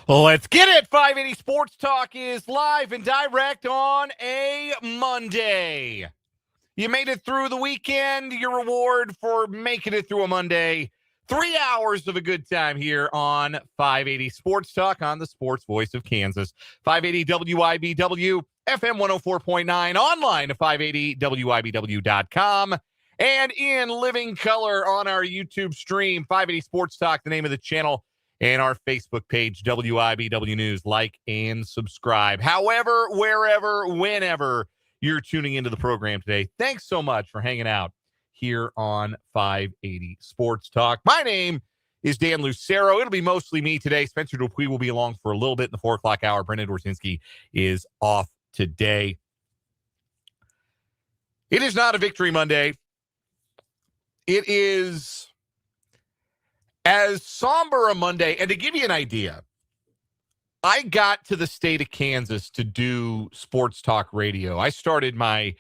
Let's get it. 580 Sports Talk is live and direct on a Monday. You made it through the weekend. Your reward for making it through a Monday. 3 hours of a good time here on 580 Sports Talk on the sports voice of Kansas. 580 WIBW, FM 104.9, online at 580WIBW.com, and in living color on our YouTube stream, 580 Sports Talk, the name of the channel, and our Facebook page, WIBW News. Like and subscribe. However, wherever, whenever you're tuning into the program today, thanks so much for hanging out here on 580 Sports Talk. My name is Dan Lucero. It'll be mostly me today. Spencer Dupuis will be along for a little bit in the 4 o'clock hour. Brendan Dworzinski is off today. It is not a Victory Monday. It is as somber a Monday. And to give you an idea, I got to the state of Kansas to do sports talk radio. I started my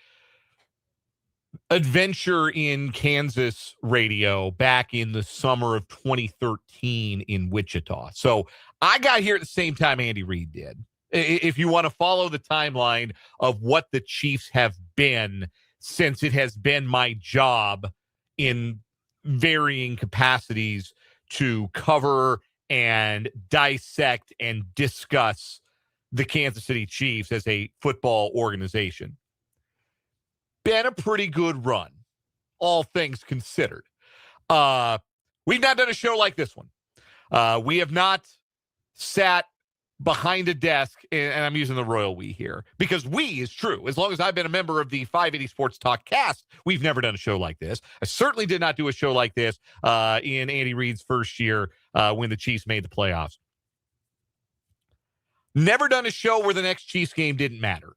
adventure in Kansas radio back in the summer of 2013 in Wichita. So I got here at the same time Andy Reid did. If you want to follow the timeline of what the Chiefs have been since it has been my job in varying capacities to cover and dissect and discuss the Kansas City Chiefs as a football organization. Been a pretty good run, all things considered. We've not done a show like this one. We have not sat behind a desk, and I'm using the royal we here, because we is true. As long as I've been a member of the 580 Sports Talk cast, we've never done a show like this. I certainly did not do a show like this in Andy Reid's first year when the Chiefs made the playoffs. Never done a show where the next Chiefs game didn't matter.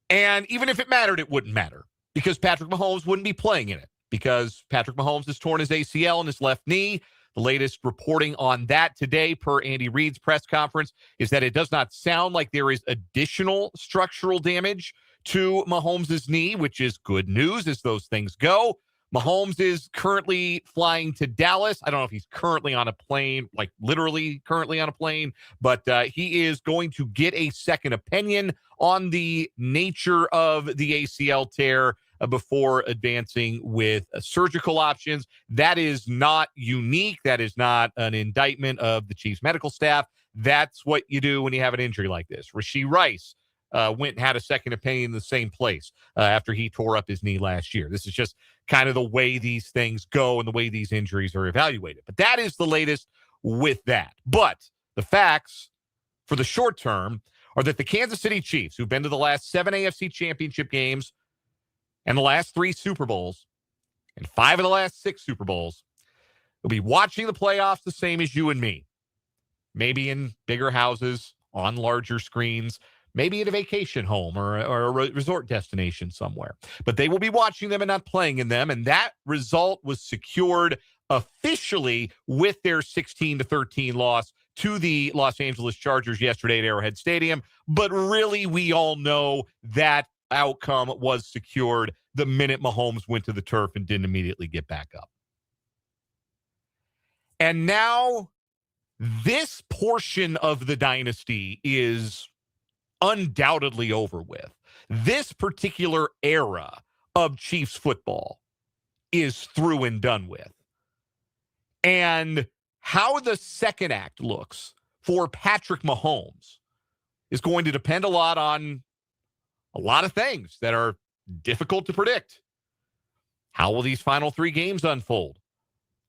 And even if it mattered, it wouldn't matter because Patrick Mahomes wouldn't be playing in it because Patrick Mahomes has torn his ACL in his left knee. The latest reporting on that today per Andy Reid's press conference is that it does not sound like there is additional structural damage to Mahomes' knee, which is good news as those things go. Mahomes is currently flying to Dallas. I don't know if he's currently on a plane, like literally currently on a plane, but he is going to get a second opinion on the nature of the ACL tear before advancing with surgical options. That is not unique. That is not an indictment of the Chiefs medical staff. That's what you do when you have an injury like this. Rashee Rice went and had a second opinion in the same place after he tore up his knee last year. This is just kind of the way these things go and the way these injuries are evaluated. But that is the latest with that. But the facts for the short term are that the Kansas City Chiefs, who've been to the last 7 AFC championship games and the last 3 Super Bowls and 5 of the last 6 Super Bowls, will be watching the playoffs the same as you and me. Maybe in bigger houses, on larger screens, maybe at a vacation home or a resort destination somewhere. But they will be watching them and not playing in them. And that result was secured officially with their 16-13 loss to the Los Angeles Chargers yesterday at Arrowhead Stadium. But really, we all know that outcome was secured the minute Mahomes went to the turf and didn't immediately get back up. And now this portion of the dynasty is undoubtedly over with. This particular era of Chiefs football is through and done with. And how the second act looks for Patrick Mahomes is going to depend a lot on a lot of things that are difficult to predict. How will these final 3 games unfold?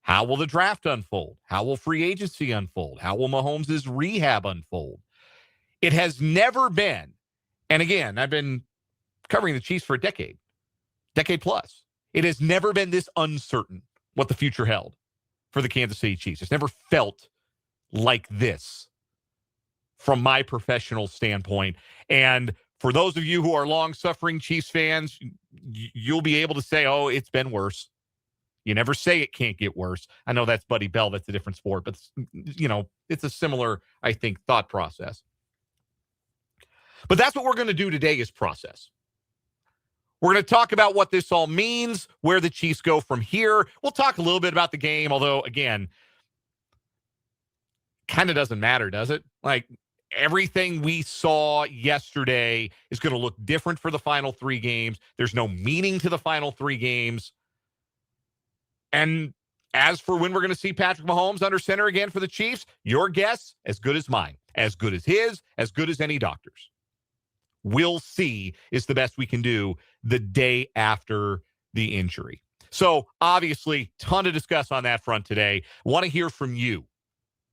How will the draft unfold? How will free agency unfold? How will Mahomes' rehab unfold? It has never been, and again, I've been covering the Chiefs for a decade plus. It has never been this uncertain what the future held for the Kansas City Chiefs. It's never felt like this from my professional standpoint. And for those of you who are long-suffering Chiefs fans, you'll be able to say, oh, it's been worse. You never say it can't get worse. I know that's Buddy Bell. That's a different sport. But, it's a similar, I think, thought process. But that's what we're going to do today is process. We're going to talk about what this all means, where the Chiefs go from here. We'll talk a little bit about the game, although, again, kind of doesn't matter, does it? Like, everything we saw yesterday is going to look different for the final 3 games. There's no meaning to the final 3 games. And as for when we're going to see Patrick Mahomes under center again for the Chiefs, your guess, as good as mine, as good as his, as good as any doctor's. We'll see is the best we can do the day after the injury. So, obviously, ton to discuss on that front today. Want to hear from you.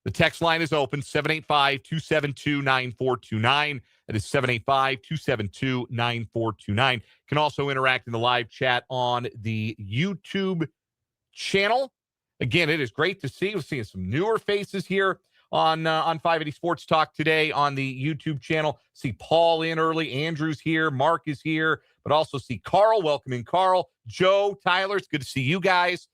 The text line is open, 785-272-9429. That is 785-272-9429. You can also interact in the live chat on the YouTube channel. Again, it is great to see. We're seeing some newer faces here on 580 Sports Talk today on the YouTube channel. See Paul in early. Andrew's here. Mark is here. But also see Carl. Welcome in, Carl. Joe, Tyler, it's good to see you guys.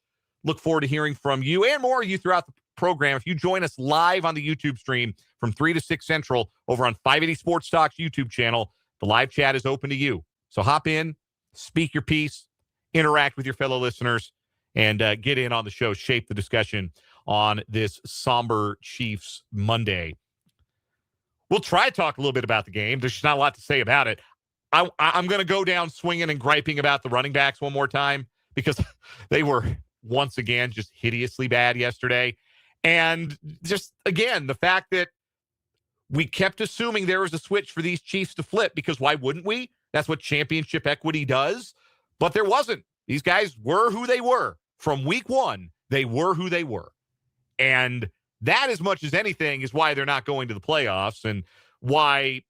Look forward to hearing from you and more of you throughout the program. If you join us live on the YouTube stream from 3 to 6 Central over on 580 Sports Talk's YouTube channel, the live chat is open to you. So hop in, speak your piece, interact with your fellow listeners, and get in on the show, shape the discussion on this somber Chiefs Monday. We'll try to talk a little bit about the game. There's just not a lot to say about it. I'm going to go down swinging and griping about the running backs one more time because they were once again just hideously bad yesterday. And just, again, the fact that we kept assuming there was a switch for these Chiefs to flip, because why wouldn't we? That's what championship equity does. But there wasn't. These guys were who they were. From week 1, they were who they were. And that, as much as anything, is why they're not going to the playoffs and why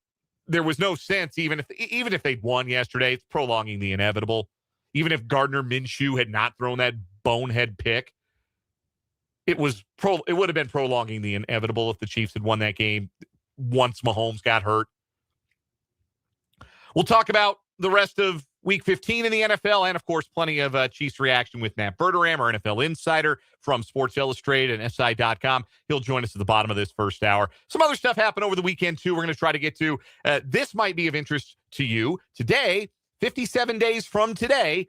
there was no sense, even if they'd won yesterday, it's prolonging the inevitable. Even if Gardner Minshew had not thrown that bonehead pick, it would have been prolonging the inevitable if the Chiefs had won that game once Mahomes got hurt. We'll talk about the rest of Week 15 in the NFL, and, of course, plenty of Chiefs reaction with Matt Verderame, our NFL insider from Sports Illustrated and SI.com. He'll join us at the bottom of this first hour. Some other stuff happened over the weekend, too, we're going to try to get to. This might be of interest to you. Today, 57 days from today,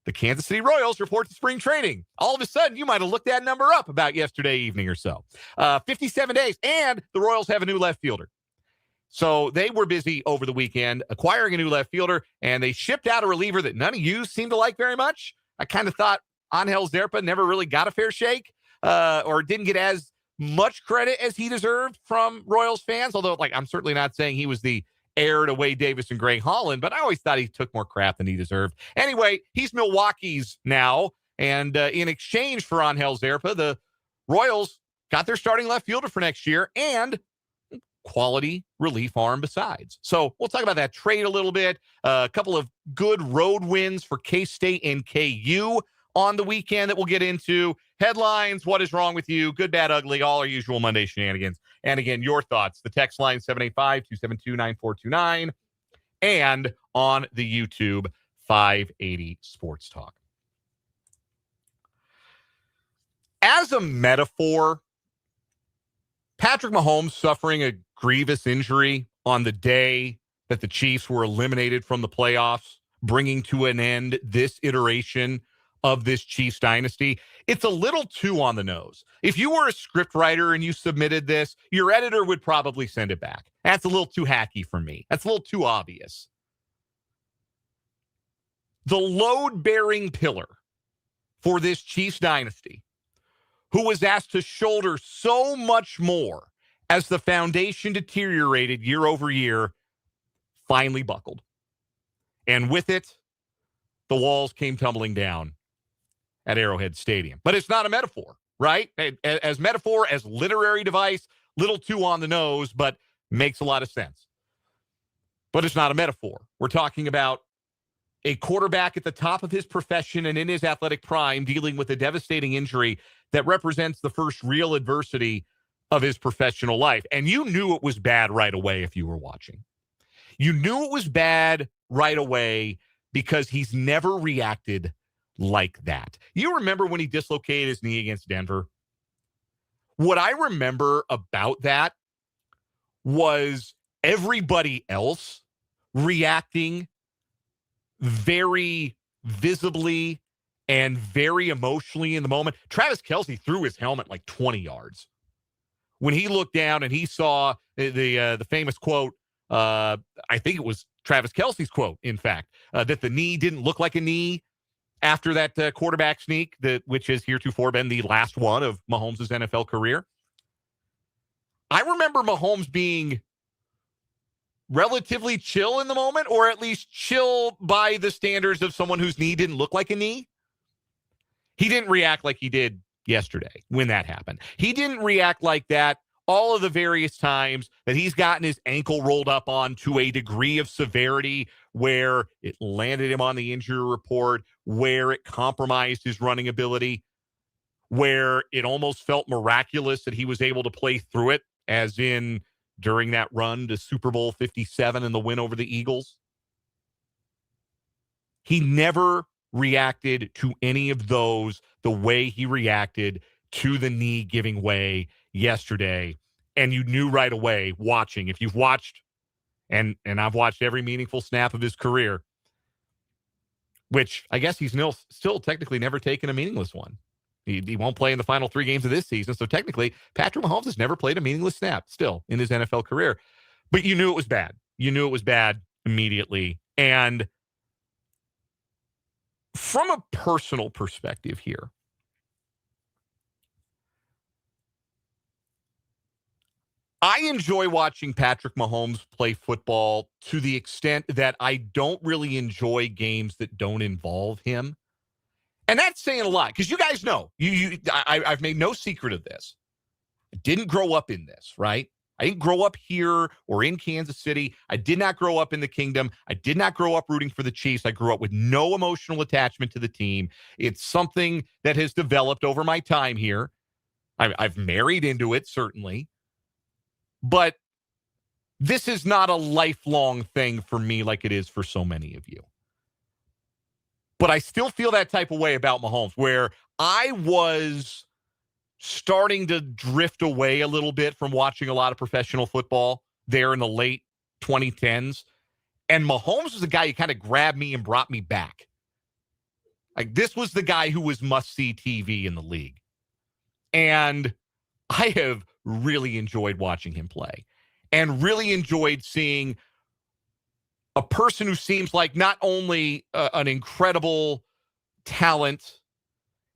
the Kansas City Royals report to spring training. All of a sudden, you might have looked that number up about yesterday evening or so. 57 days, and the Royals have a new left fielder. So they were busy over the weekend acquiring a new left fielder, and they shipped out a reliever that none of you seem to like very much. I kind of thought Angel Zerpa never really got a fair shake or didn't get as much credit as he deserved from Royals fans, although I'm certainly not saying he was the heir to Wade Davis and Greg Holland, but I always thought he took more crap than he deserved. Anyway, he's Milwaukee's now, and in exchange for Angel Zerpa, the Royals got their starting left fielder for next year and quality relief arm besides. So we'll talk about that trade a little bit. A couple of good road wins for K-State and KU on the weekend that we'll get into. Headlines, what is wrong with you, good, bad, ugly, all our usual Monday shenanigans. And again, your thoughts. The text line 785-272-9429 and on the YouTube 580 Sports Talk. As a metaphor, Patrick Mahomes suffering a grievous injury on the day that the Chiefs were eliminated from the playoffs, bringing to an end this iteration of this Chiefs dynasty. It's a little too on the nose. If you were a script writer and you submitted this, your editor would probably send it back. That's a little too hacky for me. That's a little too obvious. The load-bearing pillar for this Chiefs dynasty, who was asked to shoulder so much more as the foundation deteriorated year over year, finally buckled. And with it, the walls came tumbling down at Arrowhead Stadium. But it's not a metaphor, right? As metaphor, as literary device, little too on the nose, but makes a lot of sense. But it's not a metaphor. We're talking about a quarterback at the top of his profession and in his athletic prime dealing with a devastating injury that represents the first real adversity of his professional life. And you knew it was bad right away if you were watching. You knew it was bad right away because he's never reacted like that. You remember when he dislocated his knee against Denver? What I remember about that was everybody else reacting very visibly and very emotionally in the moment. Travis Kelce threw his helmet like 20 yards when he looked down and he saw the famous quote, I think it was Travis Kelce's quote, in fact, that the knee didn't look like a knee after that quarterback sneak, which has heretofore been the last one of Mahomes' NFL career. I remember Mahomes being relatively chill in the moment, or at least chill by the standards of someone whose knee didn't look like a knee. He didn't react like he did yesterday when that happened. He didn't react like that all of the various times that he's gotten his ankle rolled up on to a degree of severity where it landed him on the injury report, where it compromised his running ability, where it almost felt miraculous that he was able to play through it, as in during that run to Super Bowl 57 and the win over the Eagles. He never reacted to any of those the way he reacted to the knee giving way yesterday. And you knew right away watching, if you've watched, and I've watched every meaningful snap of his career, which I guess he's still technically never taken a meaningless one. He won't play in the final 3 games of this season. So technically, Patrick Mahomes has never played a meaningless snap still in his NFL career. But you knew it was bad. You knew it was bad immediately. And from a personal perspective here, I enjoy watching Patrick Mahomes play football to the extent that I don't really enjoy games that don't involve him. And that's saying a lot, because you guys know, I've made no secret of this. I didn't grow up in this, right? I didn't grow up here or in Kansas City. I did not grow up in the kingdom. I did not grow up rooting for the Chiefs. I grew up with no emotional attachment to the team. It's something that has developed over my time here. I've married into it, certainly. But this is not a lifelong thing for me like it is for so many of you. But I still feel that type of way about Mahomes, where I was starting to drift away a little bit from watching a lot of professional football there in the late 2010s. And Mahomes was the guy who kind of grabbed me and brought me back. Like, this was the guy who was must-see TV in the league. And I have really enjoyed watching him play and really enjoyed seeing a person who seems like not only an incredible talent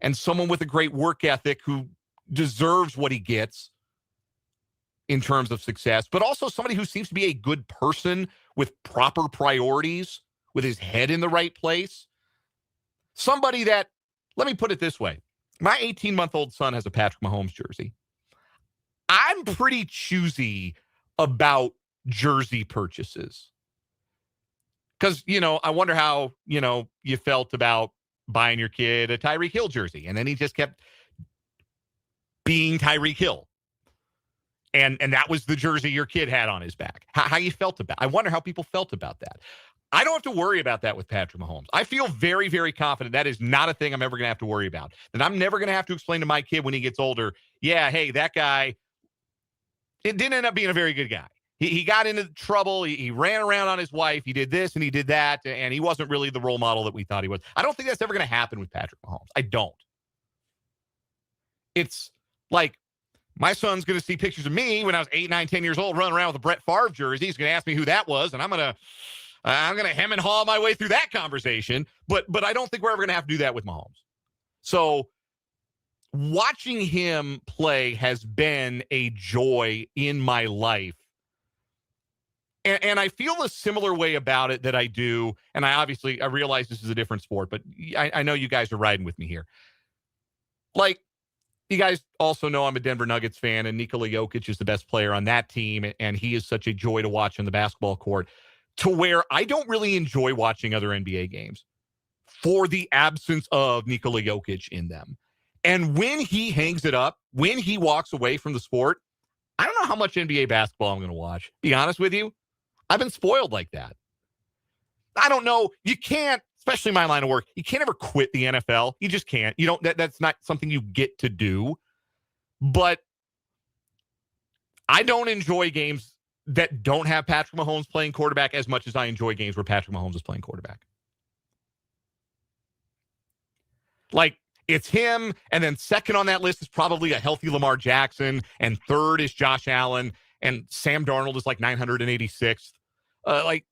and someone with a great work ethic who deserves what he gets in terms of success, but also somebody who seems to be a good person with proper priorities, with his head in the right place. Somebody that, let me put it this way. My 18-month-old son has a Patrick Mahomes jersey. I'm pretty choosy about jersey purchases. Because, I wonder how, you felt about buying your kid a Tyreek Hill jersey. And then he just kept being Tyreek Hill. And that was the jersey your kid had on his back. How you felt about it. I wonder how people felt about that. I don't have to worry about that with Patrick Mahomes. I feel very, very confident that is not a thing I'm ever going to have to worry about. That I'm never going to have to explain to my kid when he gets older, yeah, hey, that guy, it didn't end up being a very good guy. He got into trouble. He ran around on his wife. He did this and he did that. And he wasn't really the role model that we thought he was. I don't think that's ever going to happen with Patrick Mahomes. I don't. It's like my son's going to see pictures of me when I was 8, 9, 10 years old running around with a Brett Favre jersey. He's going to ask me who that was. And I'm going to hem and haw my way through that conversation. But I don't think we're ever going to have to do that with Mahomes. So watching him play has been a joy in my life. And I feel a similar way about it that I do. And I realize this is a different sport, but I know you guys are riding with me here. Like, you guys also know I'm a Denver Nuggets fan, and Nikola Jokic is the best player on that team. And he is such a joy to watch on the basketball court, to where I don't really enjoy watching other NBA games for the absence of Nikola Jokic in them. And when he hangs it up, when he walks away from the sport, I don't know how much NBA basketball I'm going to watch. Be honest with you. I've been spoiled like that. I don't know. You can't, especially my line of work, you can't ever quit the NFL. You just can't. You don't. That's not something you get to do. But I don't enjoy games that don't have Patrick Mahomes playing quarterback as much as I enjoy games where Patrick Mahomes is playing quarterback. Like, It's him, and then second on that list is probably a healthy Lamar Jackson, and third is Josh Allen, and Sam Darnold is like 986th. That's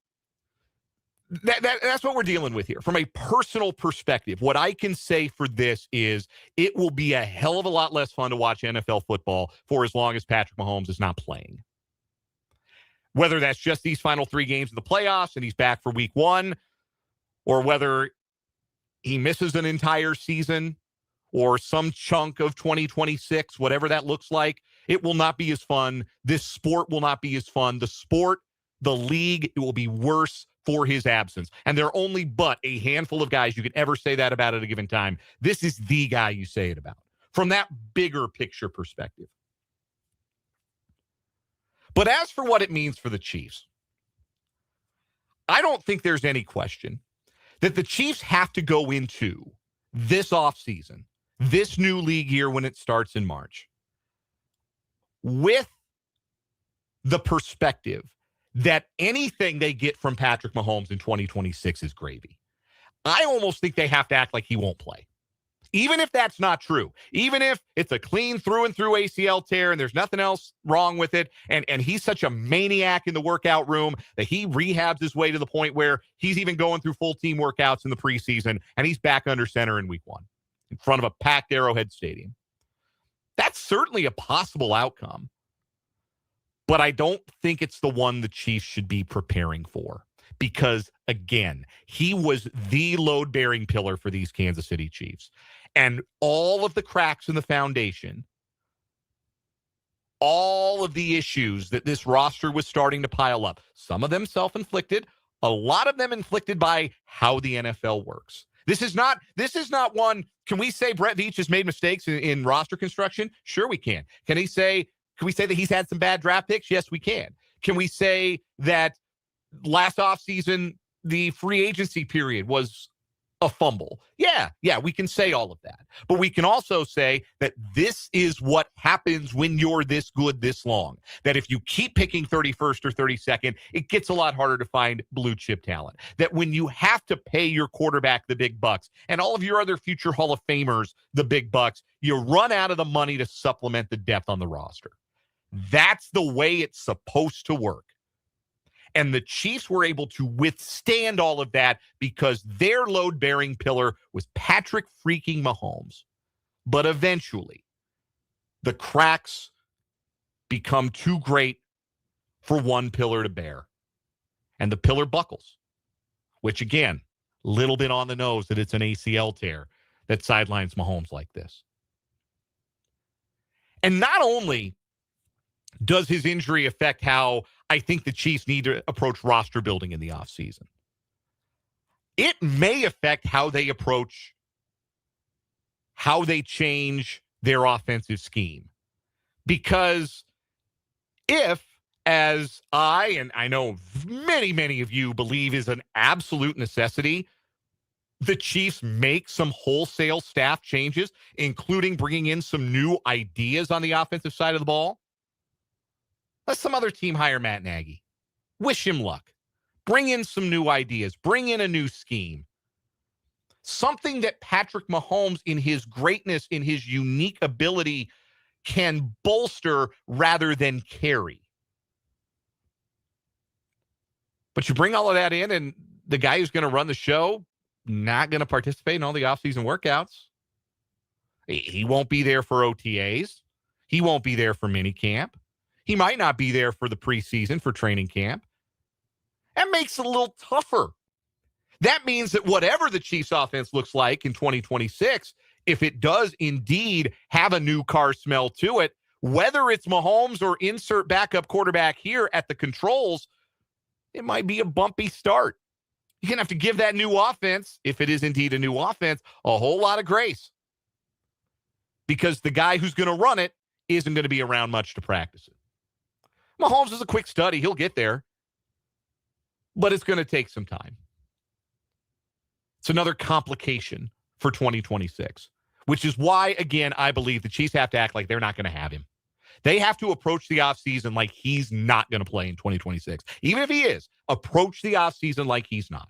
what we're dealing with here. From a personal perspective, what I can say for this is it will be a hell of a lot less fun to watch NFL football for as long as Patrick Mahomes is not playing. Whether that's just these final 3 games of the playoffs and he's back for week 1, or whether he misses an entire season or some chunk of 2026, whatever that looks like, it will not be as fun. This sport will not be as fun. The sport, the league, it will be worse for his absence. And there are only but a handful of guys you can ever say that about at a given time. This is the guy you say it about from that bigger picture perspective. But as for what it means for the Chiefs, I don't think there's any question that the Chiefs have to go into this offseason, this new league year when it starts in March, with the perspective that anything they get from Patrick Mahomes in 2026 is gravy. I almost think they have to act like he won't play. Even if that's not true, even if it's a clean through and through ACL tear and there's nothing else wrong with it, and he's such a maniac in the workout room that he rehabs his way to the point where he's even going through full team workouts in the preseason, and he's back under center in week 1 in front of a packed Arrowhead Stadium. That's certainly a possible outcome, but I don't think it's the one the Chiefs should be preparing for because, again, he was the load-bearing pillar for these Kansas City Chiefs. And all of the cracks in the foundation, all of the issues that this roster was starting to pile up, some of them self-inflicted, a lot of them inflicted by how the NFL works. This is not one, can we say Brett Veach has made mistakes in roster construction? Sure we can. Can we say that he's had some bad draft picks? Yes, we can. Can we say that last offseason, the free agency period was a fumble? Yeah, we can say all of that. But we can also say that this is what happens when you're this good this long. That if you keep picking 31st or 32nd, it gets a lot harder to find blue chip talent. That when you have to pay your quarterback the big bucks and all of your other future Hall of Famers the big bucks, you run out of the money to supplement the depth on the roster. That's the way it's supposed to work. And the Chiefs were able to withstand all of that because their load-bearing pillar was Patrick freaking Mahomes. But eventually, the cracks become too great for one pillar to bear. And the pillar buckles, which, again, a little bit on the nose that it's an ACL tear that sidelines Mahomes like this. And not only does his injury affect how I think the Chiefs need to approach roster building in the offseason, it may affect how they approach, how they change their offensive scheme. Because if, as I, and I know many, many of you believe is an absolute necessity, the Chiefs make some wholesale staff changes, including bringing in some new ideas on the offensive side of the ball, let some other team hire Matt Nagy. Wish him luck. Bring in some new ideas. Bring in a new scheme. Something that Patrick Mahomes, in his greatness, in his unique ability, can bolster rather than carry. But you bring all of that in, and the guy who's going to run the show, not going to participate in all the offseason workouts. He won't be there for OTAs. He won't be there for minicamp. He might not be there for the preseason, for training camp. That makes it a little tougher. That means that whatever the Chiefs offense looks like in 2026, if it does indeed have a new car smell to it, whether it's Mahomes or insert backup quarterback here at the controls, it might be a bumpy start. You're going to have to give that new offense, if it is indeed a new offense, a whole lot of grace. Because the guy who's going to run it isn't going to be around much to practice it. Mahomes is a quick study. He'll get there. But it's going to take some time. It's another complication for 2026, which is why, again, I believe the Chiefs have to act like they're not going to have him. They have to approach the offseason like he's not going to play in 2026. Even if he is, approach the offseason like he's not.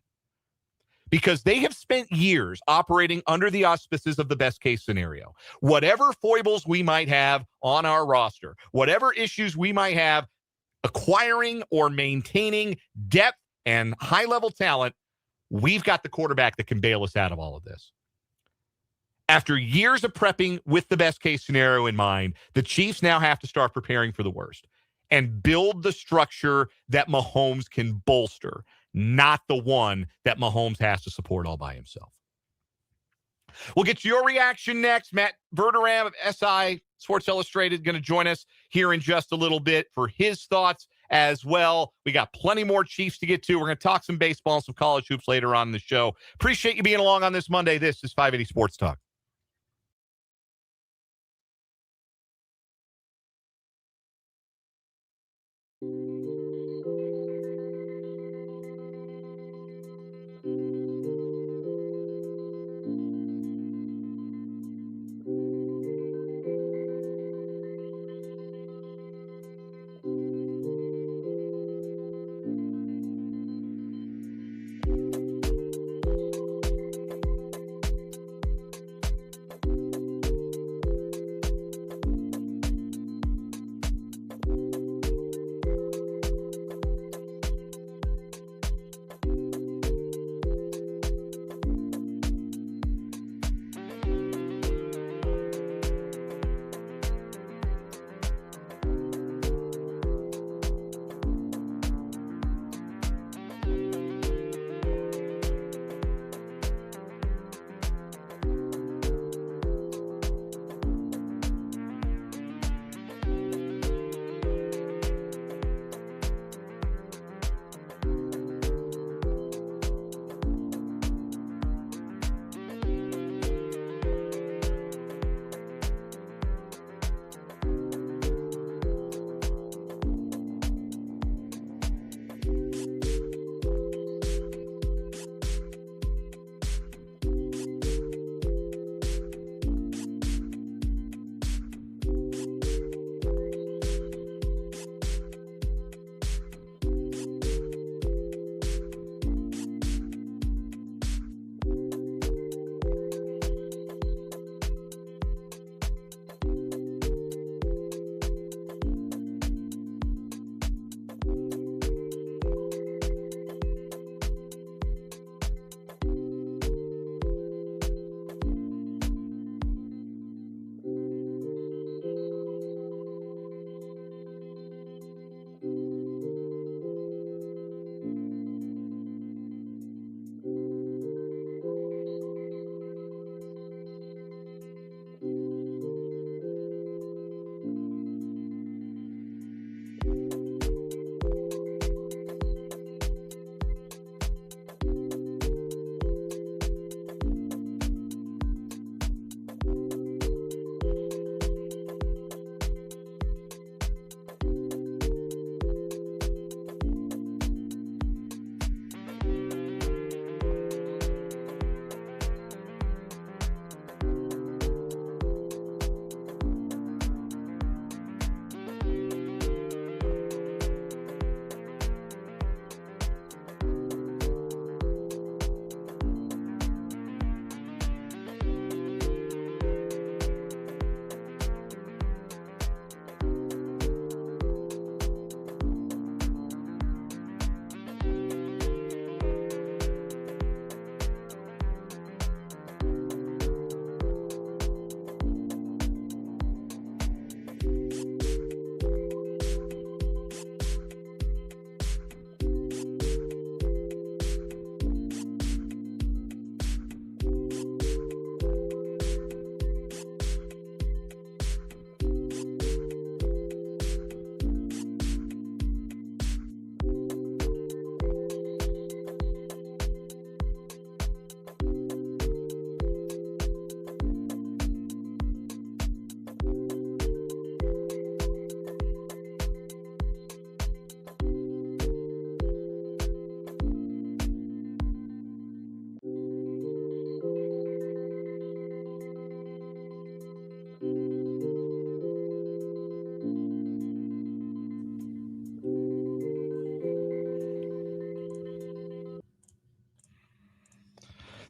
because they have spent years operating under the auspices of the best case scenario. Whatever foibles we might have on our roster, whatever issues we might have acquiring or maintaining depth and high-level talent, we've got the quarterback that can bail us out of all of this. After years of prepping with the best case scenario in mind, the Chiefs now have to start preparing for the worst and build the structure that Mahomes can bolster, not the one that Mahomes has to support all by himself. We'll get your reaction next. Matt Verderame of SI Sports Illustrated going to join us here in just a little bit for his thoughts as well. We got plenty more Chiefs to get to. We're going to talk some baseball and some college hoops later on in the show. Appreciate you being along on this Monday. This is 580 Sports Talk.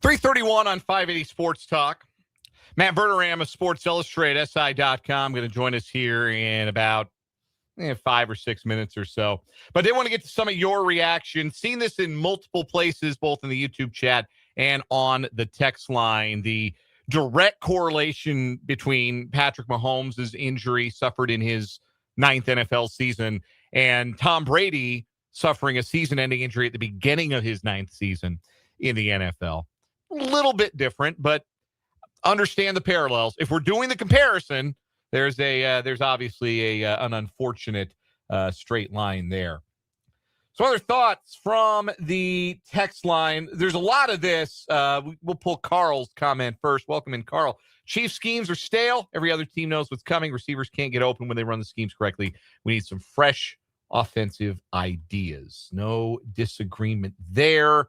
3:31 on 580 Sports Talk. Matt Verderame of Sports Illustrated, SI.com, going to join us here in about 5 or 6 minutes or so. But I did want to get to some of your reaction. Seen this in multiple places, both in the YouTube chat and on the text line. The direct correlation between Patrick Mahomes' injury suffered in his 9th NFL season and Tom Brady suffering a season-ending injury at the beginning of his 9th season in the NFL. A little bit different, but understand the parallels. If we're doing the comparison, there's obviously an unfortunate straight line there. So other thoughts from the text line. There's a lot of this. We'll pull Carl's comment first. Welcome in, Carl. Chief schemes are stale. Every other team knows what's coming. Receivers can't get open when they run the schemes correctly. We need some fresh offensive ideas. No disagreement there.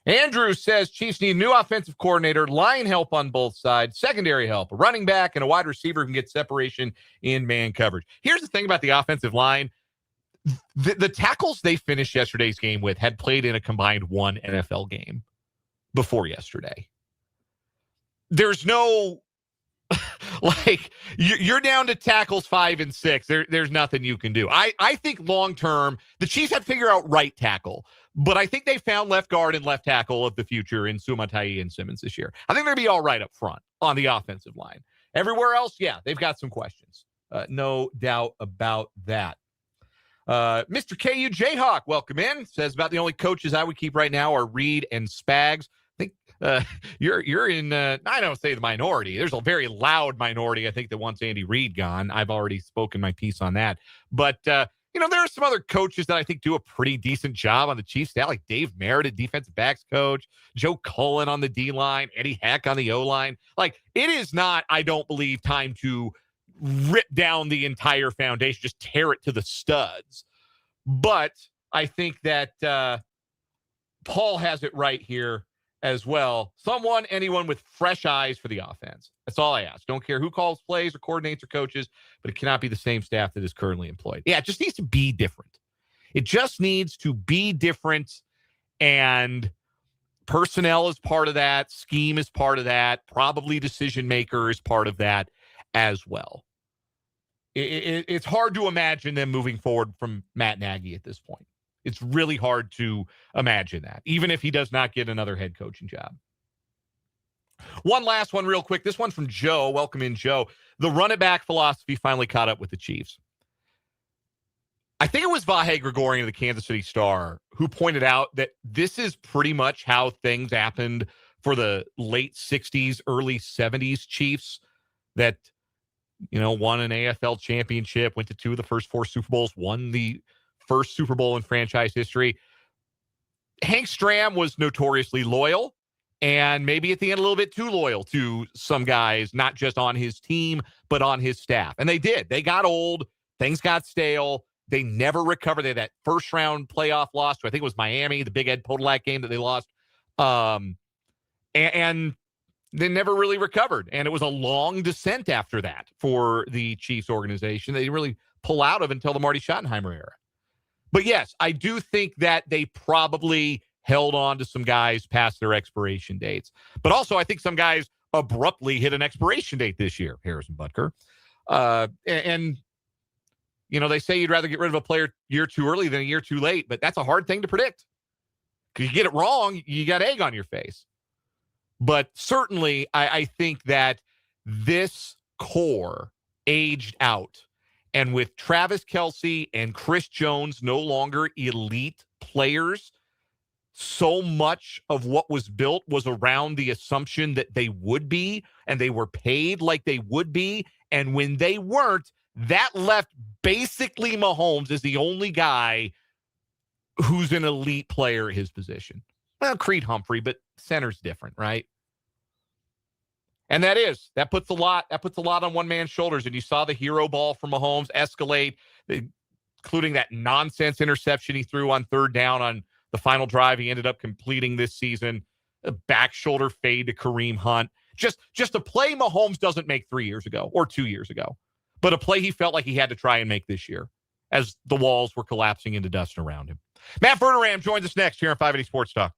Andrew says Chiefs need a new offensive coordinator, line help on both sides, secondary help, a running back, and a wide receiver who can get separation in man coverage. Here's the thing about the offensive line. The tackles they finished yesterday's game with had played in a combined one NFL game before yesterday. There's no, you're down to tackles 5 and 6. There's nothing you can do. I think long-term, the Chiefs have to figure out right tackle. But I think they found left guard and left tackle of the future in Sumatai and Simmons this year. I think they're going to be all right up front on the offensive line. Everywhere else, yeah, they've got some questions. No doubt about that. Mr. KU Jayhawk, welcome in. Says about the only coaches I would keep right now are Reed and Spags. I think you're in, I don't say the minority. There's a very loud minority, I think, that wants Andy Reid gone. I've already spoken my piece on that. But, there are some other coaches that I think do a pretty decent job on the Chiefs staff, like Dave Meredith, defensive backs coach, Joe Cullen on the D-line, Eddie Heck on the O-line. It is not, I don't believe, time to rip down the entire foundation, just tear it to the studs. But I think that Paul has it right here as well. Anyone with fresh eyes for the offense. That's all I ask. Don't care who calls plays or coordinates or coaches, but it cannot be the same staff that is currently employed. Yeah, it just needs to be different. It just needs to be different, and personnel is part of that. Scheme is part of that. Probably decision maker is part of that as well. It's hard to imagine them moving forward from Matt Nagy at this point. It's really hard to imagine that, even if he does not get another head coaching job. One last one real quick. This one from Joe. Welcome in, Joe. The run-it-back philosophy finally caught up with the Chiefs. I think it was Vahe Gregorian of the Kansas City Star who pointed out that this is pretty much how things happened for the late 60s, early 70s Chiefs that, won an AFL championship, went to 2 of the first 4 Super Bowls, won the first Super Bowl in franchise history. Hank Stram was notoriously loyal, and maybe at the end a little bit too loyal to some guys, not just on his team, but on his staff. And they did. They got old. Things got stale. They never recovered. They had that first-round playoff loss to, I think it was Miami, the Big Ed Podolak game that they lost. And they never really recovered. And it was a long descent after that for the Chiefs organization. They didn't really pull out of until the Marty Schottenheimer era. But yes, I do think that they probably held on to some guys past their expiration dates. But also, I think some guys abruptly hit an expiration date this year, Harrison Butker. They say you'd rather get rid of a player a year too early than a year too late, but that's a hard thing to predict. Because you get it wrong, you got egg on your face. But certainly, I think that this core aged out. And with Travis Kelce and Chris Jones no longer elite players, so much of what was built was around the assumption that they would be, and they were paid like they would be. And when they weren't, that left basically Mahomes as the only guy who's an elite player at his position. Well, Creed Humphrey, but center's different, right? And that puts a lot on one man's shoulders. And you saw the hero ball from Mahomes escalate, including that nonsense interception he threw on 3rd down on the final drive he ended up completing this season. A back shoulder fade to Kareem Hunt. Just a play Mahomes doesn't make 3 years ago or 2 years ago, but a play he felt like he had to try and make this year as the walls were collapsing into dust around him. Matt Verderame joins us next here on 580 Sports Talk.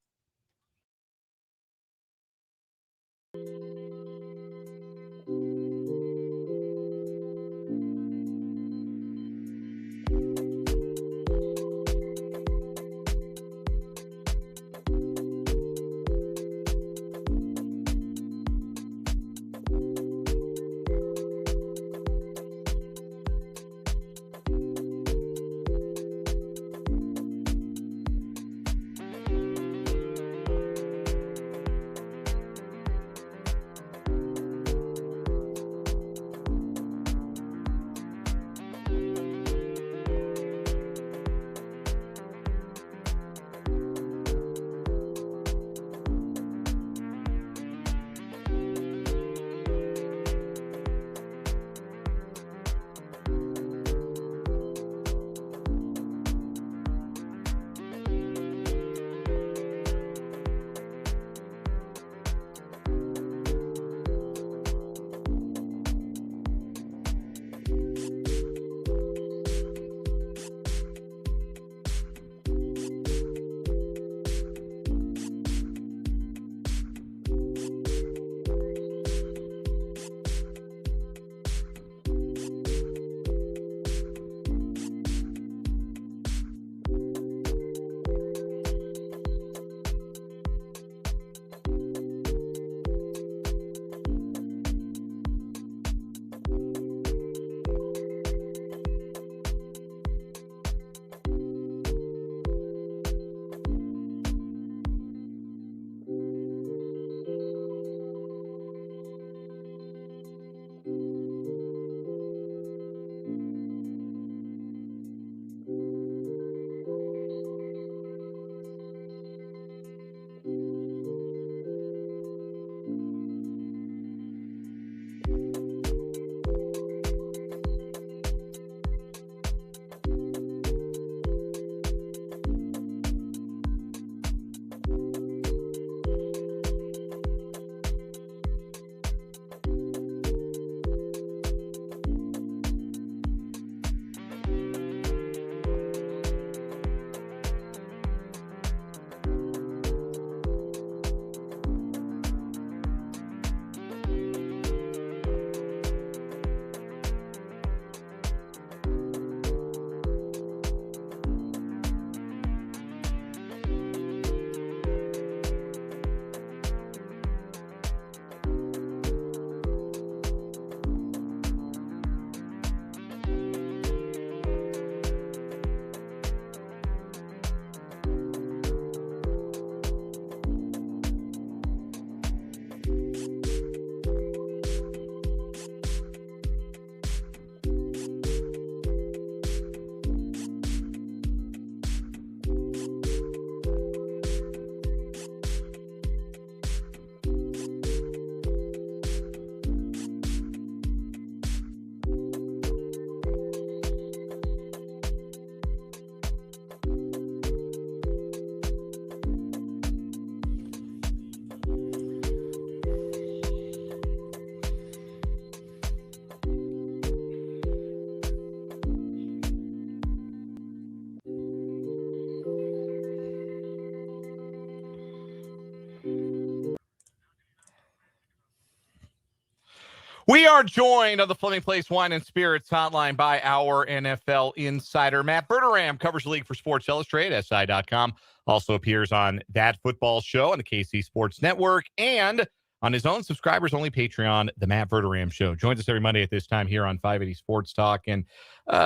We are joined on the Fleming Place Wine and Spirits hotline by our NFL insider, Matt Verderame, covers the league for Sports Illustrated, SI.com. Also appears on That Football Show on the KC Sports Network and on his own subscribers-only Patreon, The Matt Verderame Show. Joins us every Monday at this time here on 580 Sports Talk. And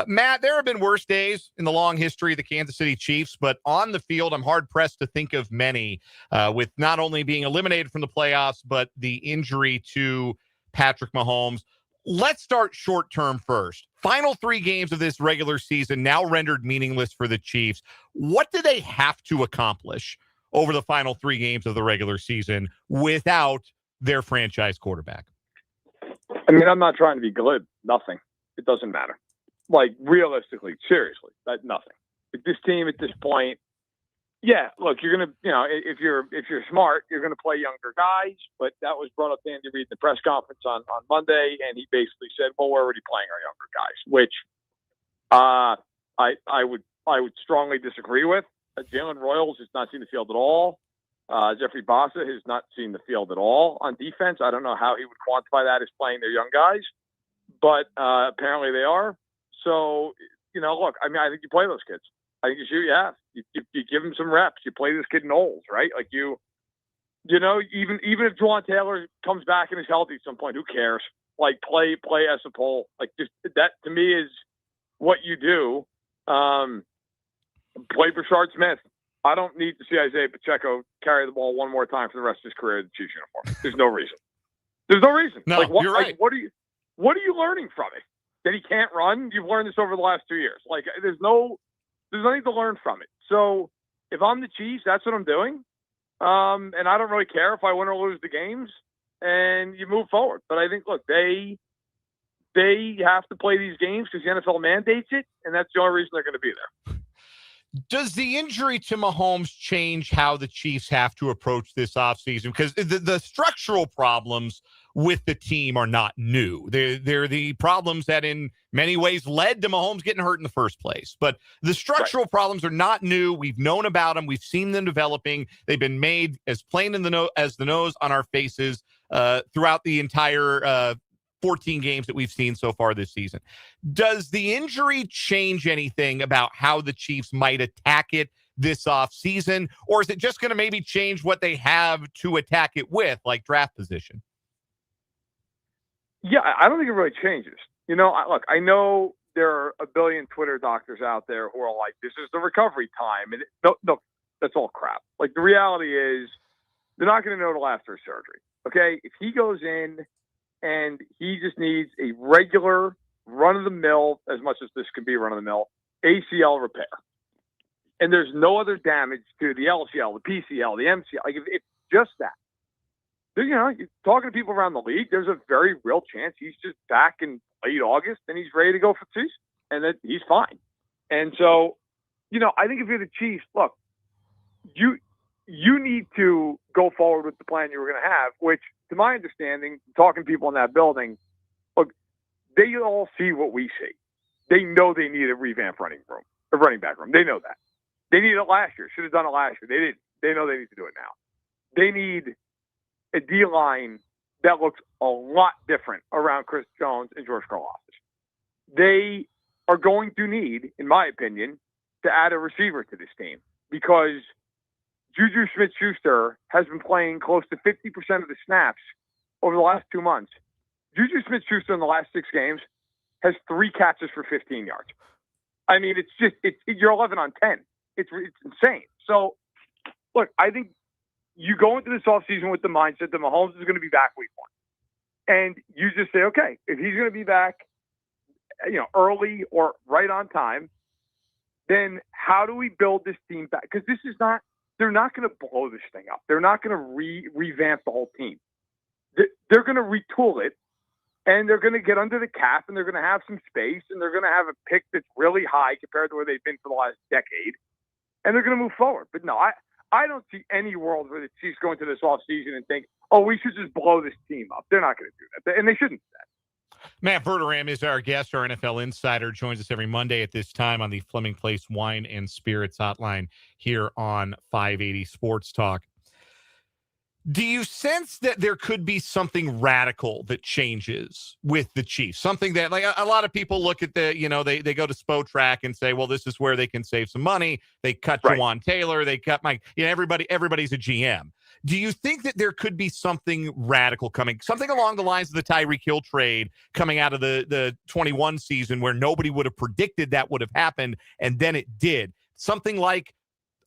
Matt, there have been worse days in the long history of the Kansas City Chiefs, but on the field, I'm hard-pressed to think of many with not only being eliminated from the playoffs, but the injury to Patrick Mahomes. Let's start short-term first. Final 3 games of this regular season now rendered meaningless for the Chiefs. What do they have to accomplish over the final 3 games of the regular season without their franchise quarterback? I mean, I'm not trying to be glib. Nothing. It doesn't matter. Like, realistically, seriously, nothing. But this team at this point, yeah, look, you're going to, if you're smart, you're going to play younger guys. But that was brought up to Andy Reid in the press conference on Monday, and he basically said, well, we're already playing our younger guys, which I would strongly disagree with. Jalen Royals has not seen the field at all. Jeffrey Bassa has not seen the field at all on defense. I don't know how he would quantify that as playing their young guys, but apparently they are. So, look, I mean, I think you play those kids. I think you shoot, yeah. You give him some reps. You play this kid Knowles, right? Like even if Juwan Taylor comes back and is healthy at some point, who cares? Like play as a pole. Like just that to me is what you do. Play Brashard Smith. I don't need to see Isaiah Pacheco carry the ball one more time for the rest of his career in the Chiefs uniform. There's no reason. There's no reason. No, you're right. Like, what are you learning from it? That he can't run? You've learned this over the last 2 years. Like there's nothing to learn from it. So if I'm the Chiefs, that's what I'm doing. And I don't really care if I win or lose the games, and you move forward. But I think, look, they have to play these games because the NFL mandates it, and that's the only reason they're going to be there. Does the injury to Mahomes change how the Chiefs have to approach this offseason? Because the structural problems with the team are not new. They're the problems that in many ways led to Mahomes getting hurt in the first place. But the structural problems are not new. We've known about them. We've seen them developing. They've been made as plain as the nose on our faces throughout the entire 14 games that we've seen so far this season. Does the injury change anything about how the Chiefs might attack it this offseason? Or is it just going to maybe change what they have to attack it with, like draft position? Yeah, I don't think it really changes. Look, I know there are a billion Twitter doctors out there who are like, this is the recovery time. And no, that's all crap. Like, the reality is they're not going to know till after surgery. Okay? If he goes in and he just needs a regular run-of-the-mill, as much as this can be run-of-the-mill, ACL repair, and there's no other damage to the LCL, the PCL, the MCL, like if just that, you're talking to people around the league, there's a very real chance he's just back in late August and he's ready to go for the season, and that he's fine. And so, I think if you're the Chiefs, look, you need to go forward with the plan you were going to have, which, to my understanding, talking to people in that building, look, they all see what we see. They know they need a revamped running back room. They know that. They needed it last year. Should have done it last year. They didn't. They know they need to do it now. They need a D-line that looks a lot different around Chris Jones and George Karlaftis. They are going to need, in my opinion, to add a receiver to this team because Juju Smith-Schuster has been playing close to 50% of the snaps over the last 2 months. Juju Smith-Schuster in the last 6 games has 3 catches for 15 yards. I mean, you're 11 on 10. It's insane. So, look, I think you go into this offseason with the mindset that Mahomes is going to be back week 1. And you just say, okay, if he's going to be back, early or right on time, then how do we build this team back? Because they're not going to blow this thing up. They're not going to revamp the whole team. They're going to retool it, and they're going to get under the cap, and they're going to have some space, and they're going to have a pick that's really high compared to where they've been for the last decade, and they're going to move forward. But no, I don't see any world where the Chiefs go into this offseason and think, oh, we should just blow this team up. They're not going to do that, and they shouldn't do that. Matt Verderame is our guest, our NFL insider, joins us every Monday at this time on the Fleming Place Wine and Spirits hotline here on 580 Sports Talk. Do you sense that there could be something radical that changes with the Chiefs? Something that, like, a lot of people look at they go to Spotrac and say, well, this is where they can save some money. They cut Right. Jawan Taylor. They cut everybody's a GM. Do you think that there could be something radical coming, something along the lines of the Tyreek Hill trade coming out of the 21 season where nobody would have predicted that would have happened, and then it did? Something like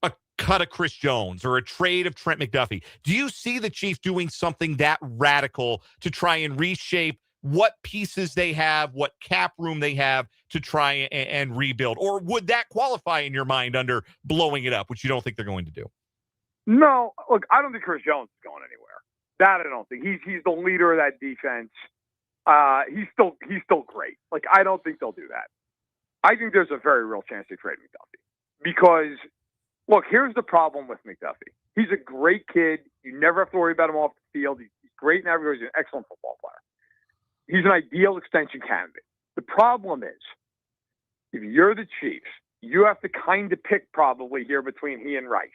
a cut of Chris Jones or a trade of Trent McDuffie. Do you see the Chiefs doing something that radical to try and reshape what pieces they have, what cap room they have to try and rebuild? Or would that qualify in your mind under blowing it up, which you don't think they're going to do? No, look, I don't think Chris Jones is going anywhere. That I don't think. He's the leader of that defense. He's still great. Like, I don't think they'll do that. I think there's a very real chance they trade McDuffie because, look, here's the problem with McDuffie. He's a great kid. You never have to worry about him off the field. He's great in everywhere. He's an excellent football player. He's an ideal extension candidate. The problem is, if you're the Chiefs, you have to kind of pick probably here between he and Rice.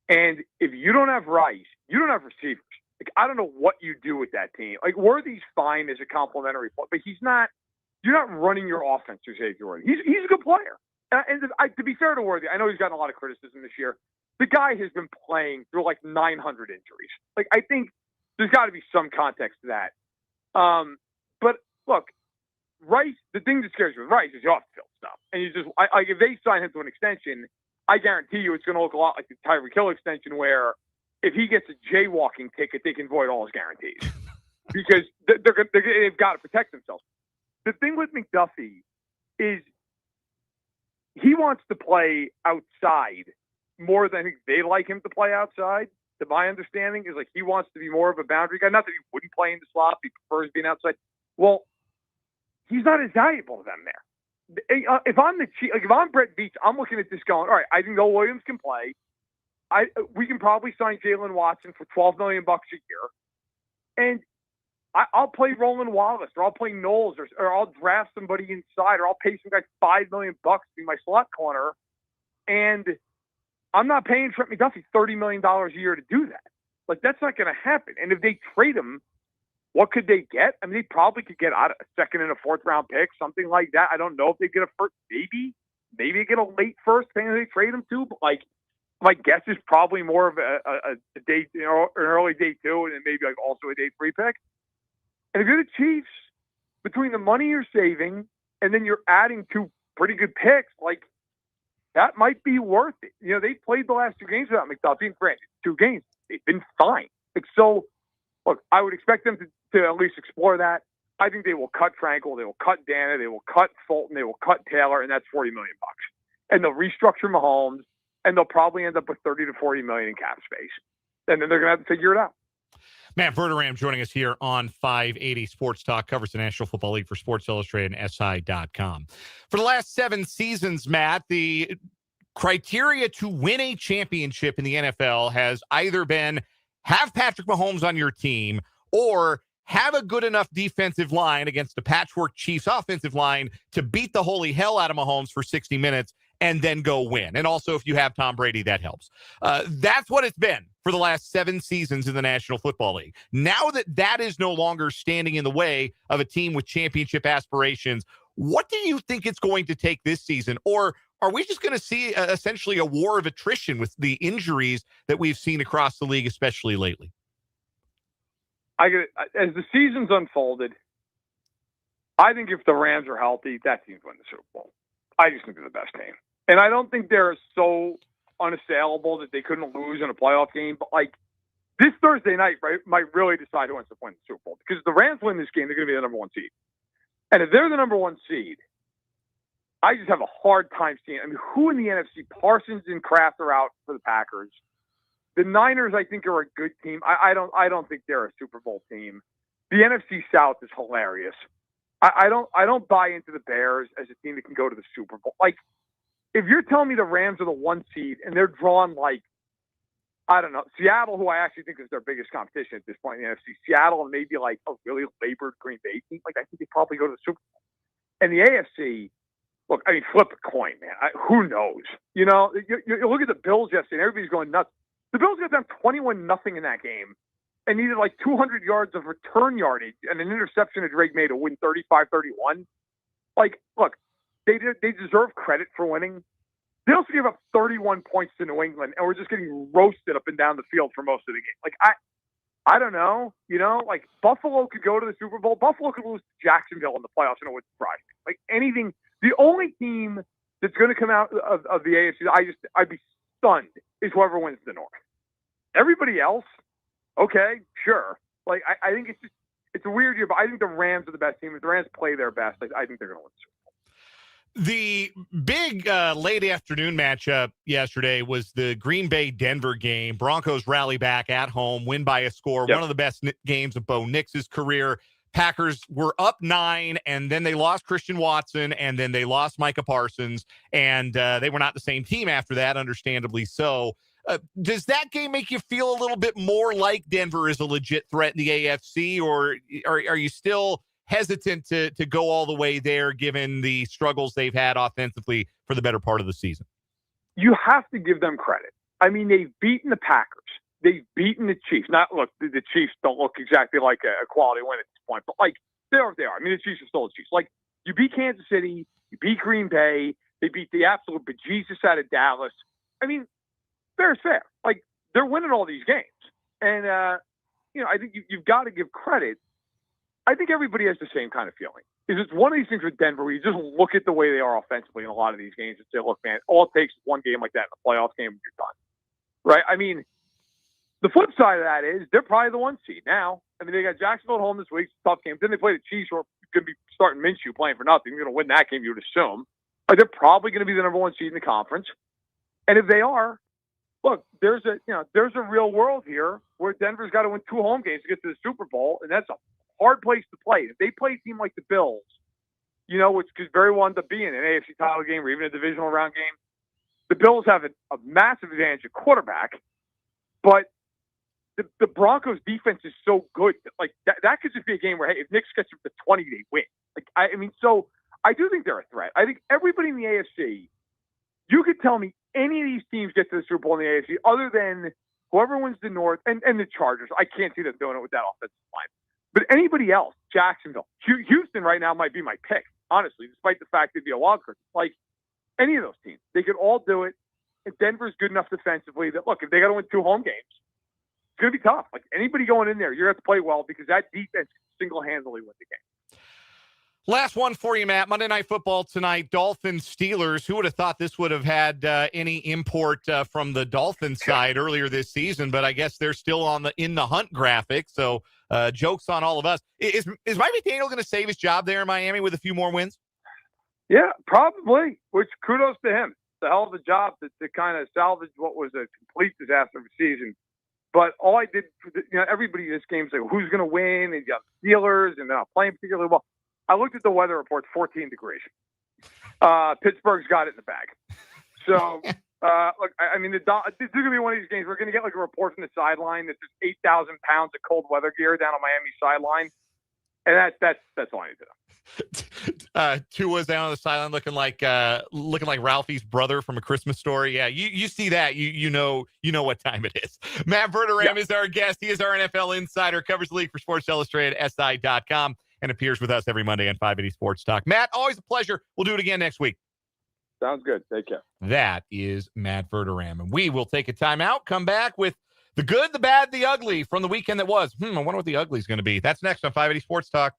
And if you don't have Rice, you don't have receivers. Like, I don't know what you do with that team. Like, Worthy's fine as a complimentary player, but he's not. You're not running your offense through Xavier Worthy. He's a good player. And to be fair to Worthy, I know he's gotten a lot of criticism this year. The guy has been playing through like 900 injuries. Like, I think there's got to be some context to that. But look, Rice. The thing that scares you with Rice is the off-field stuff. And you just, if they sign him to an extension, I guarantee you it's going to look a lot like the Tyreek Hill extension, where if he gets a jaywalking ticket, they can void all his guarantees because they've got to protect themselves. The thing with McDuffie is he wants to play outside more than I think they like him to play outside. To my understanding, is like he wants to be more of a boundary guy. Not that he wouldn't play in the slot; he prefers being outside. Well, he's not as valuable to them there. If I'm the Chiefs, like if I'm Brett Veach, I'm looking at this going, all right, I think Noah Williams can play. We can probably sign Jalen Watson for $12 million a year, and I'll play Roland Wallace, or I'll play Knowles, or I'll draft somebody inside, or I'll pay some guy $5 million to be my slot corner, and I'm not paying Trent McDuffie $30 million a year to do that. Like, that's not going to happen. And if they trade him, what could they get? I mean, they probably could get out a second and a fourth round pick, something like that. I don't know if they get a first, maybe they get a late first, depending on who they trade him to. But like, my guess is probably more of a day, an early day 2, and then maybe like also a day 3 pick. And if you're the Chiefs, between the money you're saving and then you're adding 2 pretty good picks, like that might be worth it. You know, they played the last 2 games without McDuffie, and granted, 2 games, they've been fine. Like, so, look, I would expect them to at least explore that. I think they will cut Frankel, they will cut Dana, they will cut Fulton, they will cut Taylor, and that's $40 million. And they'll restructure Mahomes, and they'll probably end up with $30 to $40 million in cap space. And then they're going to have to figure it out. Matt Verderame joining us here on 580 Sports Talk, covers the National Football League for Sports Illustrated and SI.com. For the last 7 seasons, Matt, the criteria to win a championship in the NFL has either been have Patrick Mahomes on your team or have a good enough defensive line against the patchwork Chiefs offensive line to beat the holy hell out of Mahomes for 60 minutes and then go win. And also, if you have Tom Brady, that helps. That's what it's been for the last 7 seasons in the National Football League. Now that is no longer standing in the way of a team with championship aspirations, what do you think it's going to take this season? Or are we just going to see essentially a war of attrition with the injuries that we've seen across the league, especially lately? As the season's unfolded, I think if the Rams are healthy, that team's win the Super Bowl. I just think they're the best team. And I don't think they're so unassailable that they couldn't lose in a playoff game. But, like, this Thursday night, right, might really decide who wants to win the Super Bowl. Because if the Rams win this game, they're going to be the number 1 seed. And if they're the number 1 seed, I just have a hard time seeing. I mean, who in the NFC? Parsons and Kraft are out for the Packers. The Niners, I think, are a good team. I don't think they're a Super Bowl team. The NFC South is hilarious. I don't buy into the Bears as a team that can go to the Super Bowl. Like, if you're telling me the Rams are the 1 seed and they're drawn like, I don't know, Seattle, who I actually think is their biggest competition at this point in the NFC, Seattle and maybe like a really labored Green Bay team, like I think they probably go to the Super Bowl. And the AFC, look, I mean, flip a coin, man. Who knows? You know, you look at the Bills yesterday and everybody's going nuts. The Bills got down 21-0 in that game and needed like 200 yards of return yardage and an interception that Drake made to win 35-31. Like, look, they deserve credit for winning. They also gave up 31 points to New England, and we're just getting roasted up and down the field for most of the game. Like, I don't know. Like Buffalo could go to the Super Bowl. Buffalo could lose to Jacksonville in the playoffs, and it would surprise me. Like anything, the only team that's going to come out of the AFC, I'd be stunned, is whoever wins the North. Everybody else, okay, sure. Like I think it's a weird year, but I think the Rams are the best team. If the Rams play their best, I think they're going to win the Super Bowl. The big late afternoon matchup yesterday was the Green Bay-Denver game. Broncos rally back at home, win by a score. Yep. One of the best games of Bo Nix's career. Packers were up 9, and then they lost Christian Watson, and then they lost Micah Parsons, and they were not the same team after that, understandably so. Does that game make you feel a little bit more like Denver is a legit threat in the AFC, or are you still hesitant to go all the way there given the struggles they've had offensively for the better part of the season? You have to give them credit. I mean, they've beaten the Packers. They've beaten the Chiefs. Look, the Chiefs don't look exactly like a quality win at this point, but like they are what they are. I mean, the Chiefs are still the Chiefs. Like you beat Kansas City, you beat Green Bay, they beat the absolute bejesus out of Dallas. I mean, fair is fair. Like they're winning all these games. And, I think you've got to give credit. I think everybody has the same kind of feeling. It's one of these things with Denver where you just look at the way they are offensively in a lot of these games and say, look, man, all it takes is one game like that in the playoff game and you're done. Right? I mean, the flip side of that is they're probably the 1 seed now. I mean, they got Jacksonville at home this week. It's a tough game. Then they play the Chiefs, who are going to be starting Minshew playing for nothing. They're going to win that game, you would assume. Like, they're probably going to be the number 1 seed in the conference. And if they are, look, there's a real world here where Denver's got to win 2 home games to get to the Super Bowl, and that's a hard place to play. If they play a team like the Bills, which could very well end up being an AFC title game or even a divisional round game, the Bills have a massive advantage at quarterback, but the Broncos defense is so good. Like that could just be a game where, hey, if Knicks gets to 20, they win. So I do think they're a threat. I think everybody in the AFC, you could tell me any of these teams get to the Super Bowl in the AFC other than whoever wins the North and the Chargers. I can't see them doing it with that offensive line. But anybody else, Jacksonville, Houston right now might be my pick, honestly, despite the fact they'd be a wild card. Like any of those teams, they could all do it. And Denver's good enough defensively that, look, if they got to win 2 home games, it's going to be tough. Like anybody going in there, you're going to have to play well because that defense single-handedly win the game. Last one for you, Matt. Monday Night Football tonight, Dolphins-Steelers. Who would have thought this would have had any import from the Dolphins side earlier this season? But I guess they're still in the hunt graphic, so joke's on all of us. Is Mike McDaniel going to save his job there in Miami with a few more wins? Yeah, probably, which kudos to him. It's a hell of a job to kind of salvage what was a complete disaster of a season. But all I did, everybody in this game is like, who's going to win? And you got the Steelers, and they're not playing particularly well. I looked at the weather report, 14 degrees. Pittsburgh's got it in the bag. So, look, I mean, this is going to be one of these games. We're going to get like a report from the sideline that there's 8,000 pounds of cold weather gear down on Miami's sideline. And that's all I need to know. Tua's down on the sideline looking like Ralphie's brother from A Christmas Story. Yeah, you see that. You know what time it is. Matt Verderame is our guest. He is our NFL insider, covers the league for Sports Illustrated, SI.com. And appears with us every Monday on 580 Sports Talk. Matt, always a pleasure. We'll do it again next week. Sounds good. Take care. That is Matt Verderame. And we will take a timeout, come back with the good, the bad, the ugly from the weekend that was. I wonder what the ugly is going to be. That's next on 580 Sports Talk.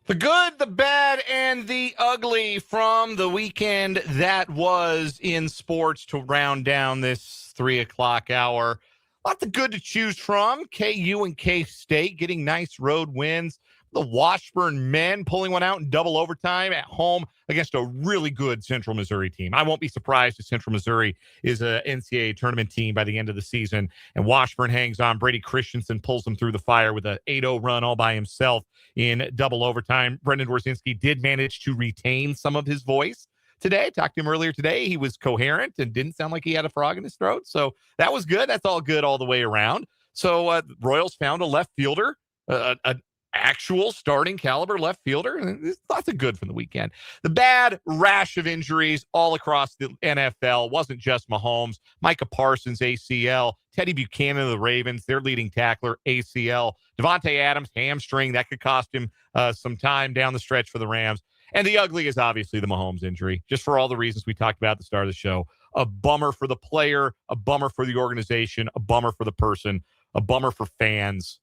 The good, the bad, and the ugly from the weekend that was in sports to round down this 3 o'clock hour. Lots of good to choose from. KU and K-State getting nice road wins. The Washburn men pulling one out in double overtime at home against a really good Central Missouri team. I won't be surprised if Central Missouri is a NCAA tournament team by the end of the season. And Washburn hangs on. Brady Christensen pulls them through the fire with an 8-0 run all by himself in double overtime. Brendan Dworzinski did manage to retain some of his voice today. Talked to him earlier today. He was coherent and didn't sound like he had a frog in his throat. So that was good. That's all good all the way around. So Royals found a left fielder, an actual starting caliber left fielder. Lots of good from the weekend. The bad rash of injuries all across the NFL wasn't just Mahomes. Micah Parsons, ACL. Teddy Buchanan of the Ravens, their leading tackler, ACL. Devontae Adams, hamstring. That could cost him some time down the stretch for the Rams. And the ugly is obviously the Mahomes injury, just for all the reasons we talked about at the start of the show. A bummer for the player, a bummer for the organization, a bummer for the person, a bummer for fans,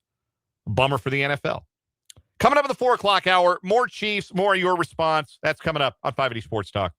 a bummer for the NFL. Coming up at the 4 o'clock hour, more Chiefs, more of your response. That's coming up on 580 Sports Talk.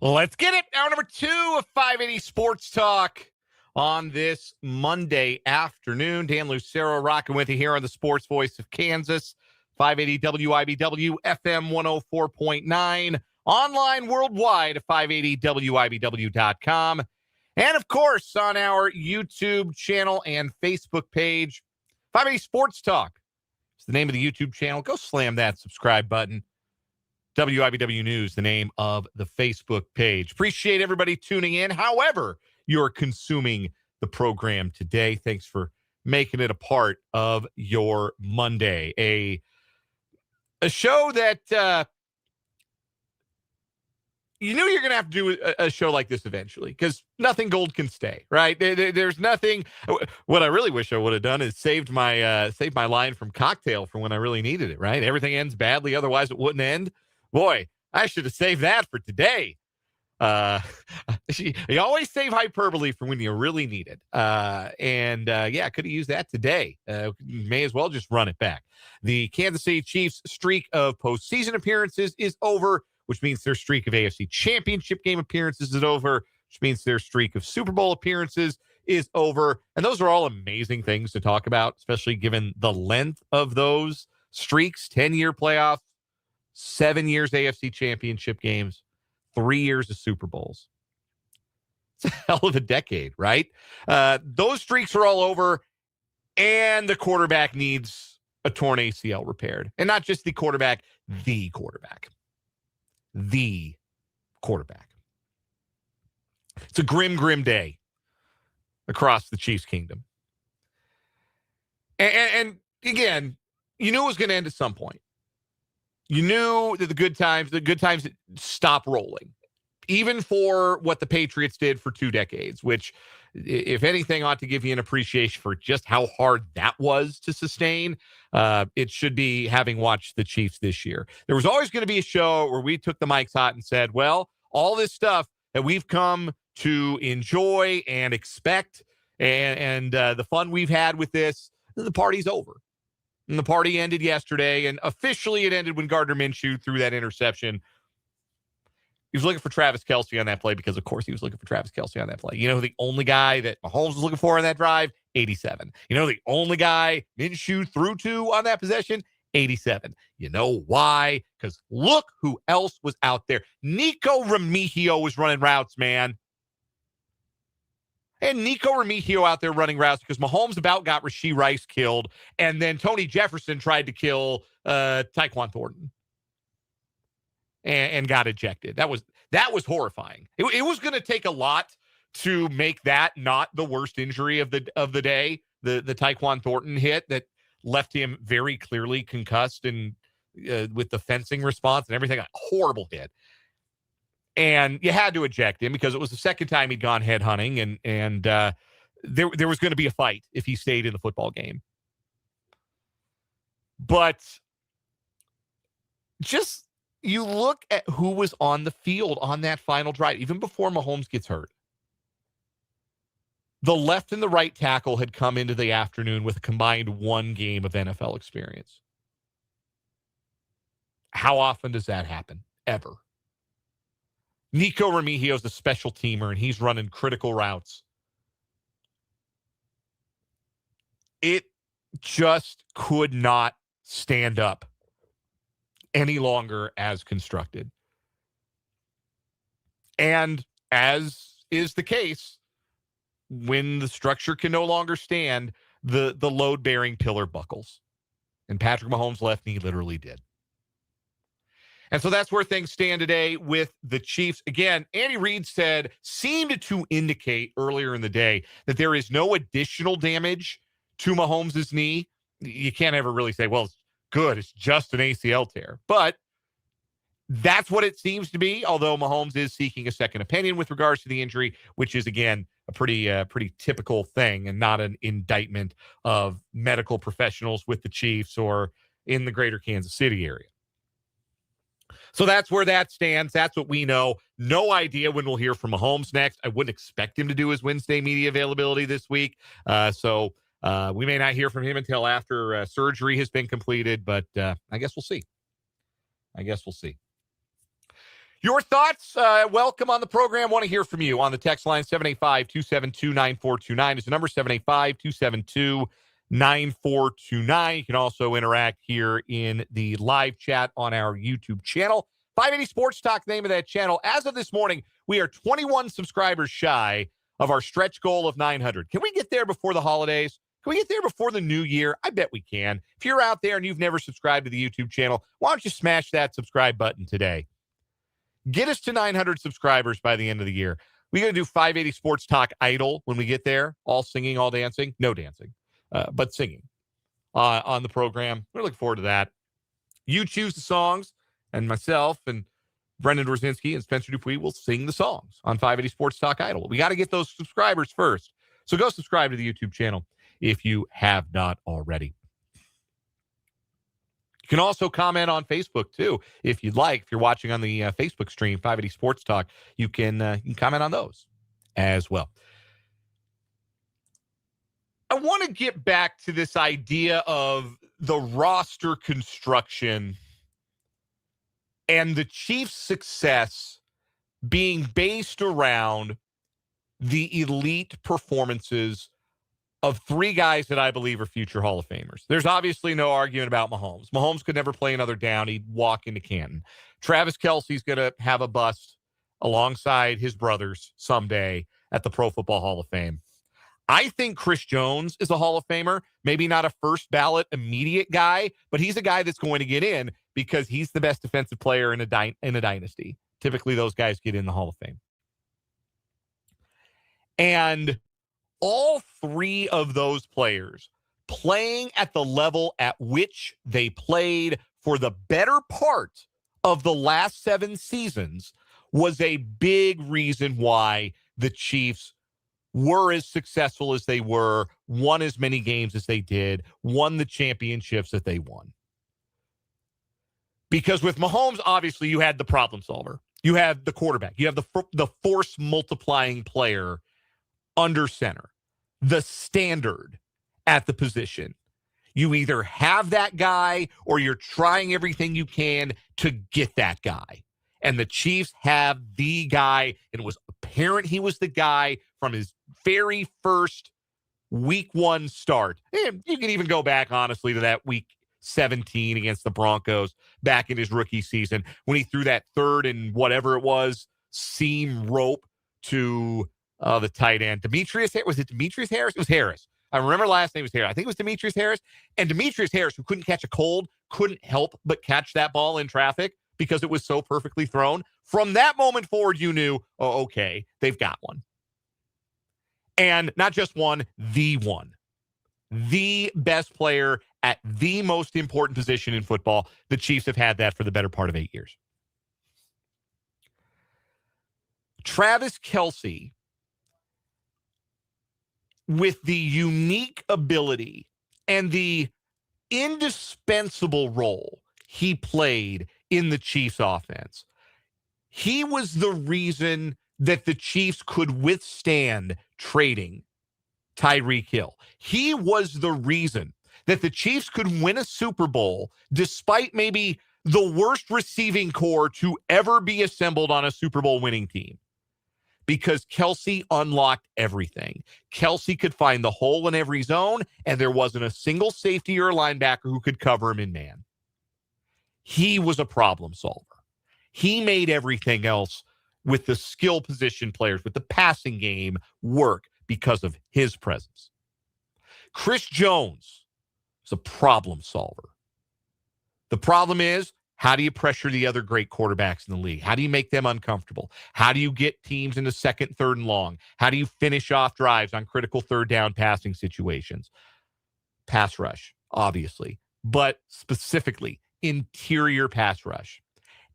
Let's get it. Hour number 2 of 580 Sports Talk on this Monday afternoon. Dan Lucero rocking with you here on the Sports Voice of Kansas, 580 WIBW, FM 104.9, online worldwide at 580WIBW.com. And, of course, on our YouTube channel and Facebook page, 580 Sports Talk. It's the name of the YouTube channel. Go slam that subscribe button. WIBW News, the name of the Facebook page. Appreciate everybody tuning in. However, you're consuming the program today. Thanks for making it a part of your Monday. A show that you knew you're going to have to do a show like this eventually, because nothing gold can stay, right? There's nothing. What I really wish I would have done is saved my line from Cocktail for when I really needed it, right? Everything ends badly, otherwise it wouldn't end. Boy, I should have saved that for today. You always save hyperbole for when you really need it. I could have used that today. May as well just run it back. The Kansas City Chiefs' streak of postseason appearances is over, which means their streak of AFC Championship game appearances is over, which means their streak of Super Bowl appearances is over. And those are all amazing things to talk about, especially given the length of those streaks. 10-year playoffs, 7 years AFC Championship games, 3 years of Super Bowls. It's a hell of a decade, right? Those streaks are all over, and the quarterback needs a torn ACL repaired. And not just the quarterback, the quarterback. The quarterback. It's a grim, grim day across the Chiefs' kingdom. And again, you knew it was going to end at some point. You knew that the good times stop rolling, even for what the Patriots did for 2 decades, which, if anything, ought to give you an appreciation for just how hard that was to sustain. It should be having watched the Chiefs this year. There was always going to be a show where we took the mics hot and said, well, all this stuff that we've come to enjoy and expect and the fun we've had with this, the party's over. And the party ended yesterday, and officially it ended when Gardner Minshew threw that interception. He was looking for Travis Kelce on that play because, of course, he was looking for Travis Kelce on that play. You know, the only guy that Mahomes was looking for on that drive, 87. You know, the only guy Minshew threw to on that possession, 87. You know why? Because look who else was out there. Nico Remigio was running routes, man. And Nico Remigio out there running routes because Mahomes about got Rashee Rice killed, and then Tony Jefferson tried to kill Tyquan Thornton and got ejected. That was horrifying. It was going to take a lot to make that not the worst injury of the day. The Tyquan Thornton hit that left him very clearly concussed and with the fencing response and everything. A horrible hit. And you had to eject him because it was the second time he'd gone headhunting, and there was going to be a fight if he stayed in the football game. But just you look at who was on the field on that final drive, even before Mahomes gets hurt. The left and the right tackle had come into the afternoon with a combined 1 game of NFL experience. How often does that happen? Ever. Nico Remigio is a special teamer, and he's running critical routes. It just could not stand up any longer as constructed. And as is the case, when the structure can no longer stand, the load-bearing pillar buckles. And Patrick Mahomes' left knee literally did. And so that's where things stand today with the Chiefs. Again, Andy Reid seemed to indicate earlier in the day that there is no additional damage to Mahomes' knee. You can't ever really say, well, it's good. It's just an ACL tear. But that's what it seems to be, although Mahomes is seeking a second opinion with regards to the injury, which is, again, a pretty typical thing and not an indictment of medical professionals with the Chiefs or in the greater Kansas City area. So that's where that stands. That's what we know. No idea when we'll hear from Mahomes next. I wouldn't expect him to do his Wednesday media availability this week. So we may not hear from him until after surgery has been completed, but I guess we'll see. Your thoughts, welcome on the program. Want to hear from you on the text line. 785-272-9429 is the number. 785-272-9429. You can also interact here in the live chat on our YouTube channel. 580 Sports Talk, name of that channel. As of this morning, we are 21 subscribers shy of our stretch goal of 900. Can we get there before the holidays? Can we get there before the new year? I bet we can. If you're out there and you've never subscribed to the YouTube channel, why don't you smash that subscribe button today? Get us to 900 subscribers by the end of the year. We're going to do 580 Sports Talk Idol when we get there. All singing, all dancing. No dancing, but singing on the program. We're looking forward to that. You choose the songs, and myself and Brendan Dworzinski and Spencer Dupuis will sing the songs on 580 Sports Talk Idol. We got to get those subscribers first. So go subscribe to the YouTube channel if you have not already. You can also comment on Facebook, too, if you'd like. If you're watching on the Facebook stream, 580 Sports Talk, you can comment on those as well. I want to get back to this idea of the roster construction and the Chiefs' success being based around the elite performances of three guys that I believe are future Hall of Famers. There's obviously no arguing about Mahomes. Mahomes could never play another down. He'd walk into Canton. Travis Kelce's going to have a bust alongside his brothers someday at the Pro Football Hall of Fame. I think Chris Jones is a Hall of Famer. Maybe not a first ballot immediate guy, but he's a guy that's going to get in because he's the best defensive player in a dynasty. Typically, those guys get in the Hall of Fame. And all three of those players playing at the level at which they played for the better part of the last 7 seasons was a big reason why the Chiefs were as successful as they were, won as many games as they did, won the championships that they won. Because with Mahomes, obviously, you had the problem solver. You have the quarterback. You have the force multiplying player under center, the standard at the position. You either have that guy or you're trying everything you can to get that guy. And the Chiefs have the guy, and it was apparent he was the guy from his very first week 1 start. And you can even go back, honestly, to that week 17 against the Broncos back in his rookie season when he threw that third and whatever it was, seam rope to the tight end. Was it Demetrius Harris? It was Harris. I remember last name was Harris. I think it was Demetrius Harris. And Demetrius Harris, who couldn't catch a cold, couldn't help but catch that ball in traffic because it was so perfectly thrown. From that moment forward, you knew, oh, okay, they've got one. And not just one, the one. The best player at the most important position in football. The Chiefs have had that for the better part of 8 years. Travis Kelce, with the unique ability and the indispensable role he played in the Chiefs offense, he was the reason that the Chiefs could withstand trading Tyreek Hill. He was the reason that the Chiefs could win a Super Bowl despite maybe the worst receiving core to ever be assembled on a Super Bowl winning team. Because Kelce unlocked everything. Kelce could find the hole in every zone, and there wasn't a single safety or linebacker who could cover him in man. He was a problem solver. He made everything else with the skill position players, with the passing game work because of his presence. Chris Jones is a problem solver. The problem is, how do you pressure the other great quarterbacks in the league? How do you make them uncomfortable? How do you get teams into second, third, and long? How do you finish off drives on critical third down passing situations? Pass rush, obviously, but specifically interior pass rush.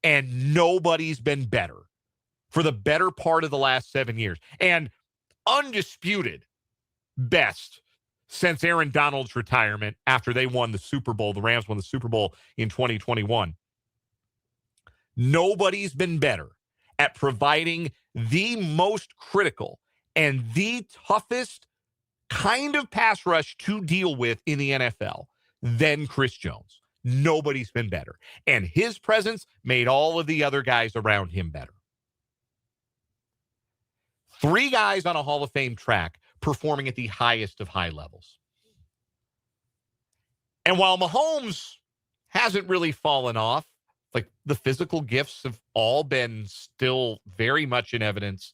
And nobody's been better for the better part of the last 7 years. And undisputed best since Aaron Donald's retirement after they won the Super Bowl. The Rams won the Super Bowl in 2021. Nobody's been better at providing the most critical and the toughest kind of pass rush to deal with in the NFL than Chris Jones. Nobody's been better. And his presence made all of the other guys around him better. 3 guys on a Hall of Fame track performing at the highest of high levels. And while Mahomes hasn't really fallen off, like the physical gifts have all been still very much in evidence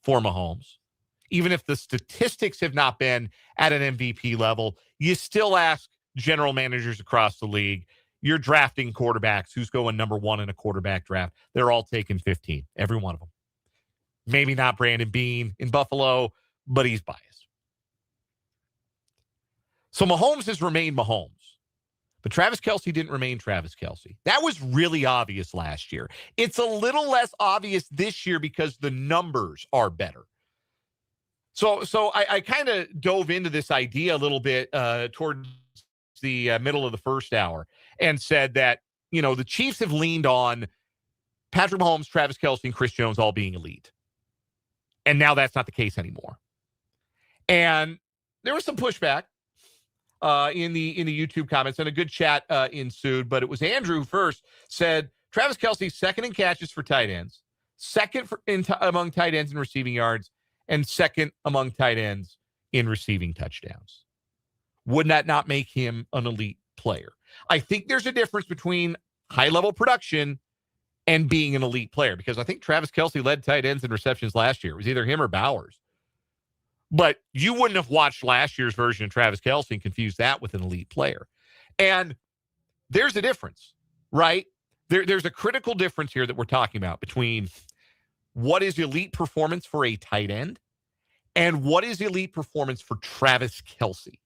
for Mahomes. Even if the statistics have not been at an MVP level, you still ask general managers across the league, you're drafting quarterbacks, who's going number 1 in a quarterback draft. They're all taking 15, every one of them. Maybe not Brandon Beane in Buffalo, but he's biased. So Mahomes has remained Mahomes. But Travis Kelce didn't remain Travis Kelce. That was really obvious last year. It's a little less obvious this year because the numbers are better. So I kind of dove into this idea a little bit towards the middle of the first hour and said that, the Chiefs have leaned on Patrick Mahomes, Travis Kelce, and Chris Jones all being elite. And now that's not the case anymore. And there was some pushback in the YouTube comments, and a good chat ensued. But it was Andrew who first said Travis Kelce second in catches for tight ends, second among tight ends in receiving yards, and second among tight ends in receiving touchdowns. Would that not make him an elite player? I think there's a difference between high-level production and being an elite player, because I think Travis Kelce led tight ends in receptions last year. It was either him or Bowers. But you wouldn't have watched last year's version of Travis Kelce and confused that with an elite player. And there's a difference, right? There's a critical difference here that we're talking about between what is elite performance for a tight end and what is elite performance for Travis Kelce.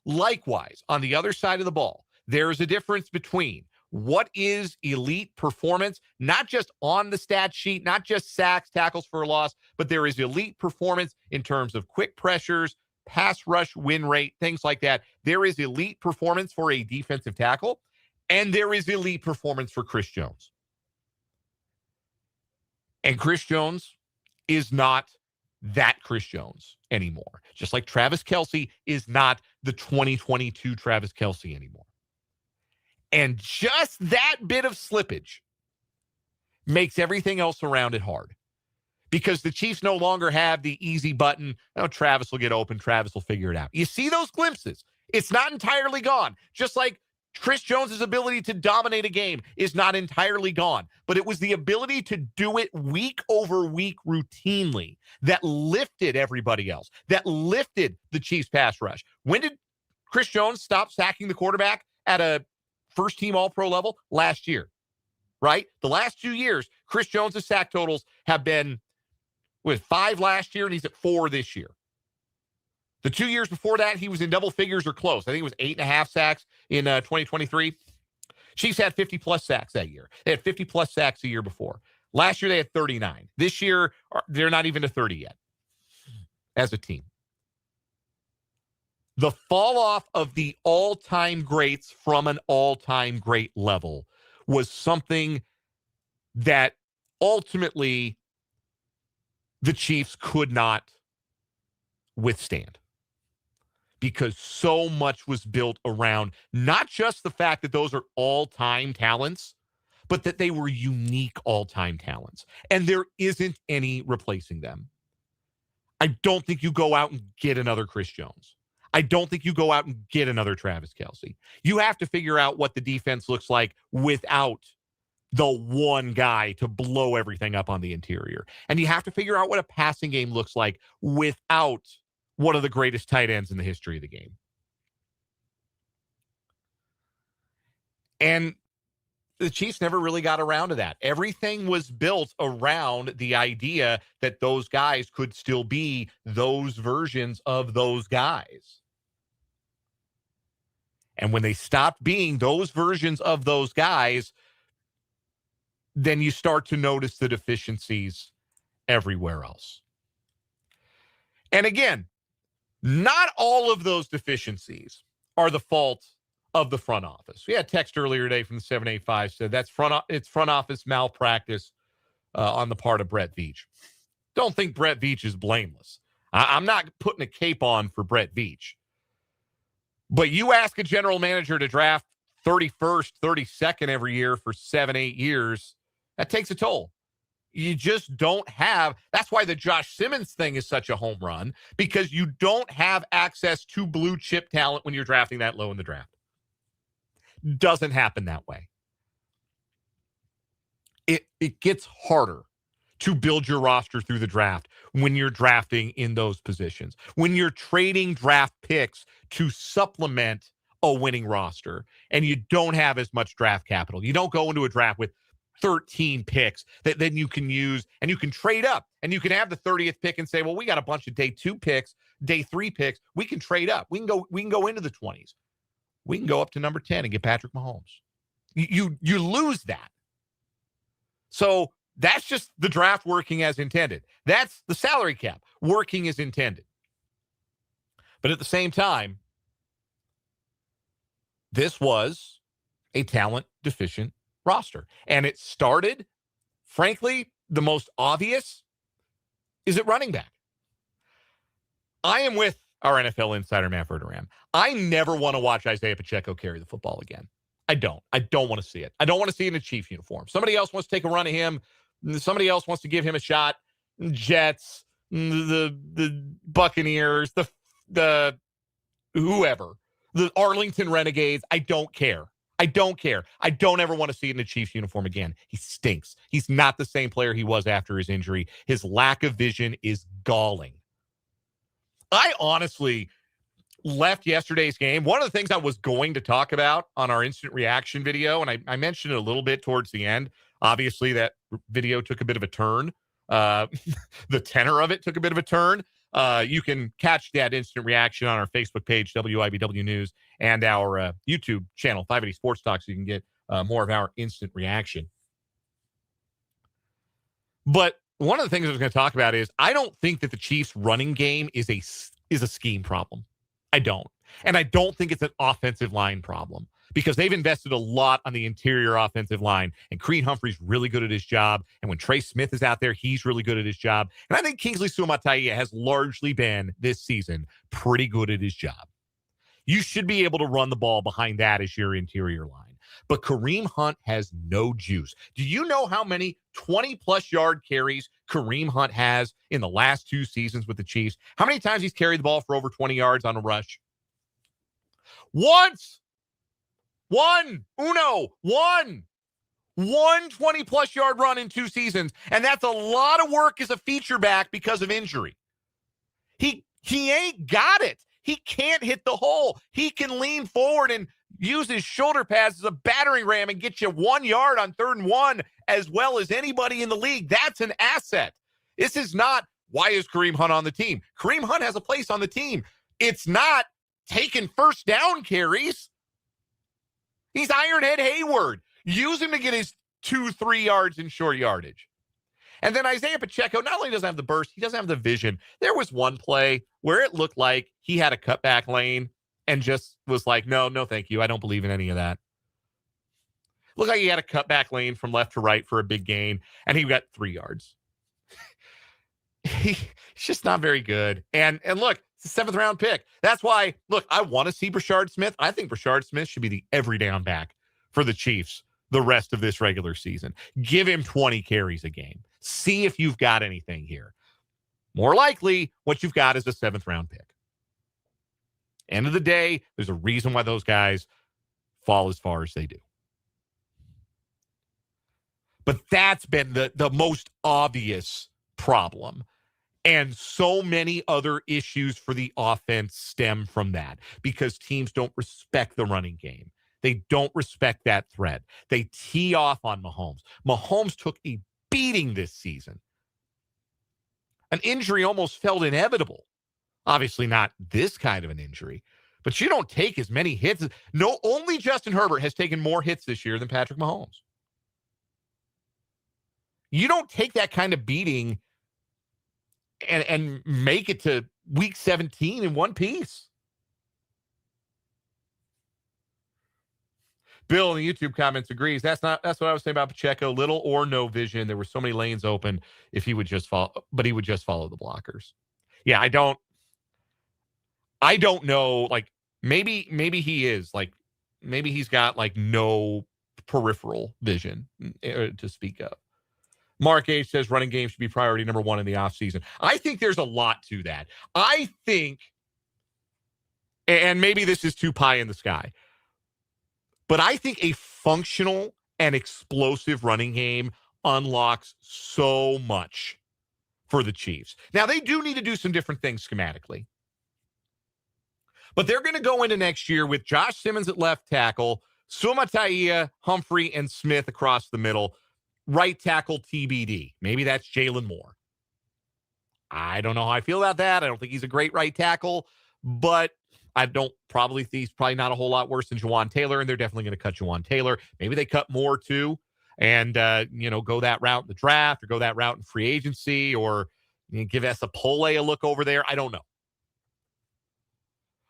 Likewise, on the other side of the ball, there's a difference between what is elite performance, not just on the stat sheet, not just sacks, tackles for a loss, but there is elite performance in terms of quick pressures, pass rush, win rate, things like that. There is elite performance for a defensive tackle, and there is elite performance for Chris Jones. And Chris Jones is not that Chris Jones anymore. Just like Travis Kelce is not the 2022 Travis Kelce anymore. And just that bit of slippage makes everything else around it hard. Because the Chiefs no longer have the easy button. Oh, Travis will get open. Travis will figure it out. You see those glimpses. It's not entirely gone. Just like Chris Jones' ability to dominate a game is not entirely gone. But it was the ability to do it week over week routinely that lifted everybody else, that lifted the Chiefs' pass rush. When did Chris Jones stop sacking the quarterback at a first-team All-Pro level? Last year, right? The last 2 years, Chris Jones' sack totals have been with 5 last year, and he's at 4 this year. The 2 years before that, he was in double figures or close. I think it was 8.5 sacks in 2023. Chiefs had 50-plus sacks that year. They had 50-plus sacks the year before. Last year, they had 39. This year, they're not even to 30 yet as a team. The fall off of the all-time greats from an all-time great level was something that ultimately the Chiefs could not withstand, because so much was built around not just the fact that those are all-time talents, but that they were unique all-time talents. And there isn't any replacing them. I don't think you go out and get another Chris Jones. I don't think you go out and get another Travis Kelce. You have to figure out what the defense looks like without the one guy to blow everything up on the interior. And you have to figure out what a passing game looks like without one of the greatest tight ends in the history of the game. And the Chiefs never really got around to that. Everything was built around the idea that those guys could still be those versions of those guys. And when they stopped being those versions of those guys, then you start to notice the deficiencies everywhere else. And again, not all of those deficiencies are the fault of the front office. We had a text earlier today from the 785 said it's front office malpractice on the part of Brett Veach. Don't think Brett Veach is blameless. I'm not putting a cape on for Brett Veach. But you ask a general manager to draft 31st, 32nd every year for 7-8 years, that takes a toll. You just don't have. That's why the Josh Simmons thing is such a home run, because you don't have access to blue chip talent when you're drafting that low in the draft. Doesn't happen that way. It gets harder to build your roster through the draft when you're drafting in those positions. When you're trading draft picks to supplement a winning roster and you don't have as much draft capital. You don't go into a draft with 13 picks that then you can use, and you can trade up and you can have the 30th pick and say, well, we got a bunch of day 2 picks, day 3 picks. We can trade up. We can go into the 20s. We can go up to number 10 and get Patrick Mahomes. You lose that. So that's just the draft working as intended. That's the salary cap working as intended. But at the same time, this was a talent deficient roster. And it started, frankly, the most obvious is at running back. I am with our NFL insider, Matt Verderame. I never want to watch Isaiah Pacheco carry the football again. I don't want to see it. I don't want to see it in a Chief uniform. Somebody else wants to take a run at him. Somebody else wants to give him a shot. Jets, the Buccaneers, the whoever, the Arlington Renegades. I don't care. I don't ever want to see it in a Chiefs uniform again. He stinks. He's not the same player he was after his injury. His lack of vision is galling. I honestly left yesterday's game. One of the things I was going to talk about on our instant reaction video, and I mentioned it a little bit towards the end. Obviously, that video took a bit of a turn. The tenor of it took a bit of a turn. You can catch that instant reaction on our Facebook page, WIBW News, and our YouTube channel, 580 Sports Talk, so you can get more of our instant reaction. But one of the things I was going to talk about is I don't think that the Chiefs' running game is a scheme problem. I don't. And I don't think it's an offensive line problem, because they've invested a lot on the interior offensive line. And Creed Humphrey's really good at his job. And when Trey Smith is out there, he's really good at his job. And I think Kingsley Suamataia has largely been, this season, pretty good at his job. You should be able to run the ball behind that as your interior line. But Kareem Hunt has no juice. Do you know how many 20-plus yard carries Kareem Hunt has in the last 2 seasons with the Chiefs? How many times he's carried the ball for over 20 yards on a rush? Once. One 20-plus yard run in 2 seasons. And that's a lot of work as a feature back because of injury. He ain't got it. He can't hit the hole. He can lean forward and use his shoulder pads as a battering ram and get you 1 yard on 3rd and 1 as well as anybody in the league. That's an asset. This is not, why is Kareem Hunt on the team? Kareem Hunt has a place on the team. It's not taking first down carries. He's Ironhead Hayward. Use him to get his 2-3 yards in short yardage. And then Isaiah Pacheco not only doesn't have the burst, he doesn't have the vision. There was one play where it looked like he had a cutback lane and just was like, no, thank you. I don't believe in any of that. Looked like he had a cutback lane from left to right for a big gain, and he got 3 yards. He's just not very good. And look, it's a 7th round pick. That's why, look, I want to see Brashard Smith. I think Brashard Smith should be the every down back for the Chiefs the rest of this regular season. Give him 20 carries a game. See if you've got anything here. More likely, what you've got is a 7th round pick. End of the day, there's a reason why those guys fall as far as they do. But that's been the most obvious problem. And so many other issues for the offense stem from that, because teams don't respect the running game. They don't respect that threat. They tee off on Mahomes. Mahomes took a beating this season. An injury almost felt inevitable. Obviously not this kind of an injury, but you don't take as many hits. No, only Justin Herbert has taken more hits this year than Patrick Mahomes. You don't take that kind of beating and make it to week 17 in one piece. Bill in the YouTube comments agrees. That's what I was saying about Pacheco. Little or no vision. There were so many lanes open if he would just follow, but he would just follow the blockers. Yeah, I don't know. Like maybe he is like maybe he's got like no peripheral vision to speak of. Mark H says running game should be priority number one in the offseason. I think there's a lot to that. I think, and maybe this is too pie in the sky, but I think a functional and explosive running game unlocks so much for the Chiefs. Now, they do need to do some different things schematically. But they're going to go into next year with Josh Simmons at left tackle, Suamataia, Humphrey, and Smith across the middle. Right tackle TBD. Maybe that's Jalen Moore. I don't know how I feel about that. I don't think he's a great right tackle, but I don't probably think he's probably not a whole lot worse than Juwan Taylor, and they're definitely going to cut Juwan Taylor. Maybe they cut Moore too, and go that route in the draft or go that route in free agency, or give Esapole a look over there. I don't know.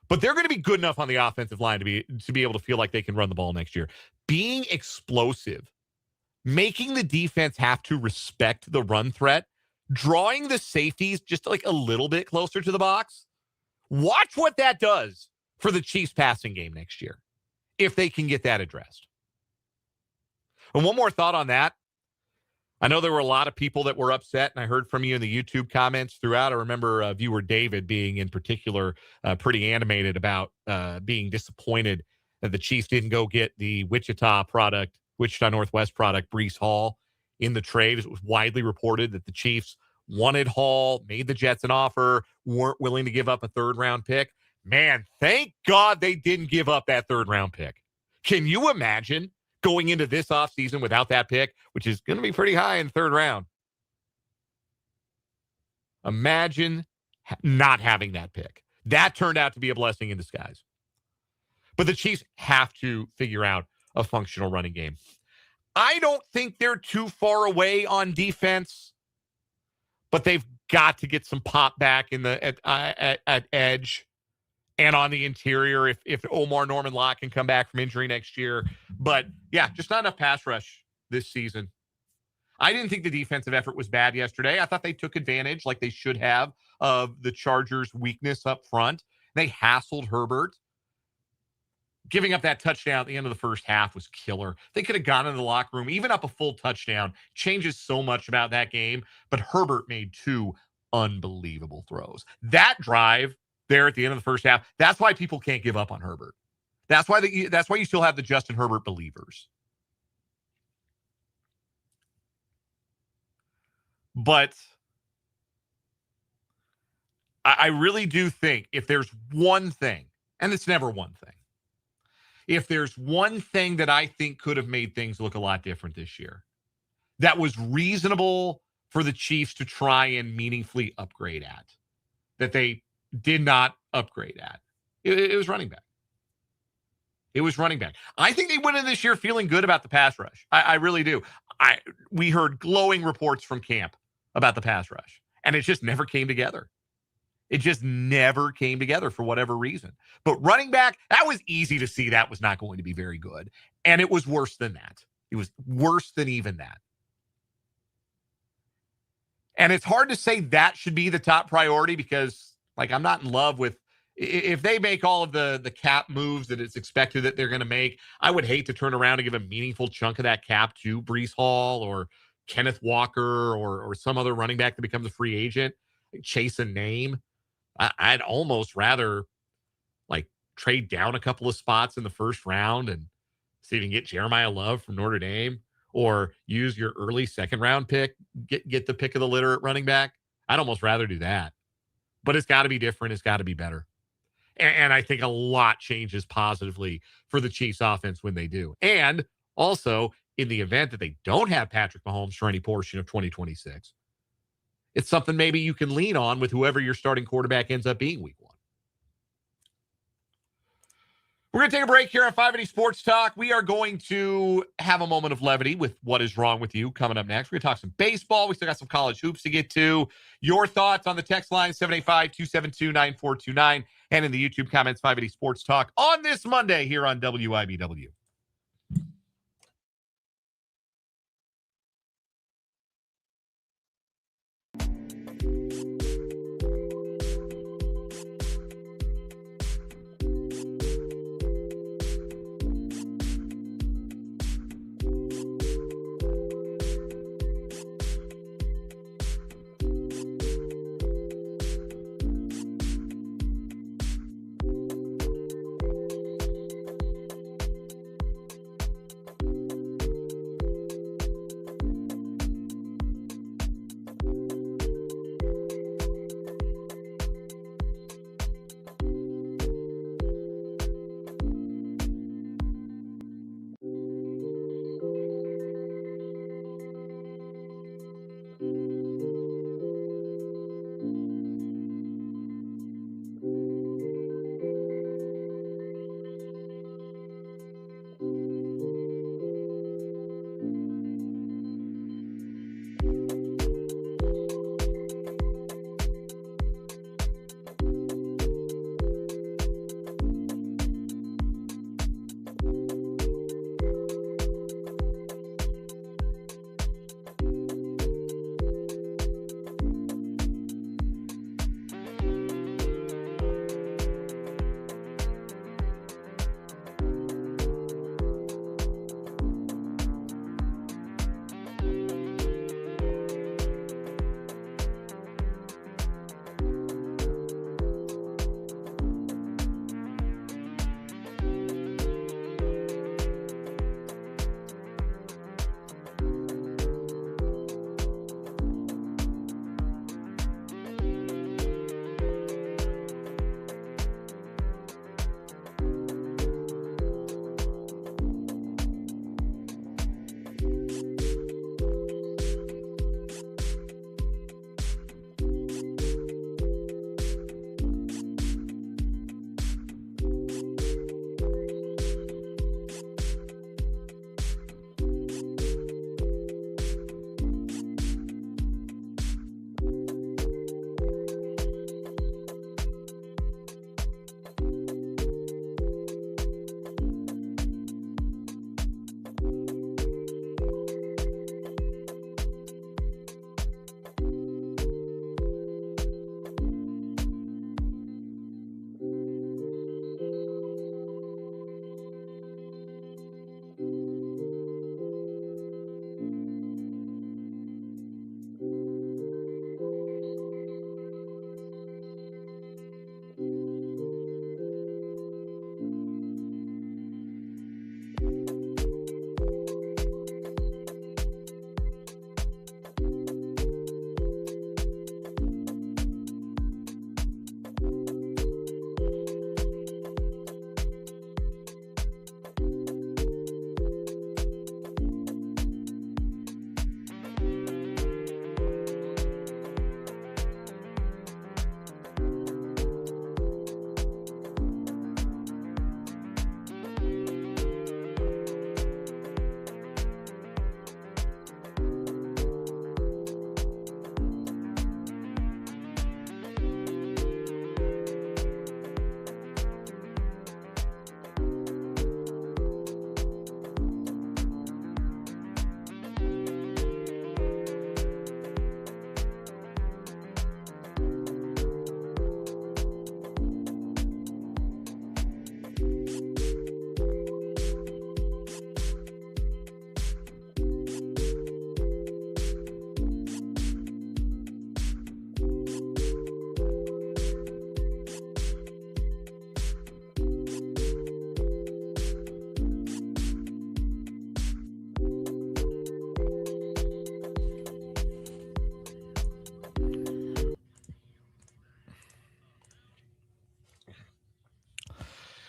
But they're going to be good enough on the offensive line to be able to feel like they can run the ball next year. Being explosive, making the defense have to respect the run threat, drawing the safeties just like a little bit closer to the box. Watch what that does for the Chiefs passing game next year, if they can get that addressed. And one more thought on that. I know there were a lot of people that were upset, and I heard from you in the YouTube comments throughout. I remember viewer David being in particular pretty animated about being disappointed that the Chiefs didn't go get the Wichita Northwest product, Breece Hall, in the trade. It was widely reported that the Chiefs wanted Hall, made the Jets an offer, weren't willing to give up a third-round pick. Man, thank God they didn't give up that third-round pick. Can you imagine going into this offseason without that pick, which is going to be pretty high in the third round? Imagine not having that pick. That turned out to be a blessing in disguise. But the Chiefs have to figure out a functional running game. I don't think they're too far away on defense, but they've got to get some pop back in the at edge and on the interior if Omar Norman Lott can come back from injury next year. But, yeah, just not enough pass rush this season. I didn't think the defensive effort was bad yesterday. I thought they took advantage, like they should have, of the Chargers' weakness up front. They hassled Herbert. Giving up that touchdown at the end of the first half was killer. They could have gone into the locker room, even up a full touchdown. Changes so much about that game. But Herbert made two unbelievable throws. That drive there at the end of the first half, that's why people can't give up on Herbert. That's why you still have the Justin Herbert believers. But I really do think if there's one thing, and it's never one thing, if there's one thing that I think could have made things look a lot different this year, that was reasonable for the Chiefs to try and meaningfully upgrade at, that they did not upgrade at, it was running back. It was running back. I think they went in this year feeling good about the pass rush. I really do. We heard glowing reports from camp about the pass rush, and it just never came together. It just never came together for whatever reason. But running back, that was easy to see that was not going to be very good. And it was worse than that. It was worse than even that. And it's hard to say that should be the top priority because, like, I'm not in love with, if they make all of the cap moves that it's expected that they're going to make, I would hate to turn around and give a meaningful chunk of that cap to Breece Hall or Kenneth Walker or some other running back that becomes a free agent, chase a name. I'd almost rather like trade down a couple of spots in the first round and see if you can get Jeremiah Love from Notre Dame, or use your early second round pick, get the pick of the litter at running back. I'd almost rather do that. But it's got to be different. It's got to be better. And I think a lot changes positively for the Chiefs offense when they do. And also, in the event that they don't have Patrick Mahomes for any portion of 2026, it's something maybe you can lean on with whoever your starting quarterback ends up being week one. We're going to take a break here on 580 Sports Talk. We are going to have a moment of levity with What Is Wrong With You coming up next. We're going to talk some baseball. We still got some college hoops to get to. Your thoughts on the text line, 785-272-9429, and in the YouTube comments, 580 Sports Talk on this Monday here on WIBW.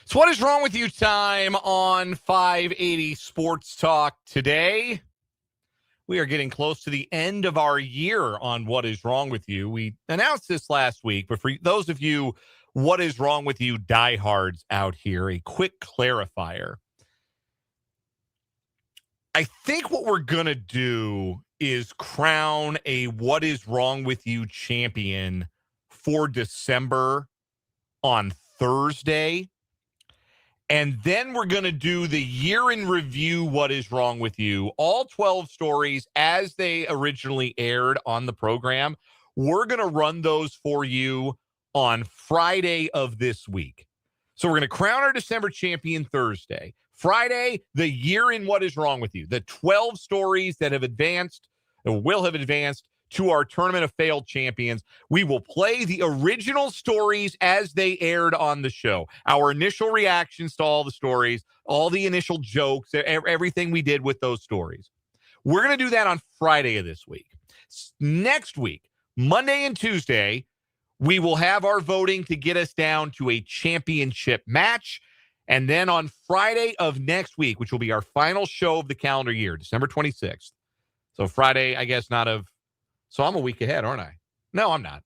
So what is wrong with you time on 580 Sports Talk today? We are getting close to the end of our year on What is Wrong with You. We announced this last week, but for those of you What is Wrong with You diehards out here, a quick clarifier. I think what we're going to do is crown a What is Wrong with You champion for December on Thursday. And then we're going to do the year in review, What is Wrong with You? All 12 stories as they originally aired on the program. We're going to run those for you on Friday of this week. So we're going to crown our December champion Thursday. Friday, the year in What is Wrong with You? The 12 stories that have advanced or will have advanced to our Tournament of Failed Champions. We will play the original stories as they aired on the show. Our initial reactions to all the stories, all the initial jokes, everything we did with those stories. We're going to do that on Friday of this week. Next week, Monday and Tuesday, we will have our voting to get us down to a championship match. And then on Friday of next week, which will be our final show of the calendar year, December 26th. So Friday, I guess, So I'm a week ahead, aren't I? No, I'm not.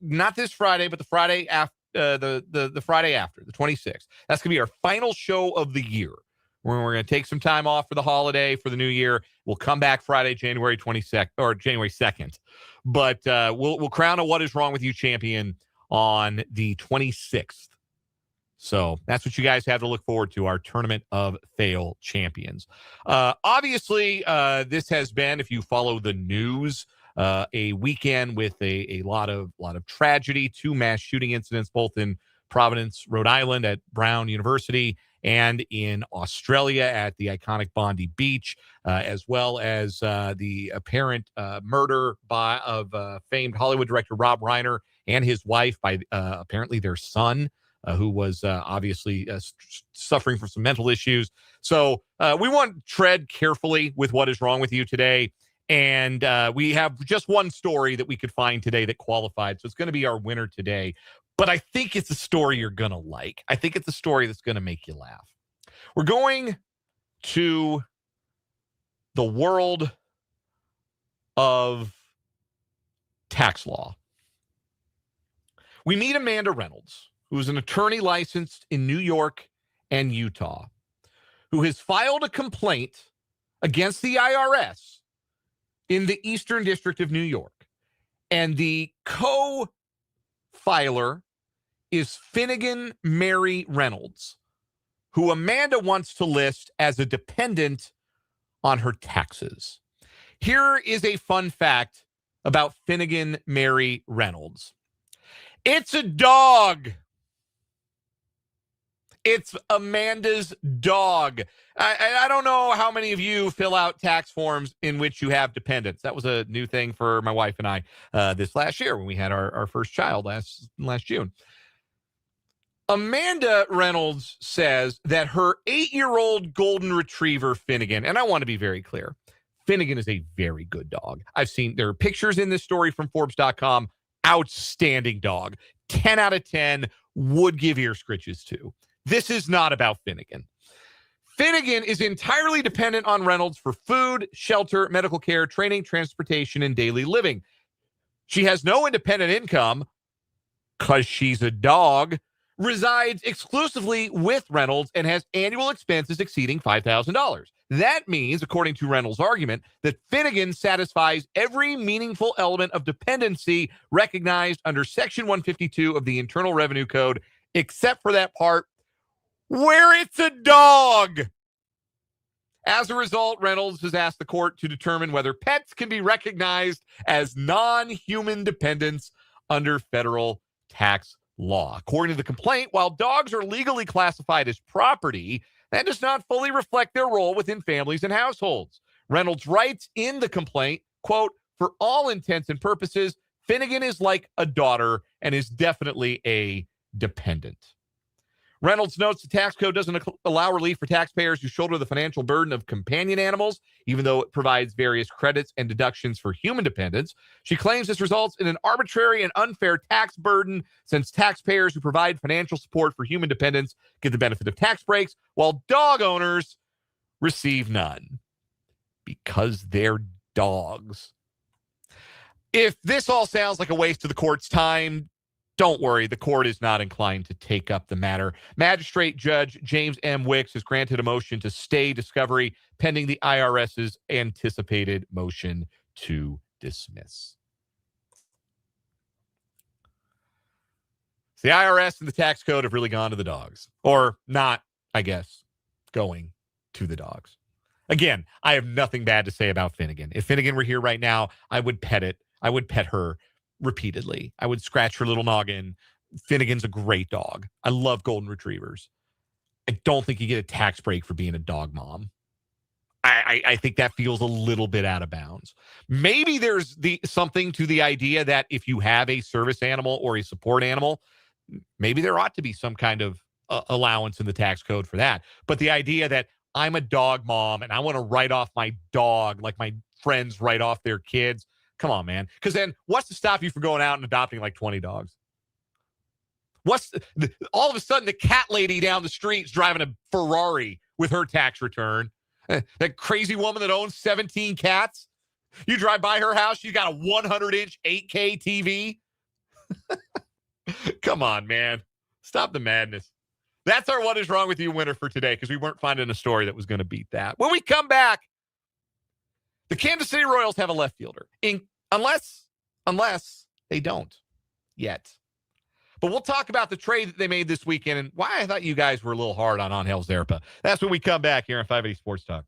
Not this Friday, but the Friday after, the Friday after, the 26th. That's gonna be our final show of the year. We're gonna take some time off for the holiday for the new year. We'll come back Friday, January 22nd or January 2nd. But we'll crown a What is Wrong with You champion on the 26th. So that's what you guys have to look forward to, our Tournament of Fail champions. Obviously, this has been, if you follow the news, a weekend with a lot of tragedy, 2 mass shooting incidents, both in Providence, Rhode Island at Brown University and in Australia at the iconic Bondi Beach, as well as the apparent murder of famed Hollywood director Rob Reiner and his wife by apparently their son, who was obviously suffering from some mental issues. So we want to tread carefully with What is Wrong with You today. And we have just one story that we could find today that qualified. So it's going to be our winner today. But I think it's a story you're going to like. I think it's a story that's going to make you laugh. We're going to the world of tax law. We meet Amanda Reynolds, who is an attorney licensed in New York and Utah, who has filed a complaint against the IRS in the Eastern District of New York. And the co-filer is Finnegan Mary Reynolds, who Amanda wants to list as a dependent on her taxes. Here is a fun fact about Finnegan Mary Reynolds. It's a dog. It's Amanda's dog. I don't know how many of you fill out tax forms in which you have dependents. That was a new thing for my wife and I this last year when we had our first child last June. Amanda Reynolds says that her 8-year-old golden retriever, Finnegan, and I want to be very clear, Finnegan is a very good dog. There are pictures in this story from Forbes.com. Outstanding dog. 10 out of 10 would give ear scritches to. This is not about Finnegan. Finnegan is entirely dependent on Reynolds for food, shelter, medical care, training, transportation, and daily living. She has no independent income because she's a dog, resides exclusively with Reynolds, and has annual expenses exceeding $5,000. That means, according to Reynolds' argument, that Finnegan satisfies every meaningful element of dependency recognized under Section 152 of the Internal Revenue Code, except for that part where it's a dog. As a result, Reynolds has asked the court to determine whether pets can be recognized as non-human dependents under federal tax law. According to the complaint, while dogs are legally classified as property, that does not fully reflect their role within families and households. Reynolds writes in the complaint, quote, "For all intents and purposes, Finnegan is like a daughter and is definitely a dependent." Reynolds notes the tax code doesn't allow relief for taxpayers who shoulder the financial burden of companion animals, even though it provides various credits and deductions for human dependents. She claims this results in an arbitrary and unfair tax burden since taxpayers who provide financial support for human dependents get the benefit of tax breaks, while dog owners receive none because they're dogs. If this all sounds like a waste of the court's time, don't worry, the court is not inclined to take up the matter. Magistrate Judge James M. Wicks has granted a motion to stay discovery pending the IRS's anticipated motion to dismiss. The IRS and the tax code have really gone to the dogs. Or not, I guess, going to the dogs. Again, I have nothing bad to say about Finnegan. If Finnegan were here right now, I would pet it. I would pet her repeatedly. I would scratch her little noggin. Finnegan's a great dog. I love golden retrievers. I don't think you get a tax break for being a dog mom. I think that feels a little bit out of bounds. Maybe there's something to the idea that if you have a service animal or a support animal, maybe there ought to be some kind of allowance in the tax code for that. But the idea that I'm a dog mom and I want to write off my dog like my friends write off their kids. Come on, man. Because then what's to stop you from going out and adopting like 20 dogs? All of a sudden the cat lady down the street is driving a Ferrari with her tax return. That crazy woman that owns 17 cats. You drive by her house, you got a 100-inch 8K TV. Come on, man. Stop the madness. That's our What Is Wrong With You winner for today because we weren't finding a story that was going to beat that. When we come back, the Kansas City Royals have a left fielder. Unless they don't yet. But we'll talk about the trade that they made this weekend and why I thought you guys were a little hard on Angel Zerpa. That's when we come back here on 580 Sports Talk.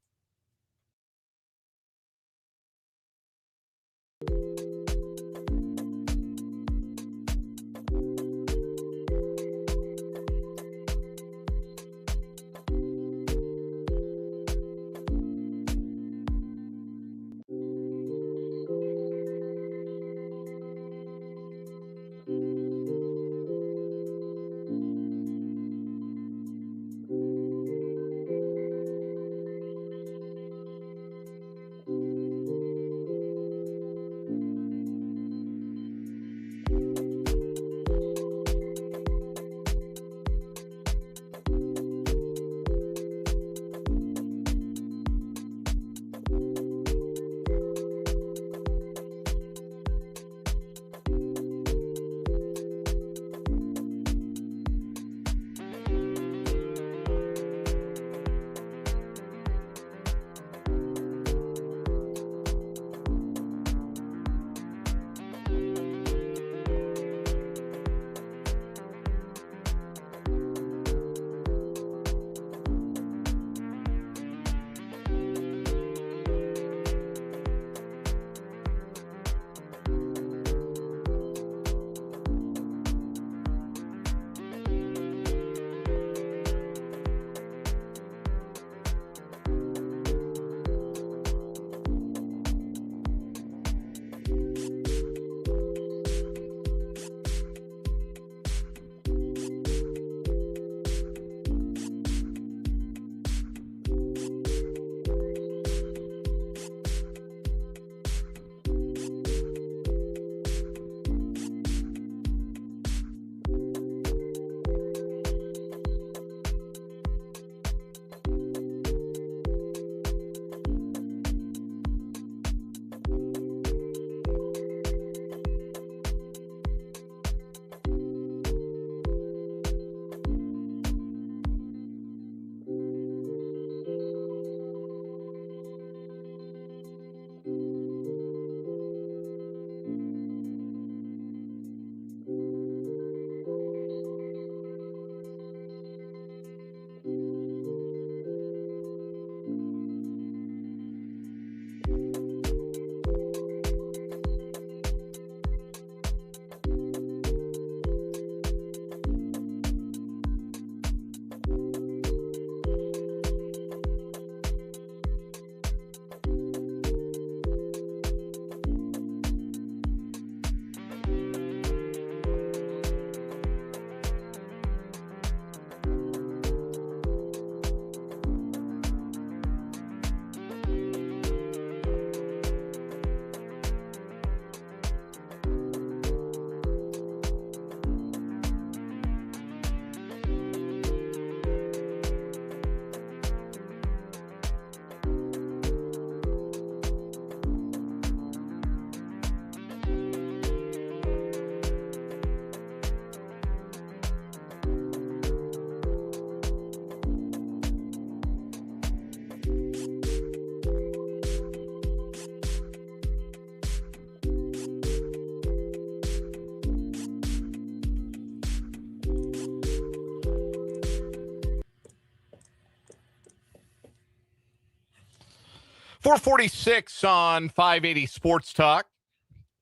446 on 580 Sports Talk.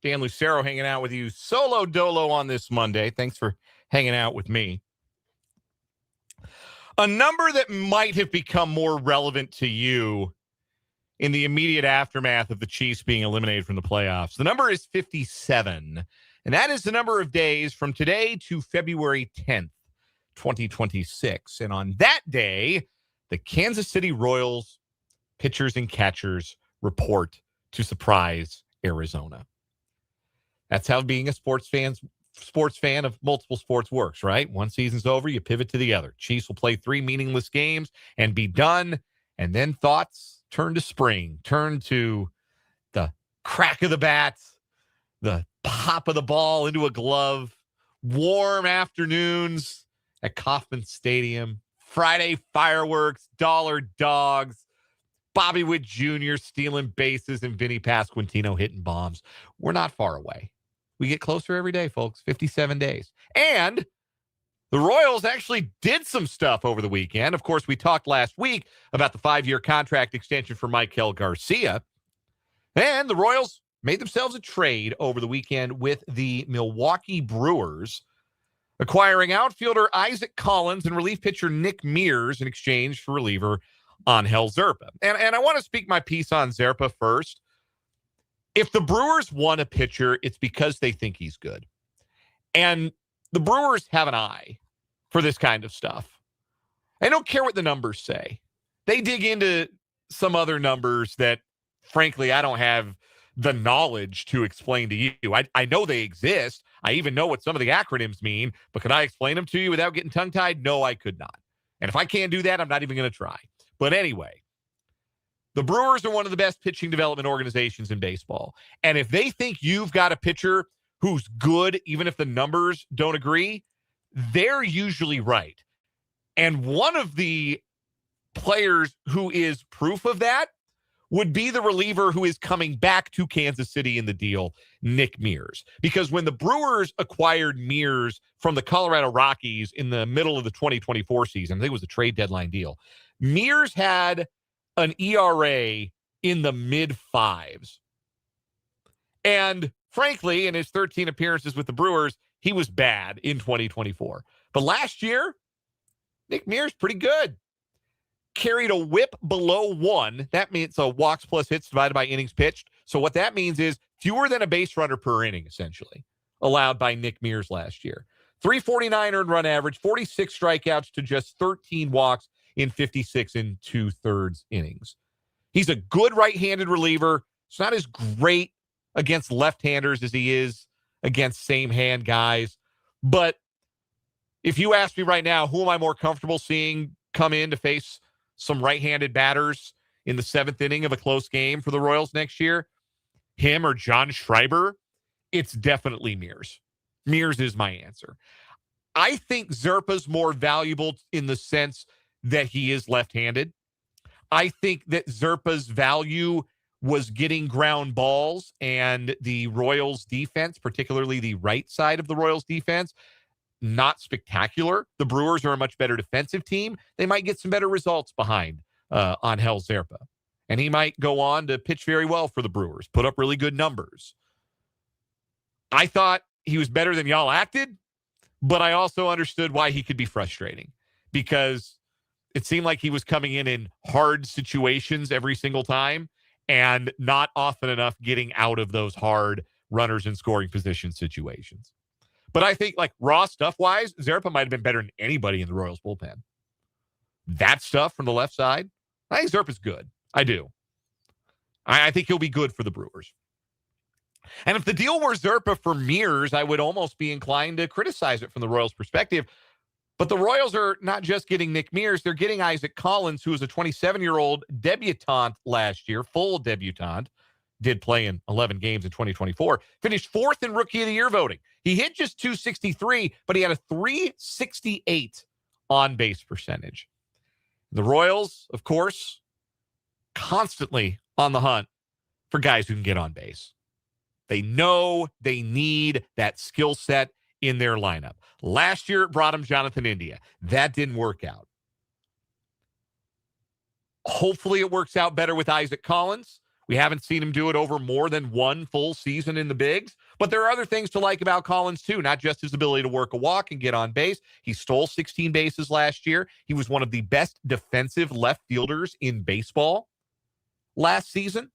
Dan Lucero hanging out with you solo dolo on this Monday. Thanks for hanging out with me. A number that might have become more relevant to you in the immediate aftermath of the Chiefs being eliminated from the playoffs. The number is 57, and that is the number of days from today to February 10th, 2026. And on that day, the Kansas City Royals pitchers and catchers report to surprise Arizona. That's how being a sports fan of multiple sports works, right? One season's over, you pivot to the other. Chiefs will play 3 meaningless games and be done, and then thoughts turn to spring, turn to the crack of the bat, the pop of the ball into a glove, warm afternoons at Kauffman Stadium, Friday fireworks, dollar dogs, Bobby Witt Jr. stealing bases, and Vinny Pasquantino hitting bombs. We're not far away. We get closer every day, folks. 57 days. And the Royals actually did some stuff over the weekend. Of course, we talked last week about the 5-year contract extension for Michael Garcia. And the Royals made themselves a trade over the weekend with the Milwaukee Brewers, acquiring outfielder Isaac Collins and relief pitcher Nick Mears in exchange for reliever Angel Zerpa. And I want to speak my piece on Zerpa first. If the Brewers want a pitcher, it's because they think he's good. And the Brewers have an eye for this kind of stuff. I don't care what the numbers say. They dig into some other numbers that, frankly, I don't have the knowledge to explain to you. I know they exist. I even know what some of the acronyms mean, but could I explain them to you without getting tongue-tied? No, I could not. And if I can't do that, I'm not even going to try. But anyway, the Brewers are one of the best pitching development organizations in baseball. And if they think you've got a pitcher who's good, even if the numbers don't agree, they're usually right. And one of the players who is proof of that would be the reliever who is coming back to Kansas City in the deal, Nick Mears. Because when the Brewers acquired Mears from the Colorado Rockies in the middle of the 2024 season, I think it was a trade deadline deal, Mears had an ERA in the mid-5s. And frankly, in his 13 appearances with the Brewers, he was bad in 2024. But last year, Nick Mears pretty good. Carried a whip below 1. That means walks plus hits divided by innings pitched. So what that means is fewer than a base runner per inning, essentially, allowed by Nick Mears last year. 349 earned run average, 46 strikeouts to just 13 walks in 56 2/3 innings. He's a good right-handed reliever. It's not as great against left-handers as he is against same-hand guys. But if you ask me right now, who am I more comfortable seeing come in to face some right-handed batters in the 7th inning of a close game for the Royals next year, him or John Schreiber? It's definitely Mears. Mears is my answer. I think Zerpa's more valuable in the sense that he is left-handed. I think that Zerpa's value was getting ground balls, and the Royals defense, particularly the right side of the Royals defense, not spectacular. The Brewers are a much better defensive team. They might get some better results behind Angel Zerpa. And he might go on to pitch very well for the Brewers, put up really good numbers. I thought he was better than y'all acted, but I also understood why he could be frustrating, because it seemed like he was coming in hard situations every single time and not often enough getting out of those hard runners in scoring position situations. But I think, like, raw stuff-wise, Zerpa might have been better than anybody in the Royals bullpen. That stuff from the left side, I think Zerpa's good. I do. I think he'll be good for the Brewers. And if the deal were Zerpa for Mears, I would almost be inclined to criticize it from the Royals' perspective. But the Royals are not just getting Nick Mears, they're getting Isaac Collins, who was a 27-year-old debutante last year, full debutante, did play in 11 games in 2024, finished 4th in Rookie of the Year voting. He hit just 263, but he had a 368 on-base percentage. The Royals, of course, constantly on the hunt for guys who can get on base. They know they need that skill set in their lineup. Last year, it brought him Jonathan India. That didn't work out. Hopefully it works out better with Isaac Collins. We haven't seen him do it over more than one full season in the bigs. But there are other things to like about Collins, too, not just his ability to work a walk and get on base. He stole 16 bases last year. He was one of the best defensive left fielders in baseball last season.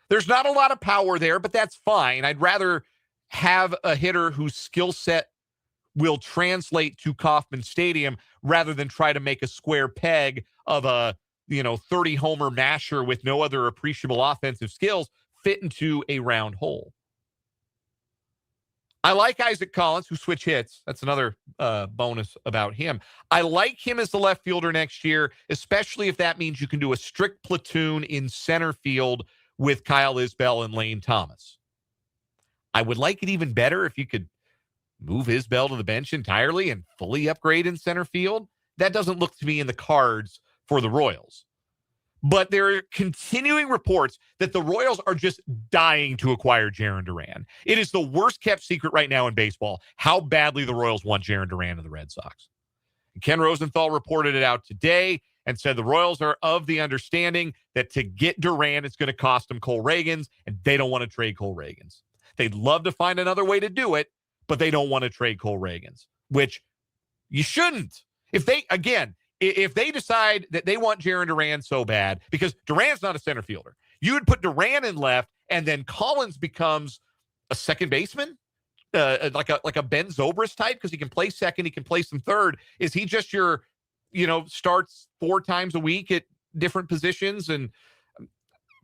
There's not a lot of power there, but that's fine. I'd rather have a hitter whose skill set will translate to Kauffman Stadium rather than try to make a square peg of a 30 homer masher with no other appreciable offensive skills fit into a round hole. I like Isaac Collins, who switch hits. That's another bonus about him. I like him as the left fielder next year, especially if that means you can do a strict platoon in center field with Kyle Isbell and Lane Thomas. I would like it even better if you could move Isbell to the bench entirely and fully upgrade in center field. That doesn't look to me in the cards for the Royals. But there are continuing reports that the Royals are just dying to acquire Jarren Duran. It is the worst kept secret right now in baseball how badly the Royals want Jarren Duran and the Red Sox. Ken Rosenthal reported it out today and said the Royals are of the understanding that to get Duran, it's going to cost them Cole Reagans, and they don't want to trade Cole Reagans. They'd love to find another way to do it, but they don't want to trade Cole Reagans, which you shouldn't. If they decide that they want Jarren Duran so bad, because Duran's not a center fielder, you would put Duran in left, and then Collins becomes a second baseman, like a Ben Zobrist type, because he can play second, he can play some third. Is he just your, starts 4 times a week at different positions and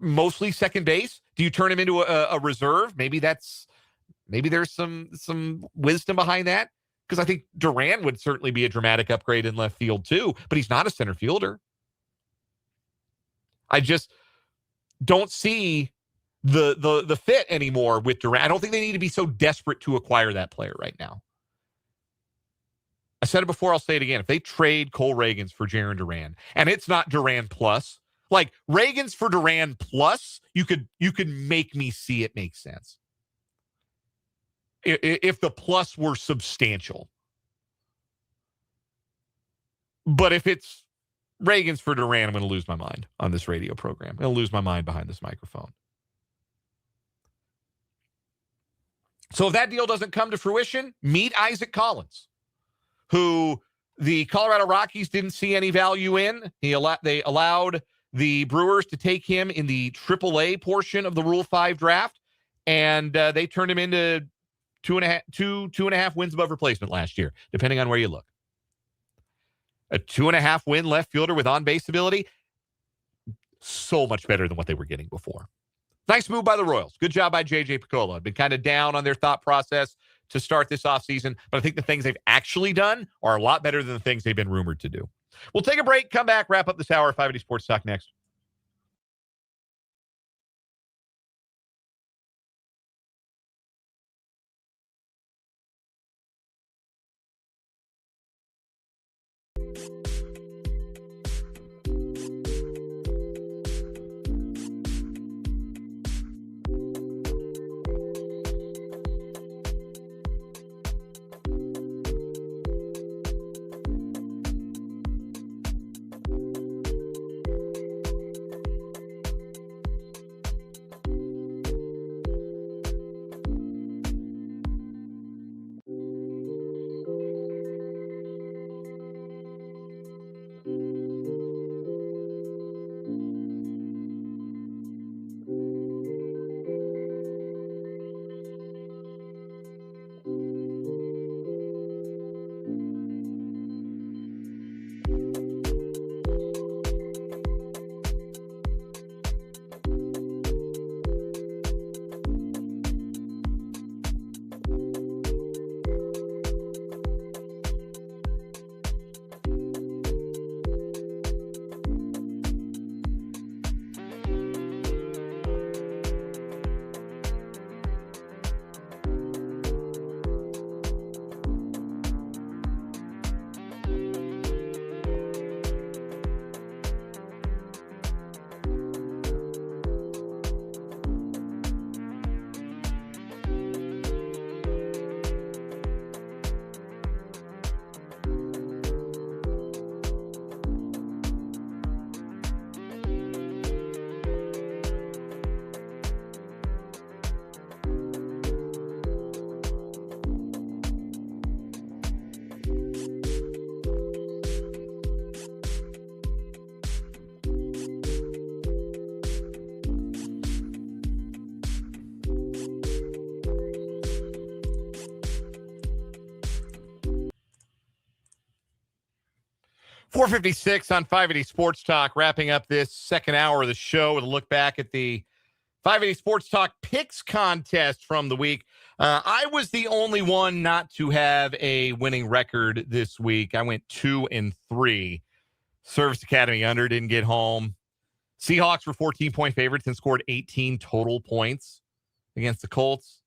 mostly second base? Do you turn him into a reserve? Maybe there's some wisdom behind that. Because I think Duran would certainly be a dramatic upgrade in left field too, but he's not a center fielder. I just don't see the fit anymore with Duran. I don't think they need to be so desperate to acquire that player right now. I said it before, I'll say it again. If they trade Cole Reagans for Jarren Duran, and it's not Duran plus, like Reagans for Duran plus, you could make me see it make sense. If the plus were substantial. But if it's Reagans for Duran, I'm going to lose my mind on this radio program. I'm going to lose my mind behind this microphone. So if that deal doesn't come to fruition, meet Isaac Collins, who the Colorado Rockies didn't see any value in. They allowed the Brewers to take him in the AAA portion of the Rule 5 draft, and they turned him into two and a half wins above replacement last year, depending on where you look. A 2.5 win left fielder with on-base ability, so much better than what they were getting before. Nice move by the Royals. Good job by J.J. Picollo. I've been kind of down on their thought process to start this offseason, but I think the things they've actually done are a lot better than the things they've been rumored to do. We'll take a break, come back, wrap up this hour. 580 Sports Talk next. 4:56 on 580 Sports Talk, wrapping up this second hour of the show with a look back at the 580 Sports Talk picks contest from the week. I was the only one not to have a winning record this week. I went 2-3. Service Academy under, didn't get home. Seahawks were 14-point favorites and scored 18 total points against the Colts.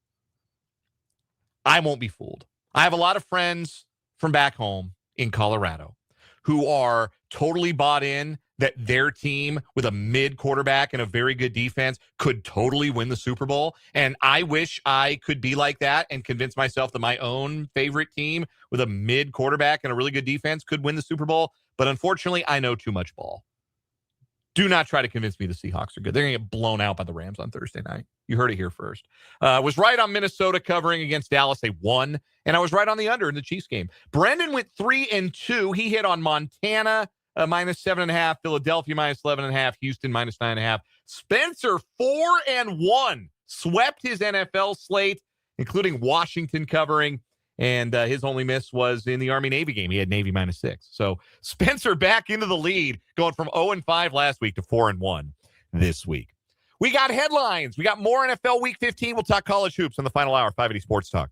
I won't be fooled. I have a lot of friends from back home in Colorado who are totally bought in that their team with a mid quarterback and a very good defense could totally win the Super Bowl. And I wish I could be like that and convince myself that my own favorite team with a mid quarterback and a really good defense could win the Super Bowl. But unfortunately, I know too much ball. Do not try to convince me the Seahawks are good. They're going to get blown out by the Rams on Thursday night. You heard it here first. Was right on Minnesota covering against Dallas. They won. And I was right on the under in the Chiefs game. Brendan went 3-2. He hit on Montana minus 7.5, Philadelphia minus 11.5, Houston minus 9.5. Spencer 4-1. Swept his NFL slate, including Washington covering. And his only miss was in the Army-Navy game. He had Navy minus 6. So Spencer back into the lead, going from 0-5 last week to 4-1 this week. We got headlines. We got more NFL Week 15. We'll talk college hoops on the final hour, 580 Sports Talk.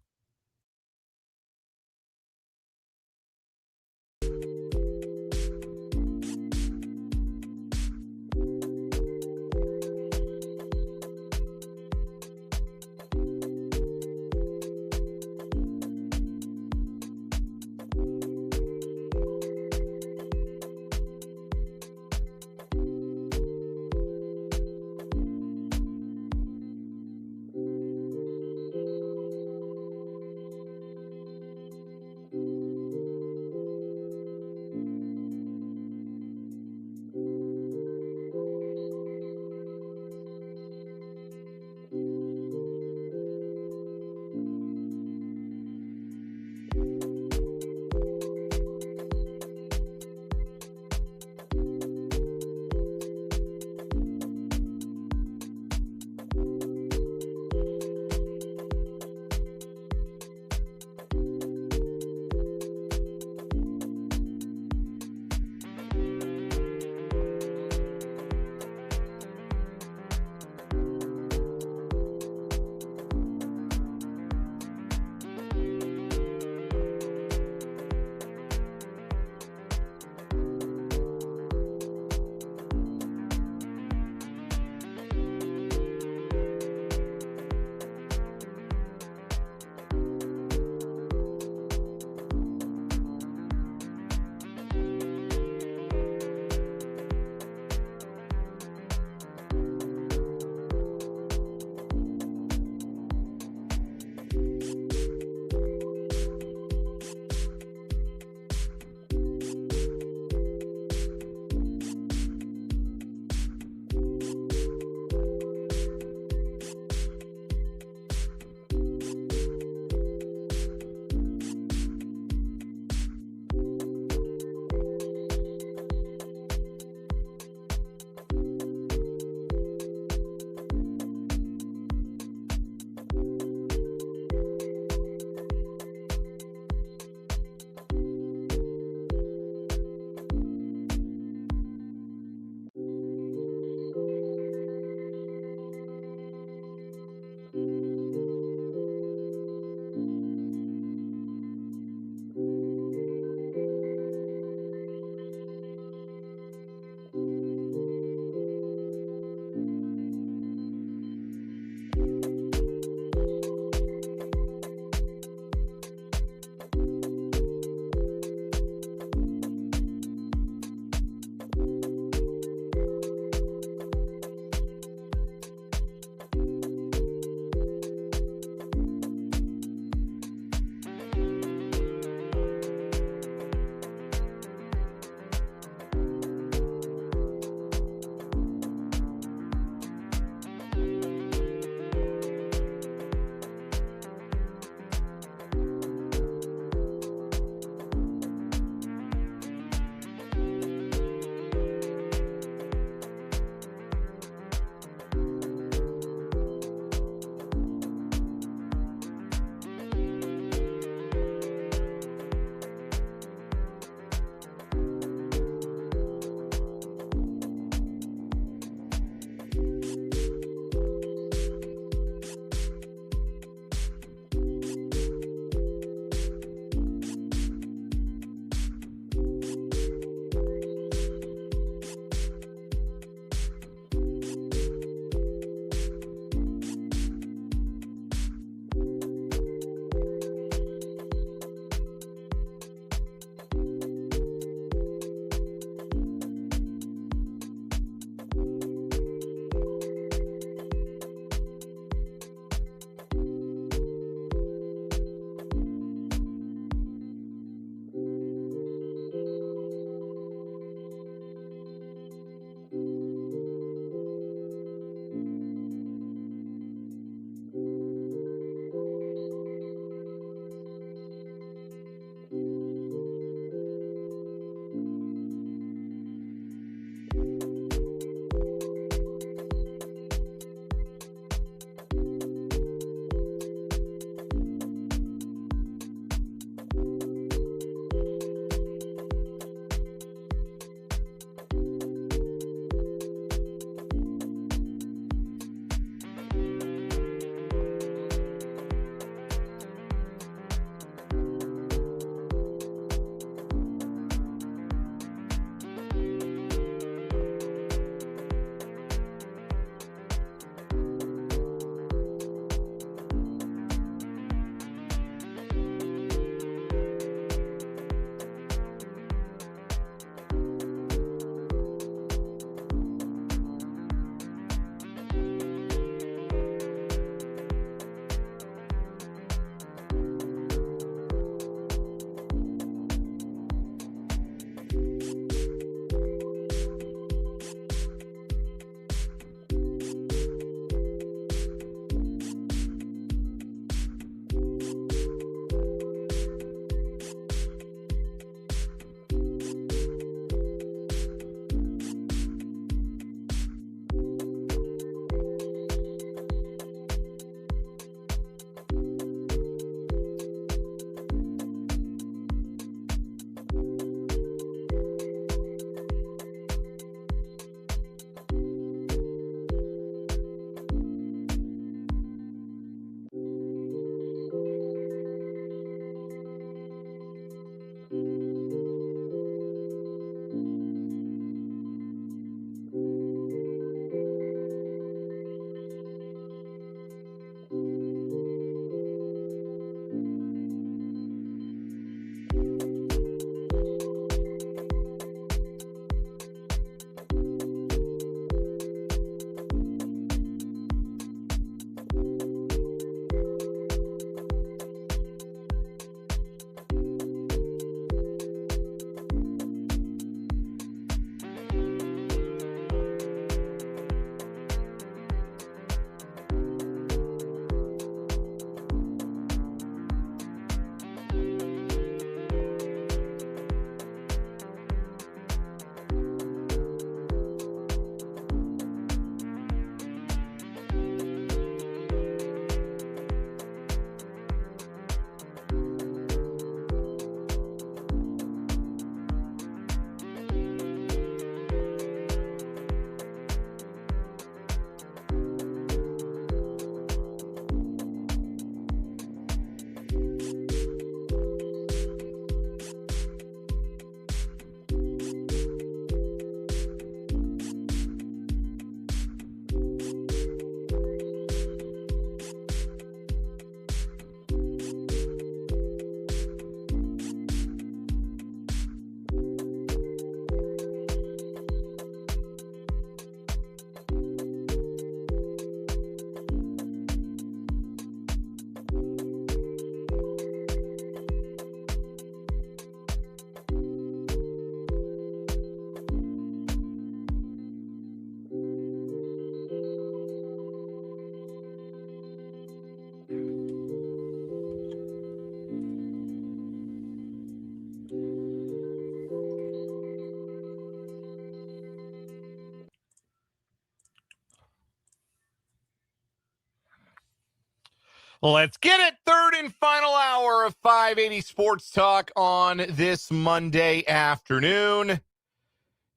Let's get it. Third and final hour of 580 Sports Talk on this Monday afternoon.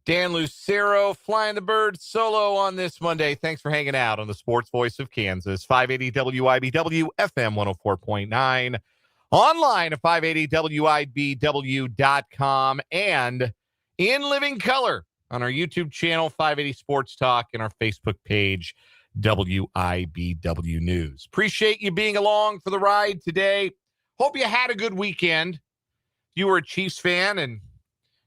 Dan Lucero flying the bird solo on this Monday. Thanks for hanging out on the Sports Voice of Kansas. 580 WIBW, FM 104.9. Online at 580WIBW.com and in living color on our YouTube channel, 580 Sports Talk, and our Facebook page, WIBW News. Appreciate you being along for the ride today. Hope you had a good weekend. If you were a Chiefs fan and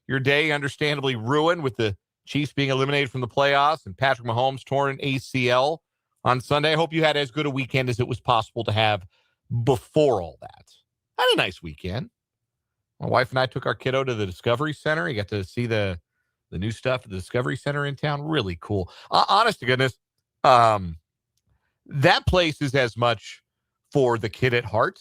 your day understandably ruined with the Chiefs being eliminated from the playoffs and Patrick Mahomes torn an ACL on Sunday, I hope you had as good a weekend as it was possible to have before all that. I had a nice weekend. My wife and I took our kiddo to the Discovery Center. You got to see the new stuff at the Discovery Center in town. Really cool. Honest to goodness, that place is as much for the kid at heart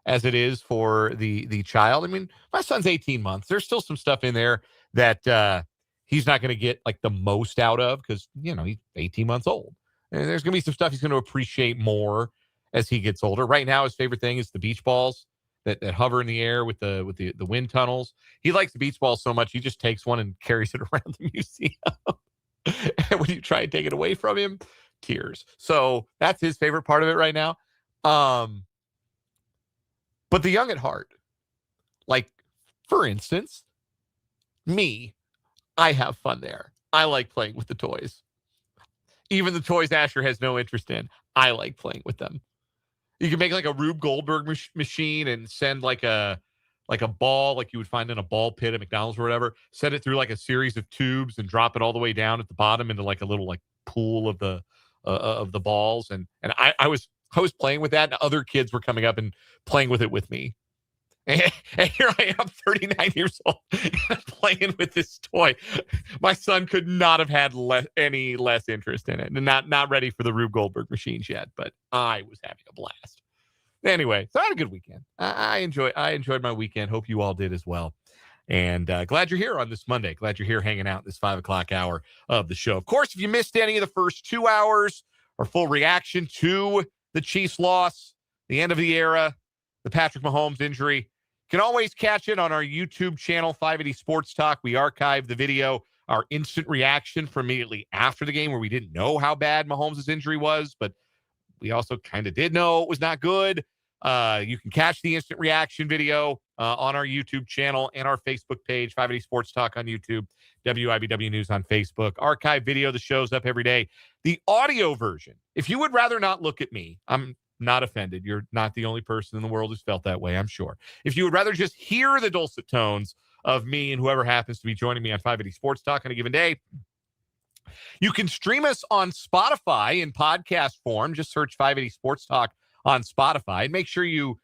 as it is for the child. I mean, my son's 18 months. There's still some stuff in there that he's not going to get like the most out of because, he's 18 months old. And there's going to be some stuff he's going to appreciate more as he gets older. Right now, his favorite thing is the beach balls that hover in the air with the wind tunnels. He likes the beach balls so much, he just takes one and carries it around the museum. And when you try and take it away from him, tears. So that's his favorite part of it right now. But the young at heart, like, for instance, me, I have fun there. I like playing with the toys. Even the toys Asher has no interest in, I like playing with them. You can make like a Rube Goldberg machine and send like a ball like you would find in a ball pit at McDonald's or whatever. Send it through like a series of tubes and drop it all the way down at the bottom into like a little like pool of the balls. And I was playing with that, and other kids were coming up and playing with it with me. And here I am, 39 years old, playing with this toy. My son could not have had any less interest in it, and not ready for the Rube Goldberg machines yet. But I was having a blast. Anyway, so I had a good weekend. I enjoyed my weekend. Hope you all did as well. And glad you're here on this Monday. Glad you're here hanging out this 5 o'clock hour of the show. Of course, if you missed any of the first 2 hours, our full reaction to the Chiefs' loss, the end of the era, the Patrick Mahomes injury, you can always catch it on our YouTube channel, 580 Sports Talk. We archived the video, our instant reaction from immediately after the game, where we didn't know how bad Mahomes' injury was, but we also kind of did know it was not good. You can catch the instant reaction video on our YouTube channel and our Facebook page, 580 Sports Talk on YouTube, WIBW News on Facebook. Archive video that shows up every day. The audio version, if you would rather not look at me, I'm not offended. You're not the only person in the world who's felt that way, I'm sure. If you would rather just hear the dulcet tones of me and whoever happens to be joining me on 580 Sports Talk on a given day, you can stream us on Spotify in podcast form. Just search 580 Sports Talk on Spotify. And make sure you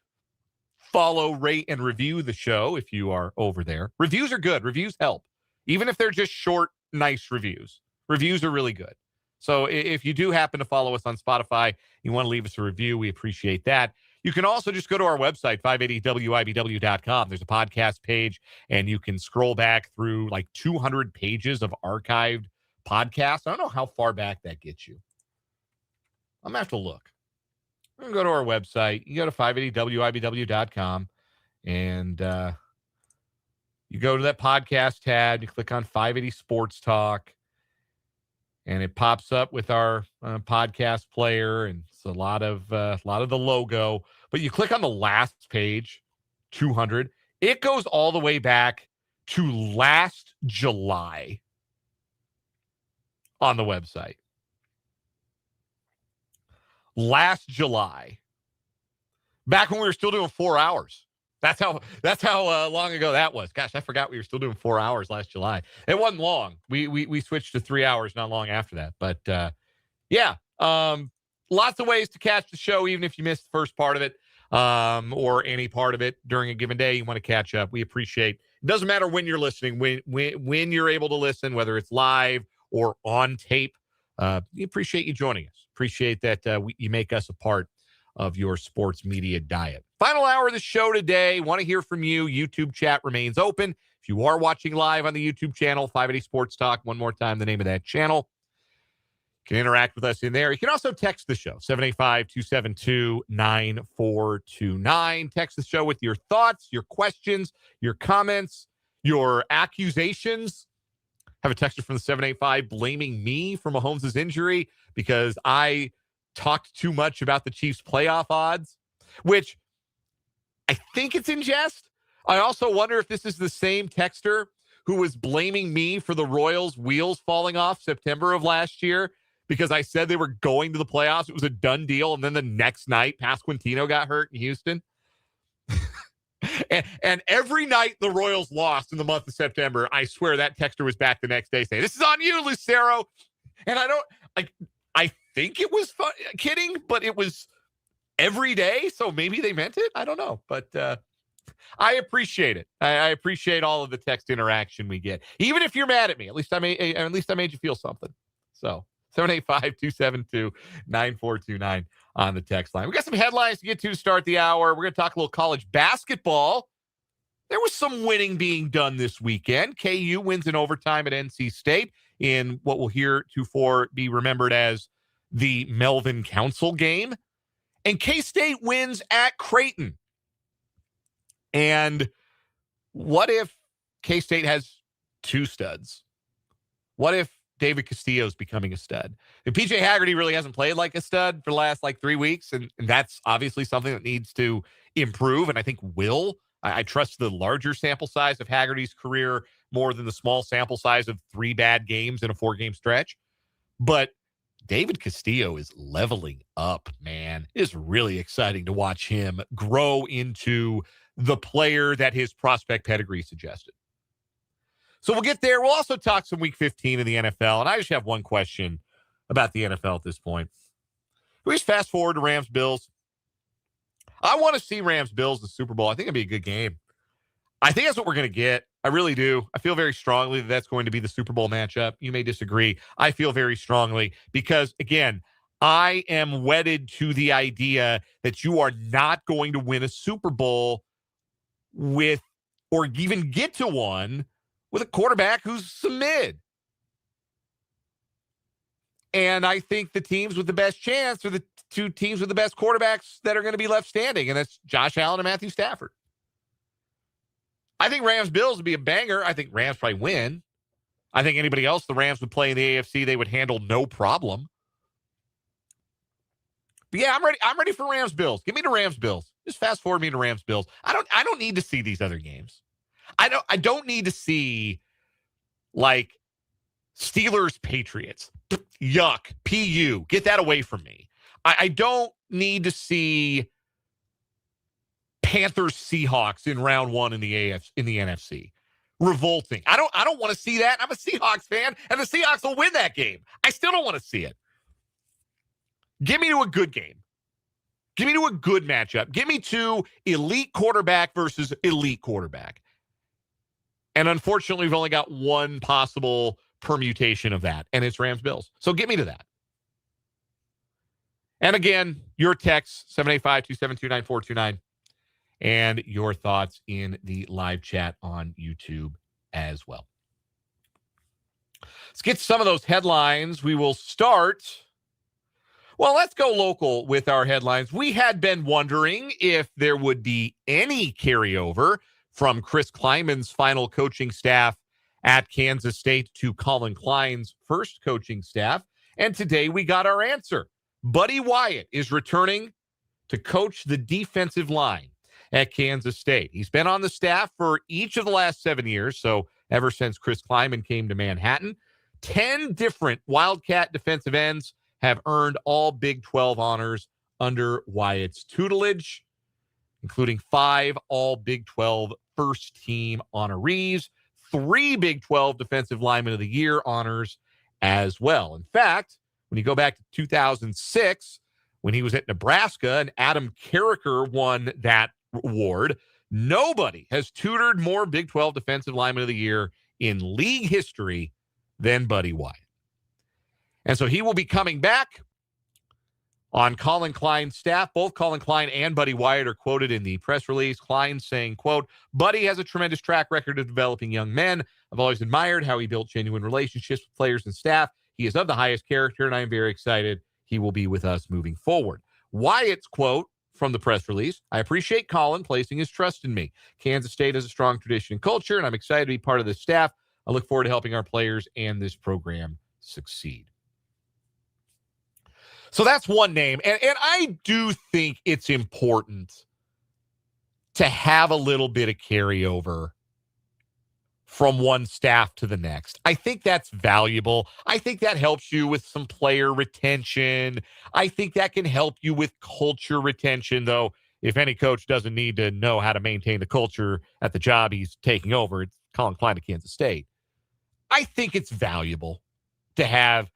follow, rate, and review the show if you are over there. Reviews are good. Reviews help. Even if they're just short, nice reviews. Reviews are really good. So if you do happen to follow us on Spotify, you want to leave us a review, we appreciate that. You can also just go to our website, 580WIBW.com. There's a podcast page, and you can scroll back through like 200 pages of archived podcasts. I don't know how far back that gets you. I'm going to have to look. I'm going to go to our website. You go to 580WIBW.com, and you go to that podcast tab. You click on 580 Sports Talk, and it pops up with our podcast player, and it's a lot of the logo. But you click on the last page, 200. It goes all the way back to last July on the website. Last July, back when we were still doing 4 hours. That's how long ago that was. Gosh, I forgot we were still doing 4 hours last July. It wasn't long. We switched to 3 hours not long after that. But yeah, lots of ways to catch the show, even if you missed the first part of it or any part of it during a given day. You want to catch up. We appreciate. It doesn't matter when you're listening. When you're able to listen, whether it's live or on tape, we appreciate you joining us. Appreciate that you make us a part of your sports media diet. Final hour of the show today. Want to hear from you. YouTube chat remains open. If you are watching live on the YouTube channel, 580 Sports Talk, one more time, the name of that channel. You can interact with us in there. You can also text the show, 785-272-9429. Text the show with your thoughts, your questions, your comments, your accusations. Have a texter from the 785 blaming me for Mahomes' injury because I talked too much about the Chiefs' playoff odds, which I think it's in jest. I also wonder if this is the same texter who was blaming me for the Royals' wheels falling off September of last year because I said they were going to the playoffs. It was a done deal. And then the next night, Pasquantino got hurt in Houston. and every night the Royals lost in the month of September, I swear that texter was back the next day saying, "This is on you, Lucero." And I think it was kidding, but it was every day. So maybe they meant it. I don't know. But I appreciate it. I appreciate all of the text interaction we get. Even if you're mad at me, at least I made you feel something. So 785-272-9429 on the text line. We got some headlines to get to start the hour. We're going to talk a little college basketball. There was some winning being done this weekend. KU wins in overtime at NC State in what will heretofore be remembered as the Melvin Council game. And K-State wins at Creighton. And what if K-State has two studs? What if David Castillo's becoming a stud? And PJ Haggerty really hasn't played like a stud for the last 3 weeks, and that's obviously something that needs to improve, and I think will. I trust the larger sample size of Haggerty's career more than the small sample size of 3 bad games in a 4-game stretch. But David Castillo is leveling up, man. It's really exciting to watch him grow into the player that his prospect pedigree suggested. So we'll get there. We'll also talk some Week 15 in the NFL. And I just have one question about the NFL at this point. Can we just fast forward to Rams-Bills? I want to see Rams-Bills in the Super Bowl. I think it'd be a good game. I think that's what we're going to get. I really do. I feel very strongly that that's going to be the Super Bowl matchup. You may disagree. I feel very strongly because, again, I am wedded to the idea that you are not going to win a Super Bowl with, or even get to one, with a quarterback who's a mid. And I think the teams with the best chance are the two teams with the best quarterbacks that are going to be left standing, and that's Josh Allen and Matthew Stafford. I think Rams-Bills would be a banger. I think Rams probably win. I think anybody else the Rams would play in the AFC, they would handle no problem. But yeah, I'm ready for Rams-Bills. Give me the Rams-Bills. Just fast forward me to Rams-Bills. I don't need to see these other games. I don't need to see like Steelers-Patriots. Yuck. PU. Get that away from me. I don't need to see Panthers-Seahawks in round 1 in the NFC. Revolting. I don't want to see that. I'm a Seahawks fan, and the Seahawks will win that game. I still don't want to see it. Give me to a good game. Give me to a good matchup. Give me to elite quarterback versus elite quarterback. And unfortunately, we've only got one possible permutation of that, and it's Rams-Bills. So get me to that. And again, your text, 785-272-9429, and your thoughts in the live chat on YouTube as well. Let's get some of those headlines. We will start. Well, let's go local with our headlines. We had been wondering if there would be any carryover from Chris Kleinman's final coaching staff at Kansas State to Colin Klein's first coaching staff. And today we got our answer. Buddy Wyatt is returning to coach the defensive line at Kansas State. He's been on the staff for each of the last 7 years, so ever since Chris Kleinman came to Manhattan. 10 different Wildcat defensive ends have earned all Big 12 honors under Wyatt's tutelage, including 5 all Big 12 first-team honorees, 3 Big 12 Defensive Lineman of the Year honors as well. In fact, when you go back to 2006, when he was at Nebraska and Adam Carricker won that award, nobody has tutored more Big 12 Defensive Lineman of the Year in league history than Buddy Wyatt. And so he will be coming back on Colin Klein's staff. Both Colin Klein and Buddy Wyatt are quoted in the press release. Klein saying, quote, "Buddy has a tremendous track record of developing young men. I've always admired how he built genuine relationships with players and staff. He is of the highest character, and I am very excited he will be with us moving forward. Wyatt's quote from the press release: I appreciate Colin placing his trust in me. Kansas State has a strong tradition and culture, and I'm excited to be part of this staff. I look forward to helping our players and this program succeed. So that's one name. And I do think it's important to have a little bit of carryover from one staff to the next. I think that's valuable. I think that helps you with some player retention. I think that can help you with culture retention, though. If any coach doesn't need to know how to maintain the culture at the job he's taking over, it's Colin Klein to Kansas State. I think it's valuable to have,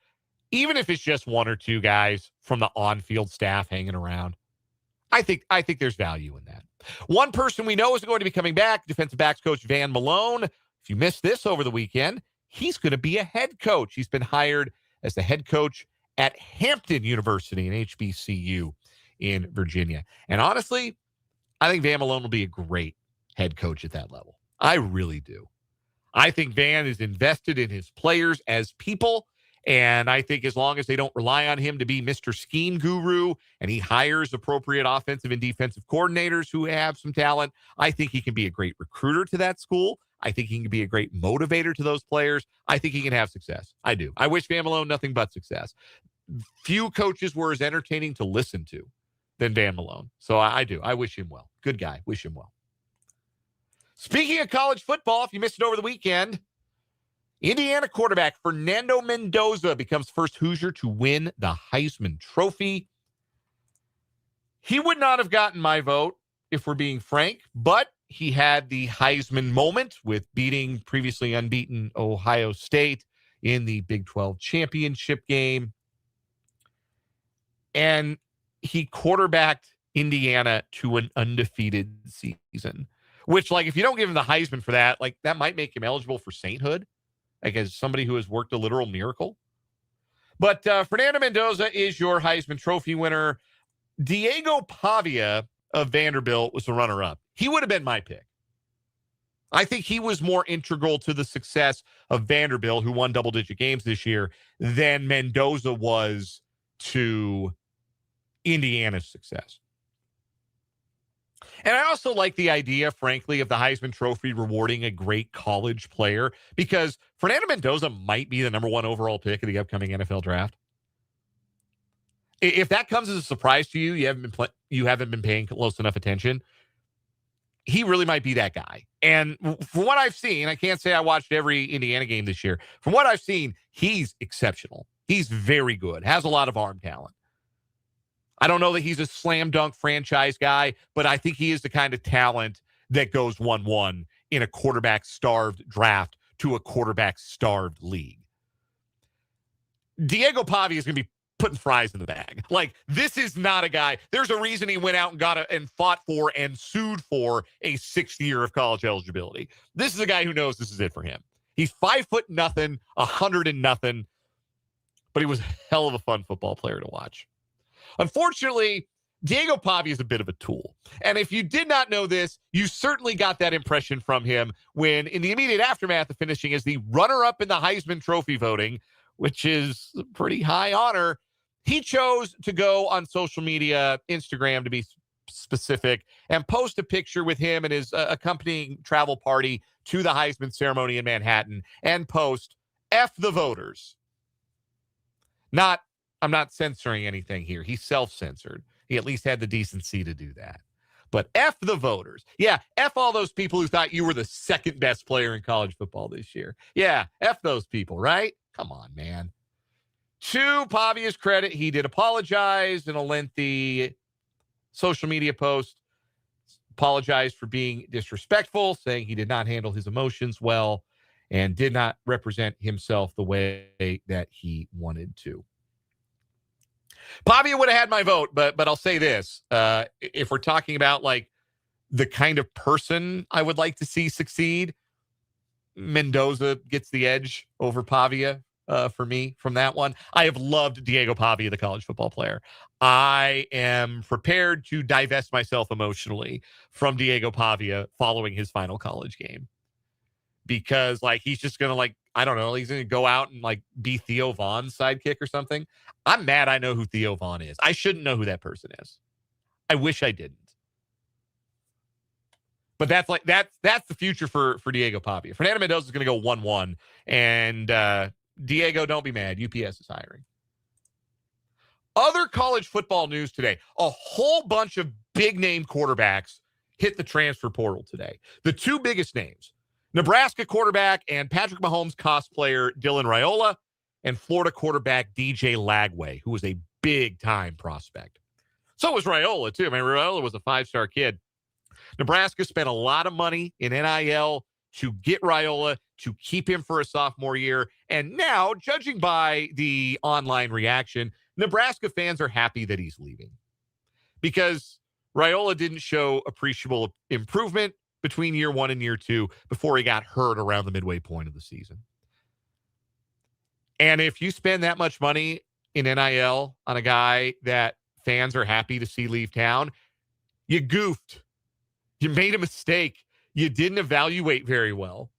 even if it's just one or two guys from the on-field staff hanging around. I think there's value in that. One person we know is going to be coming back, defensive backs coach Van Malone. If you missed this over the weekend, he's going to be a head coach. He's been hired as the head coach at Hampton University, an HBCU in Virginia. And honestly, I think Van Malone will be a great head coach at that level. I really do. I think Van is invested in his players as people. And I think as long as they don't rely on him to be Mr. Scheme Guru and he hires appropriate offensive and defensive coordinators who have some talent, I think he can be a great recruiter to that school. I think he can be a great motivator to those players. I think he can have success. I do. I wish Van Malone nothing but success. Few coaches were as entertaining to listen to than Van Malone. So I do. I wish him well. Good guy. Wish him well. Speaking of college football, if you missed it over the weekend, Indiana quarterback Fernando Mendoza becomes first Hoosier to win the Heisman Trophy. He would not have gotten my vote, if we're being frank, but he had the Heisman moment with beating previously unbeaten Ohio State in the Big 12 championship game. And he quarterbacked Indiana to an undefeated season, which, like, if you don't give him the Heisman for that, like, that might make him eligible for sainthood, like as somebody who has worked a literal miracle. But Fernando Mendoza is your Heisman Trophy winner. Diego Pavia of Vanderbilt was the runner-up. He would have been my pick. I think he was more integral to the success of Vanderbilt, who won double-digit games this year, than Mendoza was to Indiana's success. And I also like the idea, frankly, of the Heisman Trophy rewarding a great college player, because Fernando Mendoza might be the number one overall pick of the upcoming NFL draft. If that comes as a surprise to you, you haven't been paying close enough attention. He really might be that guy. And from what I've seen, I can't say I watched every Indiana game this year. From what I've seen, he's exceptional. He's very good, has a lot of arm talent. I don't know that he's a slam dunk franchise guy, but I think he is the kind of talent that goes 1-1 in a quarterback-starved draft to a quarterback-starved league. Diego Pavia is going to be putting fries in the bag. Like, this is not a guy. There's a reason he went out and and fought for and sued for a 6th year of college eligibility. This is a guy who knows this is it for him. He's 5'0", 100 and nothing, but he was a hell of a fun football player to watch. Unfortunately, Diego Pavia is a bit of a tool. And if you did not know this, you certainly got that impression from him when, in the immediate aftermath of finishing as the runner-up in the Heisman Trophy voting, which is a pretty high honor, he chose to go on social media, Instagram to be specific, and post a picture with him and his accompanying travel party to the Heisman ceremony in Manhattan, and post, F the voters. I'm not censoring anything here. He self-censored. He at least had the decency to do that. But F the voters. Yeah, F all those people who thought you were the second best player in college football this year. Yeah, F those people, right? Come on, man. To Pavia's credit, he did apologize in a lengthy social media post. Apologized for being disrespectful, saying he did not handle his emotions well and did not represent himself the way that he wanted to. Pavia would have had my vote, but I'll say this. If we're talking about like the kind of person I would like to see succeed, Mendoza gets the edge over Pavia for me from that one. I have loved Diego Pavia, the college football player. I am prepared to divest myself emotionally from Diego Pavia following his final college game, because like he's just going to like I don't know, he's going to go out and like be Theo Vaughn's sidekick or something. I'm mad I know who Theo Vaughn is. I shouldn't know who that person is. I wish I didn't. But that's the future for Diego Pavia. Fernando Mendoza is going to go 1-1. And Diego, don't be mad. UPS is hiring. Other college football news today. A whole bunch of big-name quarterbacks hit the transfer portal today. The two biggest names, Nebraska quarterback and Patrick Mahomes cosplayer Dylan Raiola, and Florida quarterback DJ Lagway, who was a big-time prospect. So was Raiola, too. I mean, Raiola was a five-star kid. Nebraska spent a lot of money in NIL to get Raiola, to keep him for a sophomore year. And now, judging by the online reaction, Nebraska fans are happy that he's leaving because Raiola didn't show appreciable improvement between year one and year two before he got hurt around the midway point of the season. And if you spend that much money in NIL on a guy that fans are happy to see leave town, you goofed. You made a mistake. You didn't evaluate very well,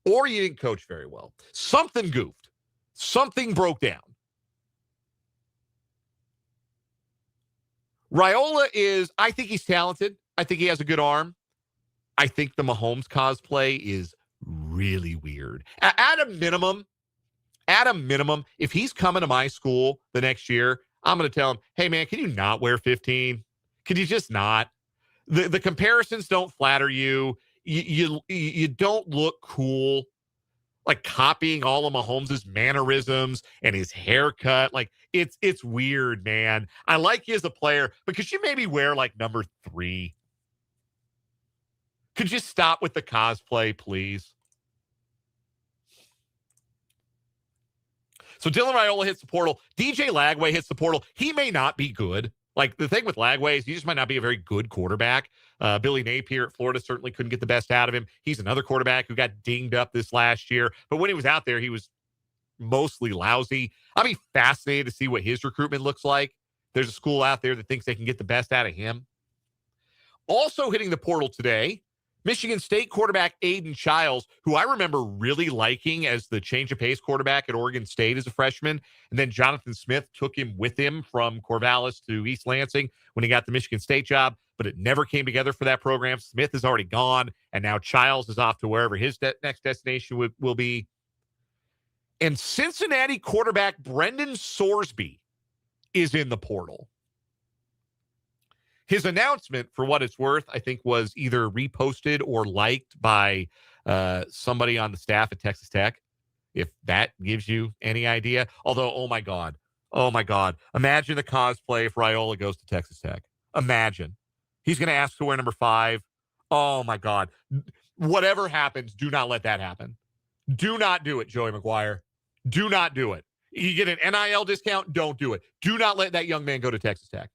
or you didn't coach very well. Something goofed. Something broke down. Raiola I think he's talented. I think he has a good arm. I think the Mahomes cosplay is really weird. At a minimum, if he's coming to my school the next year, I'm going to tell him, hey, man, can you not wear 15? Can you just not? The comparisons don't flatter you. You don't look cool, like copying all of Mahomes' mannerisms and his haircut. Like it's weird, man. I like you as a player, but could you maybe wear like number 3? Could you stop with the cosplay, please? So Dylan Raiola hits the portal. DJ Lagway hits the portal. He may not be good. Like, the thing with Lagway is he just might not be a very good quarterback. Billy Napier at Florida certainly couldn't get the best out of him. He's another quarterback who got dinged up this last year. But when he was out there, he was mostly lousy. I'll be fascinated to see what his recruitment looks like. There's a school out there that thinks they can get the best out of him. Also hitting the portal today, Michigan State quarterback Aiden Childs, who I remember really liking as the change of pace quarterback at Oregon State as a freshman. And then Jonathan Smith took him with him from Corvallis to East Lansing when he got the Michigan State job, but it never came together for that program. Smith is already gone, and now Childs is off to wherever his next destination will be. And Cincinnati quarterback Brendan Sorsby is in the portal. His announcement, for what it's worth, I think was either reposted or liked by somebody on the staff at Texas Tech, if that gives you any idea. Although, oh my God. Imagine the cosplay if Raiola goes to Texas Tech. Imagine. He's going to ask to wear number 5. Oh my God. Whatever happens, do not let that happen. Do not do it, Joey McGuire. Do not do it. You get an NIL discount, don't do it. Do not let that young man go to Texas Tech.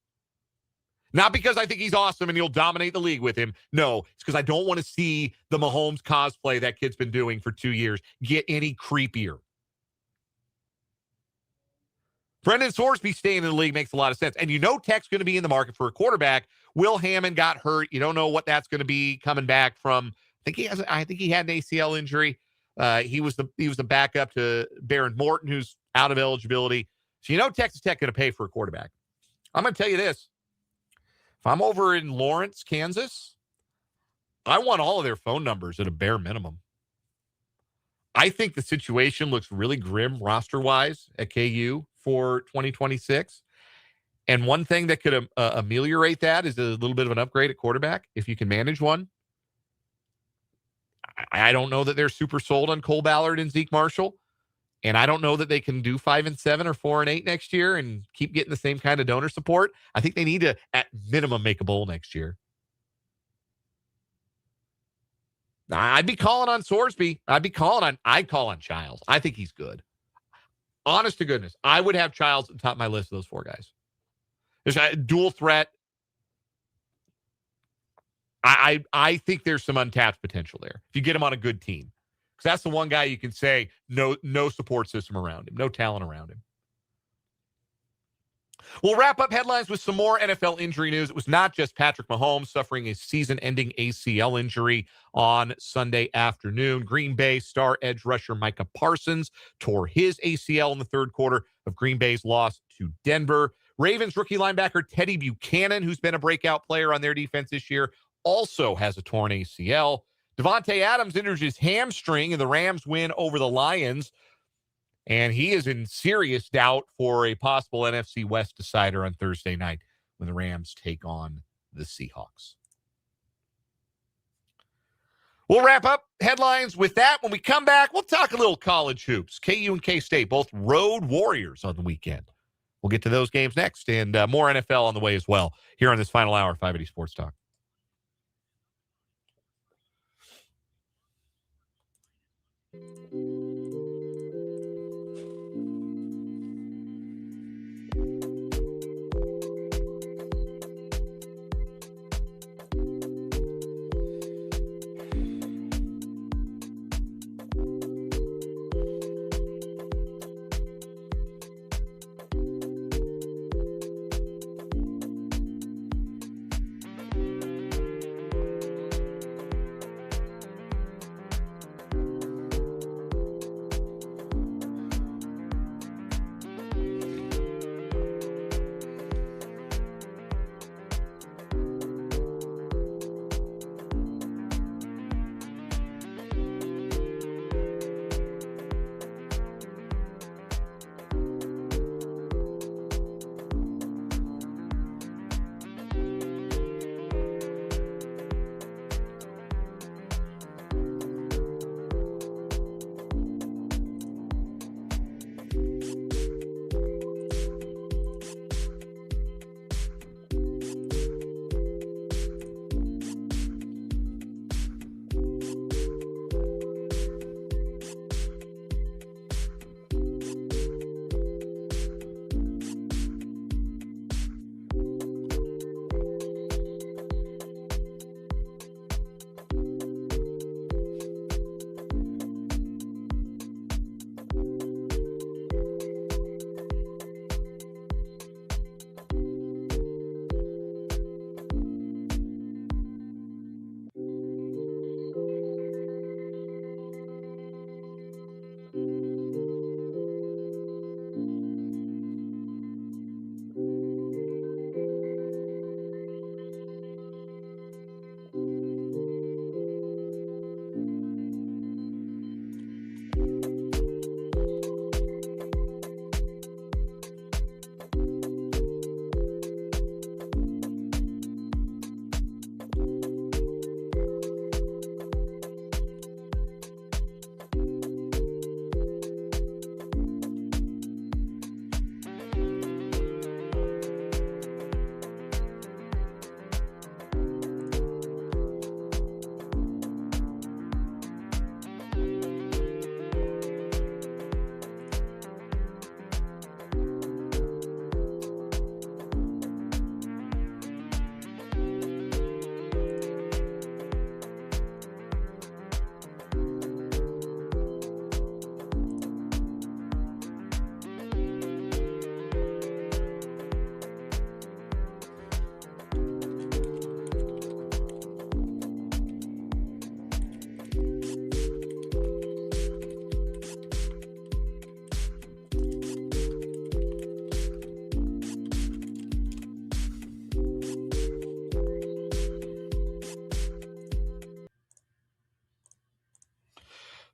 Not because I think he's awesome and he'll dominate the league with him. No, it's because I don't want to see the Mahomes cosplay that kid's been doing for 2 years get any creepier. Brendan Sorsby staying in the league makes a lot of sense. And you know Tech's going to be in the market for a quarterback. Will Hammond got hurt. You don't know what that's going to be coming back from. I think he had an ACL injury. He was the backup to Baron Morton, who's out of eligibility. So you know Texas Tech going to pay for a quarterback. I'm going to tell you this. If I'm over in Lawrence, Kansas, I want all of their phone numbers at a bare minimum. I think the situation looks really grim roster-wise at KU for 2026. And one thing that could ameliorate that is a little bit of an upgrade at quarterback, if you can manage one. I don't know that they're super sold on Cole Ballard and Zeke Marshall. And I don't know that they can do 5-7 or 4-8 next year and keep getting the same kind of donor support. I think they need to, at minimum, make a bowl next year. I'd be calling on Sorsby. I'd call on Childs. I think he's good. Honest to goodness, I would have Childs at the top of my list of those 4 guys. There's a dual threat. I think there's some untapped potential there if you get him on a good team. Because that's the one guy you can say no support system around him, no talent around him. We'll wrap up headlines with some more NFL injury news. It was not just Patrick Mahomes suffering a season-ending ACL injury on Sunday afternoon. Green Bay star edge rusher Micah Parsons tore his ACL in the third quarter of Green Bay's loss to Denver. Ravens rookie linebacker Teddy Buchanan, who's been a breakout player on their defense this year, also has a torn ACL. Devontae Adams injured his hamstring in the Rams win over the Lions, and he is in serious doubt for a possible NFC West decider on Thursday night when the Rams take on the Seahawks. We'll wrap up headlines with that. When we come back, we'll talk a little college hoops. KU and K-State, both road warriors on the weekend. We'll get to those games next, and more NFL on the way as well here on this final hour of 580 Sports Talk.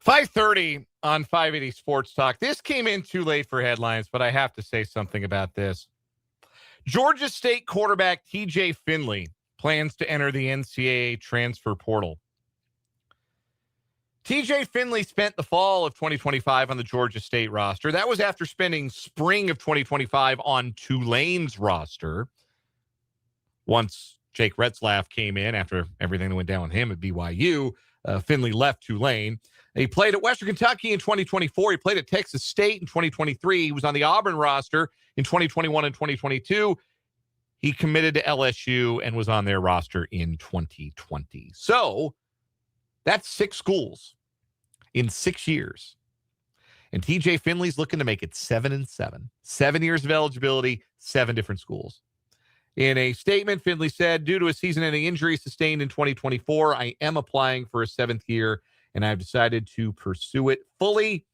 .530 on 580 Sports Talk. This came in too late for headlines, but I have to say something about this. Georgia State quarterback T.J. Finley plans to enter the NCAA transfer portal. T.J. Finley spent the fall of 2025 on the Georgia State roster. That was after spending spring of 2025 on Tulane's roster. Once Jake Retzlaff came in after everything that went down with him at BYU, Finley left Tulane. He played at Western Kentucky in 2024. He played at Texas State in 2023. He was on the Auburn roster in 2021 and 2022. He committed to LSU and was on their roster in 2020. So that's 6 schools in 6 years. And TJ Finley's looking to make it 7-7. 7 years of eligibility, 7 different schools. In a statement, Finley said, due to a season-ending injury sustained in 2024, I am applying for a 7th year, and I've decided to pursue it fully.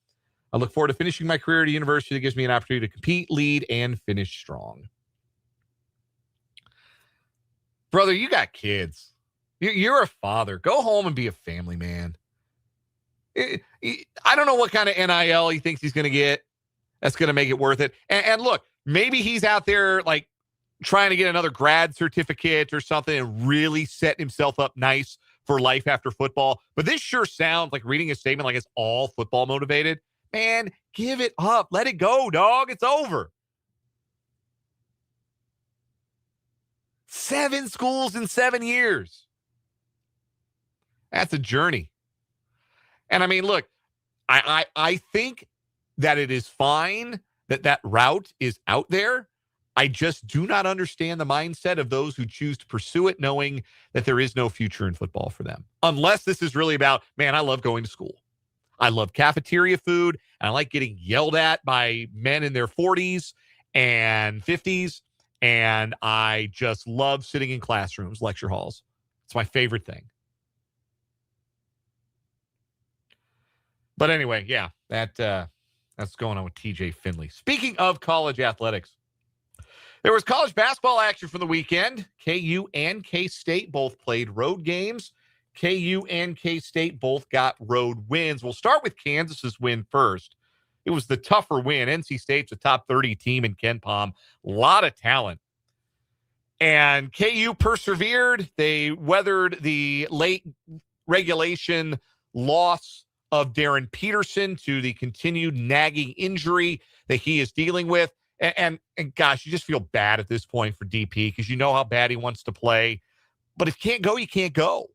I look forward to finishing my career at a university that gives me an opportunity to compete, lead, and finish strong. Brother, you got kids. You're a father. Go home and be a family man. I don't know what kind of NIL he thinks he's going to get that's going to make it worth it. And look, maybe he's out there like trying to get another grad certificate or something and really set himself up nice for life after football. But this sure sounds like reading a statement like it's all football motivated. Man, give it up. Let it go, dog. It's over. 7 schools in 7 years. That's a journey. And I mean, look, I think that it is fine that route is out there. I just do not understand the mindset of those who choose to pursue it, knowing that there is no future in football for them. Unless this is really about, man, I love going to school. I love cafeteria food, and I like getting yelled at by men in their 40s and 50s, and I just love sitting in classrooms, lecture halls. It's my favorite thing. But anyway, yeah, that's going on with TJ Finley. Speaking of college athletics, there was college basketball action for the weekend. KU and K-State both played road games. KU and K-State both got road wins. We'll start with Kansas's win first. It was the tougher win. NC State's a top 30 team in KenPom. A lot of talent. And KU persevered. They weathered the late regulation loss of Darren Peterson to the continued nagging injury that he is dealing with. And gosh, you just feel bad at this point for DP because you know how bad he wants to play. But if you can't go, you can't go.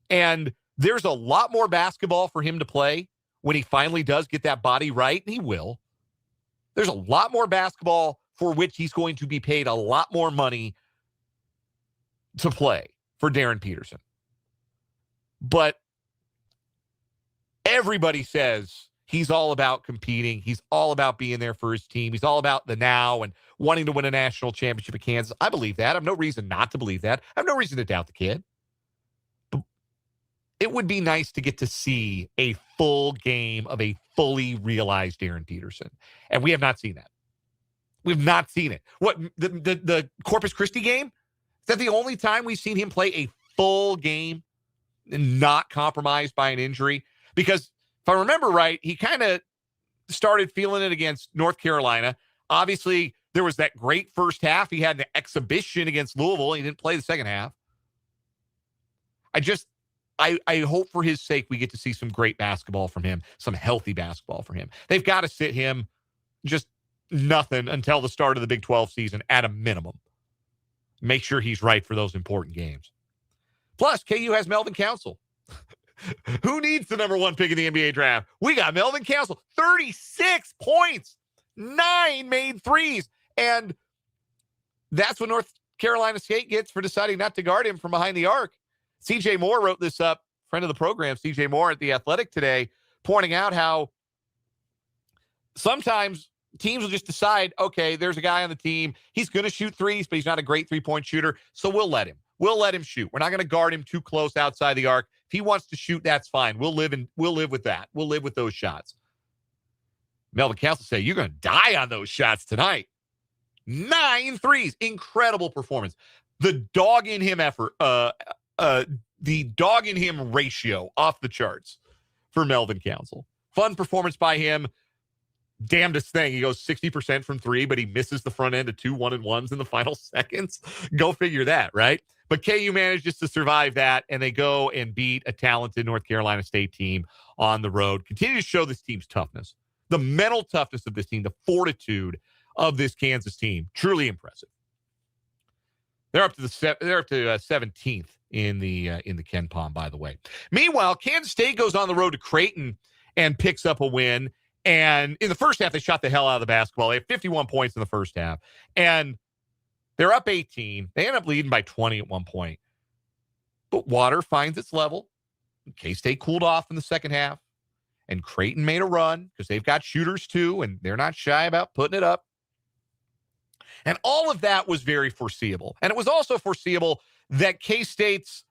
And there's a lot more basketball for him to play when he finally does get that body right, and he will. There's a lot more basketball for which he's going to be paid a lot more money to play for Darren Peterson. But everybody says he's all about competing. He's all about being there for his team. He's all about the now and wanting to win a national championship at Kansas. I believe that. I have no reason not to believe that. I have no reason to doubt the kid. But it would be nice to get to see a full game of a fully realized Darren Peterson. And we have not seen that. We've not seen it. What, the Corpus Christi game? Is that the only time we've seen him play a full game and not compromised by an injury? Because if I remember right, he kind of started feeling it against North Carolina. Obviously, there was that great first half. He had an exhibition against Louisville. He didn't play the second half. I hope for his sake we get to see some great basketball from him, some healthy basketball from him. They've got to sit him just nothing until the start of the Big 12 season at a minimum. Make sure he's right for those important games. Plus, KU has Melvin Counsell. Who needs the number 1 pick in the NBA draft? We got Melvin Counsell, 36 points, 9 made threes. And that's what North Carolina State gets for deciding not to guard him from behind the arc. CJ Moore wrote this up, friend of the program, CJ Moore at The Athletic today, pointing out how sometimes teams will just decide, okay, there's a guy on the team. He's going to shoot threes, but he's not a great three-point shooter, so we'll let him. We'll let him shoot. We're not going to guard him too close outside the arc. If he wants to shoot, that's fine. We'll live with that. We'll live with those shots. Melvin Counsell said, you're going to die on those shots tonight. 9 threes. Incredible performance. The dog in him effort, the dog in him ratio off the charts for Melvin Counsell. Fun performance by him. Damnedest thing. He goes 60% from 3, but he misses the front end of 2 1-and-1s in the final seconds. Go figure that, right? But KU manages to survive that, and they go and beat a talented North Carolina State team on the road. Continue to show this team's toughness, the mental toughness of this team, the fortitude of this Kansas team. Truly impressive. They're up to 17th in the KenPom, by the way. Meanwhile, Kansas State goes on the road to Creighton and picks up a win. And in the first half, they shot the hell out of the basketball. They had 51 points in the first half. And they're up 18. They end up leading by 20 at one point. But water finds its level. K-State cooled off in the second half. and Creighton made a run because they've got shooters too, and they're not shy about putting it up. And all of that was very foreseeable. And it was also foreseeable that K-State's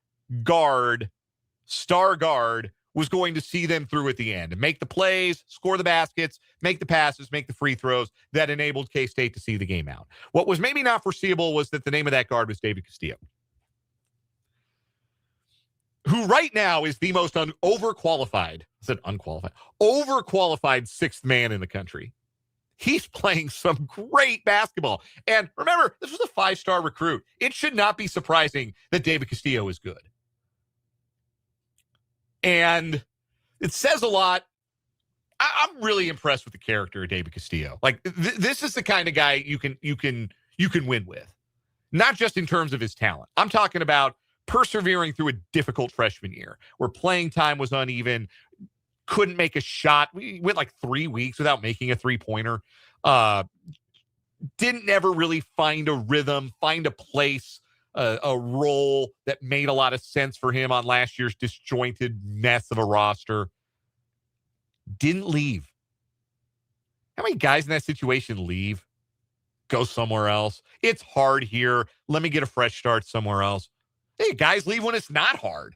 star guard, was going to see them through at the end and make the plays, score the baskets, make the passes, make the free throws that enabled K-State to see the game out. What was maybe not foreseeable was that the name of that guard was David Castillo, who right now is the most overqualified sixth man in the country. He's playing some great basketball. And remember, this was a 5-star recruit. It should not be surprising that David Castillo is good. And it says a lot. I'm really impressed with the character of David Castillo. Like this is the kind of guy you can win with, not just in terms of his talent. I'm talking about persevering through a difficult freshman year where playing time was uneven, couldn't make a shot. We went like 3 weeks without making a 3-pointer. Didn't never really find a rhythm, find a place, a role that made a lot of sense for him on last year's disjointed mess of a roster. Didn't leave. How many guys in that situation leave? Go somewhere else. It's hard here. Let me get a fresh start somewhere else. Hey, guys leave when it's not hard.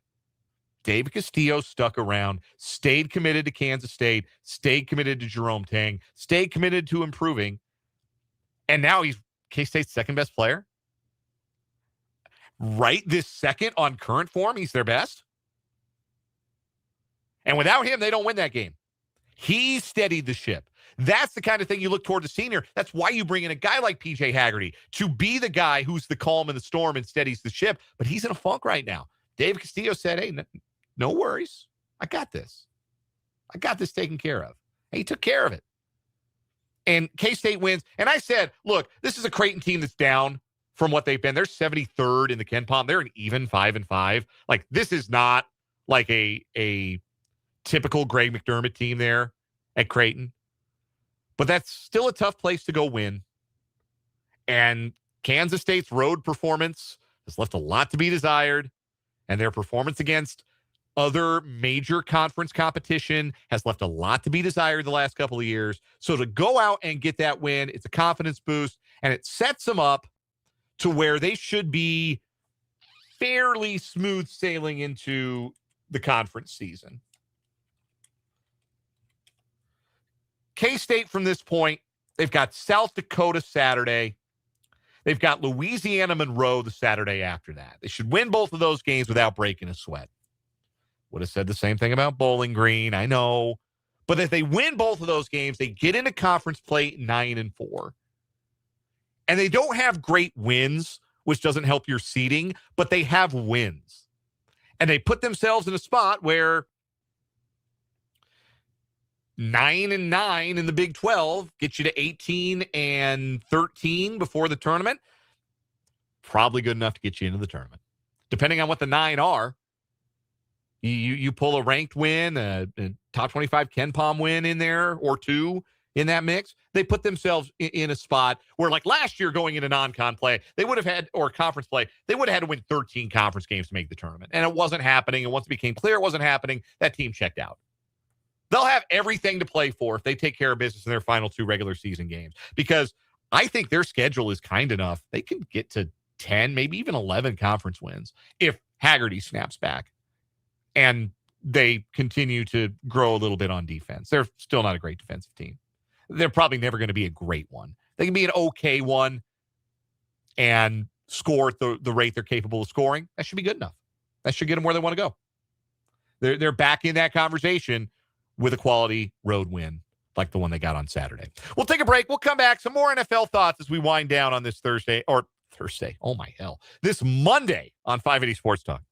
David Castillo stuck around, stayed committed to Kansas State, stayed committed to Jerome Tang, stayed committed to improving, and now he's K-State's second best player. Right this second on current form, he's their best. And without him, they don't win that game. He steadied the ship. That's the kind of thing you look toward the senior. That's why you bring in a guy like PJ Haggerty to be the guy who's the calm in the storm and steadies the ship. But he's in a funk right now. David Castillo said, hey, no worries. I got this. I got this taken care of. And he took care of it. And K-State wins. And I said, look, this is a Creighton team that's down from what they've been. They're 73rd in the KenPom. They're an even 5-5. Like, this is not like a typical Greg McDermott team there at Creighton. But that's still a tough place to go win. And Kansas State's road performance has left a lot to be desired. And their performance against other major conference competition has left a lot to be desired the last couple of years. So to go out and get that win, it's a confidence boost, and it sets them up to where they should be fairly smooth sailing into the conference season. K-State from this point, they've got South Dakota Saturday. They've got Louisiana Monroe the Saturday after that. They should win both of those games without breaking a sweat. Would have said the same thing about Bowling Green, I know. But if they win both of those games, they get into conference play 9-4. And they don't have great wins, which doesn't help your seeding, but they have wins. And they put themselves in a spot where 9-9 in the Big 12 gets you to 18-13 before the tournament. Probably good enough to get you into the tournament. Depending on what the 9 are, you pull a ranked win, a top 25 KenPom win in there or two in that mix. They put themselves in a spot where, like last year going into non-con play, they would have had, or conference play, they would have had to win 13 conference games to make the tournament. And it wasn't happening. And once it became clear it wasn't happening, that team checked out. They'll have everything to play for if they take care of business in their final 2 regular season games, because I think their schedule is kind enough. They can get to 10, maybe even 11 conference wins if Haggerty snaps back and they continue to grow a little bit on defense. They're still not a great defensive team. They're probably never going to be a great one. They can be an okay one and score at the rate they're capable of scoring. That should be good enough. That should get them where they want to go. They're back in that conversation with a quality road win like the one they got on Saturday. We'll take a break. We'll come back. Some more NFL thoughts as we wind down on this Thursday. Oh my hell. This Monday on 580 Sports Talk.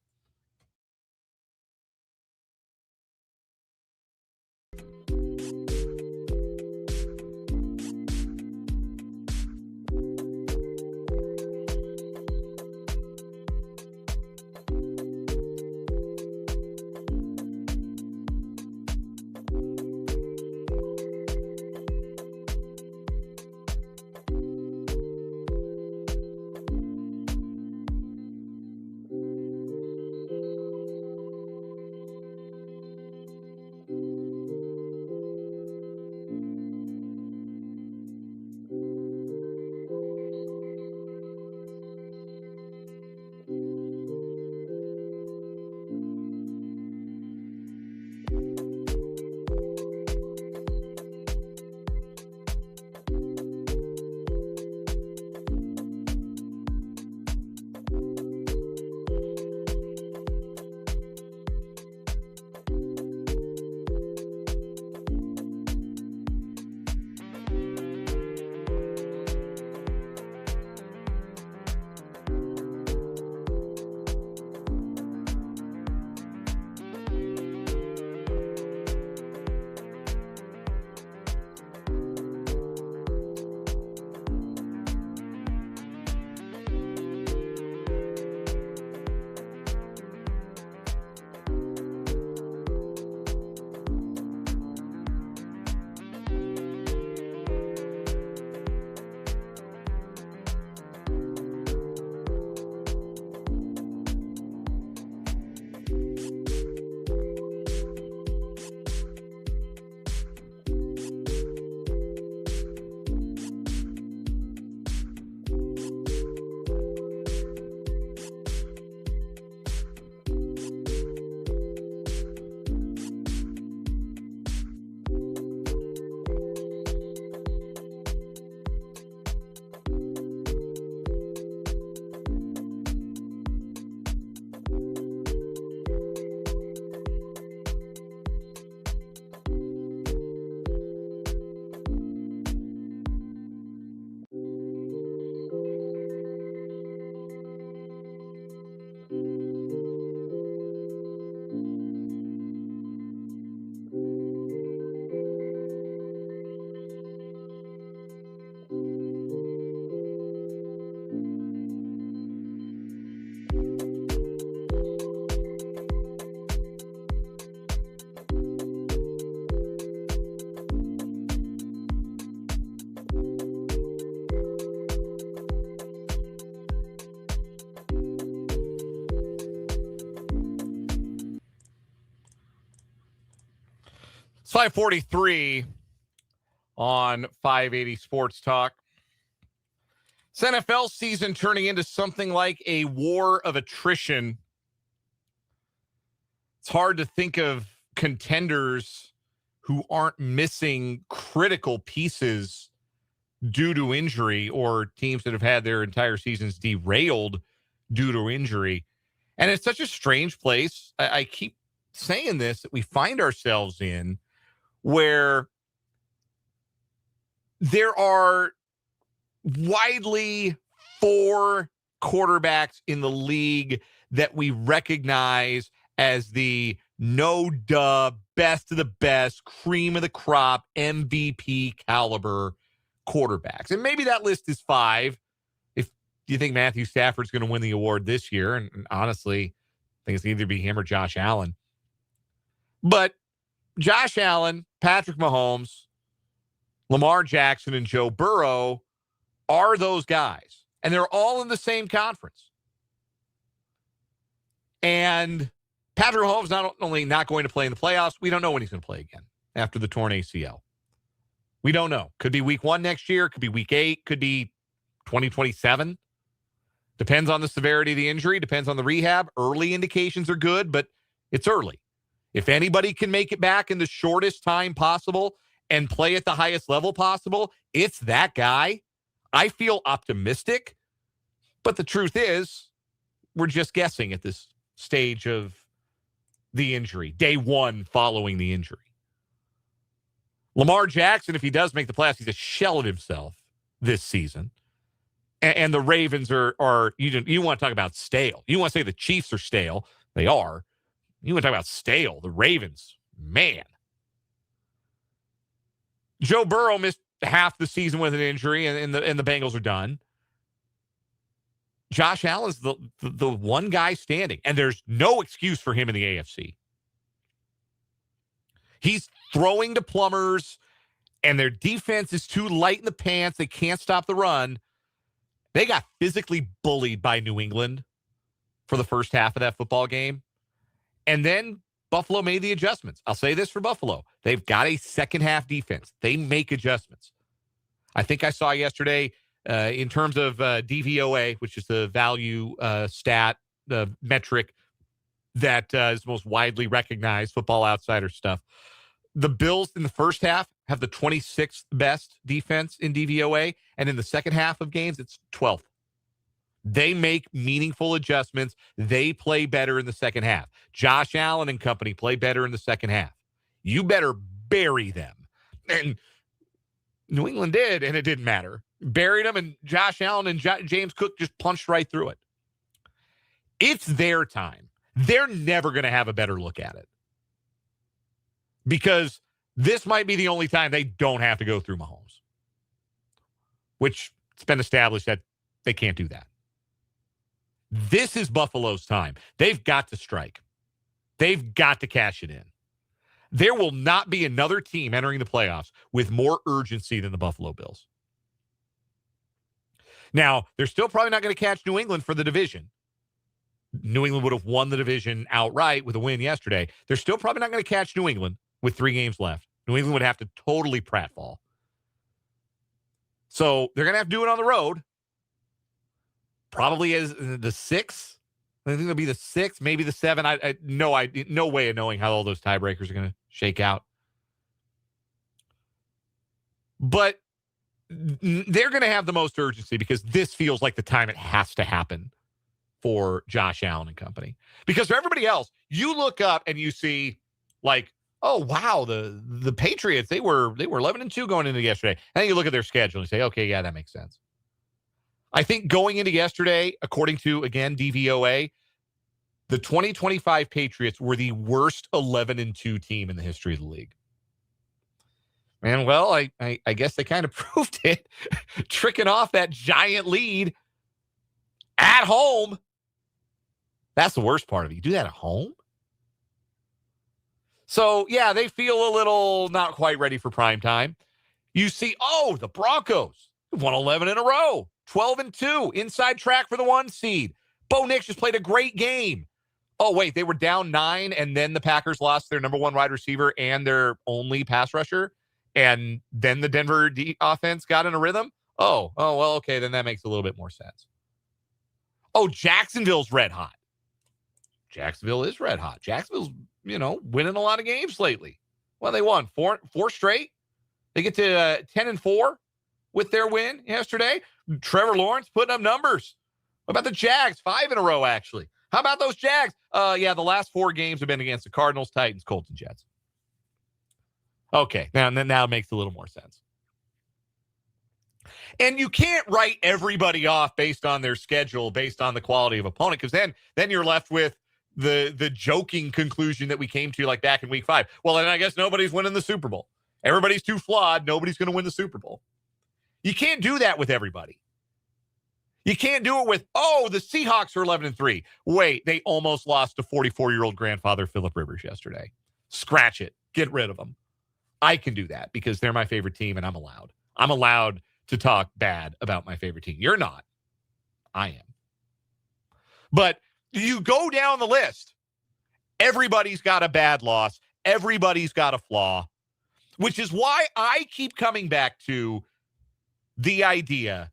It's 5:43 on 580 Sports Talk. It's NFL season turning into something like a war of attrition. It's hard to think of contenders who aren't missing critical pieces due to injury, or teams that have had their entire seasons derailed due to injury. And it's such a strange place. I keep saying this, that we find ourselves in, where there are widely 4 quarterbacks in the league that we recognize as the no-duh, best of the best, cream of the crop, MVP caliber quarterbacks. And maybe that list is 5 if you think Matthew Stafford's going to win the award this year. And honestly, I think it's either be him or Josh Allen. But Josh Allen, Patrick Mahomes, Lamar Jackson, and Joe Burrow are those guys. And they're all in the same conference. And Patrick Mahomes not only not going to play in the playoffs, we don't know when he's going to play again after the torn ACL. We don't know. Could be week 1 next year. Could be week 8. Could be 2027. Depends on the severity of the injury. Depends on the rehab. Early indications are good, but it's early. If anybody can make it back in the shortest time possible and play at the highest level possible, it's that guy. I feel optimistic, but the truth is we're just guessing at this stage of the injury, day 1 following the injury. Lamar Jackson, if he does make the playoffs, he's a shell of himself this season. And the Ravens are you want to talk about stale. You want to say the Chiefs are stale. They are. You want to talk about stale. The Ravens, man. Joe Burrow missed half the season with an injury, and the Bengals are done. Josh Allen's the one guy standing, and there's no excuse for him in the AFC. He's throwing to plumbers, and their defense is too light in the pants. They can't stop the run. They got physically bullied by New England for the first half of that football game. And then Buffalo made the adjustments. I'll say this for Buffalo. They've got a second half defense. They make adjustments. I think I saw yesterday in terms of DVOA, which is the value stat, the metric that is most widely recognized, Football Outsider stuff. The Bills in the first half have the 26th best defense in DVOA, and in the second half of games, it's 12th. They make meaningful adjustments. They play better in the second half. Josh Allen and company play better in the second half. You better bury them. And New England did, and it didn't matter. Buried them, and Josh Allen and James Cook just punched right through it. It's their time. They're never going to have a better look at it. Because this might be the only time they don't have to go through Mahomes. Which it's been established that they can't do that. This is Buffalo's time. They've got to strike. They've got to cash it in. There will not be another team entering the playoffs with more urgency than the Buffalo Bills. Now, they're still probably not going to catch New England for the division. New England would have won the division outright with a win yesterday. They're still probably not going to catch New England with 3 games left. New England would have to totally pratfall. So they're going to have to do it on the road. Probably as the 6th. I think it'll be the 6th, maybe the 7th. No way of knowing how all those tiebreakers are going to shake out. But they're going to have the most urgency because this feels like the time it has to happen for Josh Allen and company. Because for everybody else, you look up and you see like, oh wow, the Patriots, they were 11-2 going into yesterday. And then you look at their schedule and you say, okay, yeah, that makes sense. I think going into yesterday, according to, again, DVOA, the 2025 Patriots were the worst 11-2 team in the history of the league. And, well, I guess they kind of proved it, tricking off that giant lead at home. That's the worst part of it. You do that at home? So, yeah, they feel a little not quite ready for prime time. You see, the Broncos won 11 in a row, 12-2, inside track for the 1 seed. Bo Nix just played a great game. Oh, wait, they were down 9, and then the Packers lost their number 1 wide receiver and their only pass rusher, and then the Denver offense got in a rhythm? Oh, well, okay, then that makes a little bit more sense. Oh, Jacksonville's red hot. Jacksonville is red hot. Jacksonville's, winning a lot of games lately. Well, they won four straight. They get to 10-4 with their win yesterday. Trevor Lawrence putting up numbers. What about the Jags? 5 in a row, actually. How about those Jags? The last 4 games have been against the Cardinals, Titans, Colts, and Jets. Okay, now it makes a little more sense. And you can't write everybody off based on their schedule, based on the quality of opponent, because then you're left with the joking conclusion that we came to like back in week 5. Well, then I guess nobody's winning the Super Bowl. Everybody's too flawed. Nobody's going to win the Super Bowl. You can't do that with everybody. You can't do it with, the Seahawks are 11-3. Wait, they almost lost to 44-year-old grandfather Phillip Rivers yesterday. Scratch it. Get rid of them. I can do that because they're my favorite team and I'm allowed. I'm allowed to talk bad about my favorite team. You're not. I am. But you go down the list. Everybody's got a bad loss. Everybody's got a flaw, which is why I keep coming back to the idea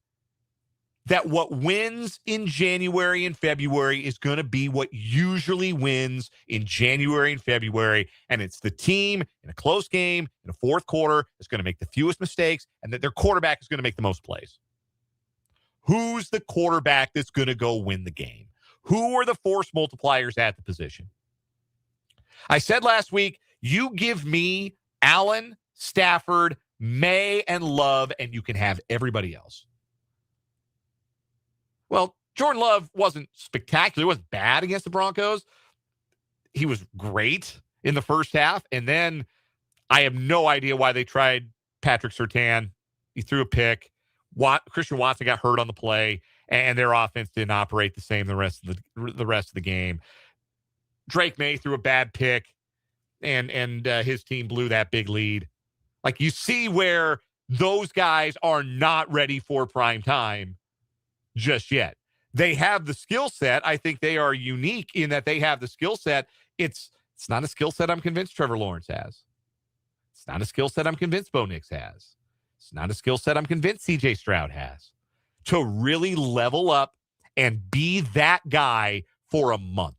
that what wins in January and February is going to be what usually wins in January and February. And it's the team in a close game in a fourth quarter that's going to make the fewest mistakes and that their quarterback is going to make the most plays. Who's the quarterback that's going to go win the game? Who are the force multipliers at the position? I said last week, you give me Allen, Stafford, May, and Love, and you can have everybody else. Well, Jordan Love wasn't spectacular. He wasn't bad against the Broncos. He was great in the first half. And then I have no idea why they tried Patrick Surtain. He threw a pick. Christian Watson got hurt on the play, and their offense didn't operate the same the rest of the game. Drake May threw a bad pick, and his team blew that big lead. Like, you see where those guys are not ready for prime time just yet. They have the skill set. I think they are unique in that they have the skill set. It's not a skill set I'm convinced Trevor Lawrence has. It's not a skill set I'm convinced Bo Nix has. It's not a skill set I'm convinced CJ Stroud has. To really level up and be that guy for a month.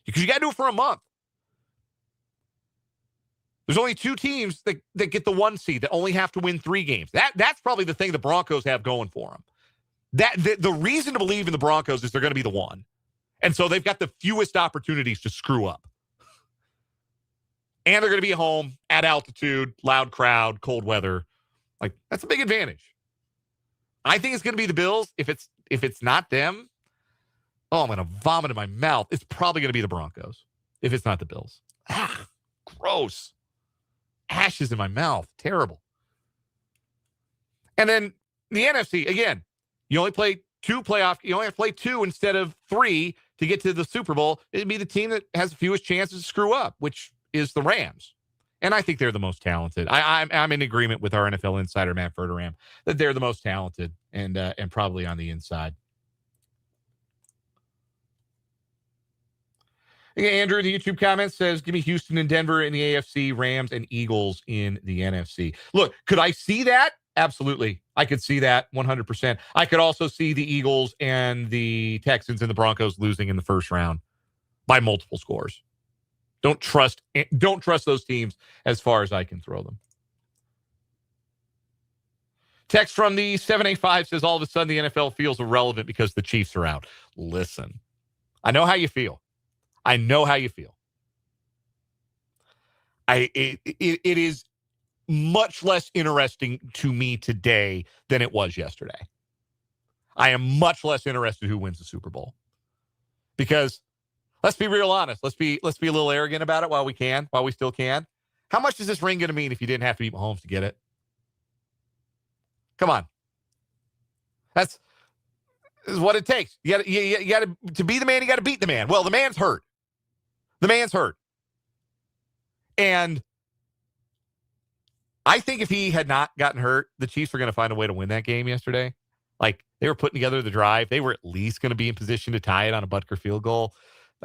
Because you got to do it for a month. There's only 2 teams that get the 1 seed that only have to win 3 games. That's probably the thing the Broncos have going for them. The reason to believe in the Broncos is they're going to be the 1. And so they've got the fewest opportunities to screw up. And they're going to be at home, at altitude, loud crowd, cold weather. Like, that's a big advantage. I think it's going to be the Bills. If it's not them, I'm going to vomit in my mouth. It's probably going to be the Broncos if it's not the Bills. Gross. Ashes in my mouth. Terrible. And then the NFC, again, you only play 2 playoff. You only have to play 2 instead of 3 to get to the Super Bowl. It'd be the team that has the fewest chances to screw up, which is the Rams. And I think they're the most talented. I'm in agreement with our NFL insider, Matt Verderame, that they're the most talented and probably on the inside. Okay, Andrew, the YouTube comment says, give me Houston and Denver in the AFC, Rams and Eagles in the NFC. Look, could I see that? Absolutely. I could see that 100%. I could also see the Eagles and the Texans and the Broncos losing in the first round by multiple scores. Don't trust those teams as far as I can throw them. Text from the 785 says, all of a sudden the NFL feels irrelevant because the Chiefs are out. Listen, I know how you feel. It is much less interesting to me today than it was yesterday. I am much less interested who wins the Super Bowl. Because let's be real honest. Let's be a little arrogant about it while we still can. How much is this ring going to mean if you didn't have to beat Mahomes to get it? Come on. This is what it takes. You got to be the man, you got to beat the man. Well, the man's hurt. And I think if he had not gotten hurt, the Chiefs were going to find a way to win that game yesterday. Like, they were putting together the drive. They were at least going to be in position to tie it on a Butker field goal.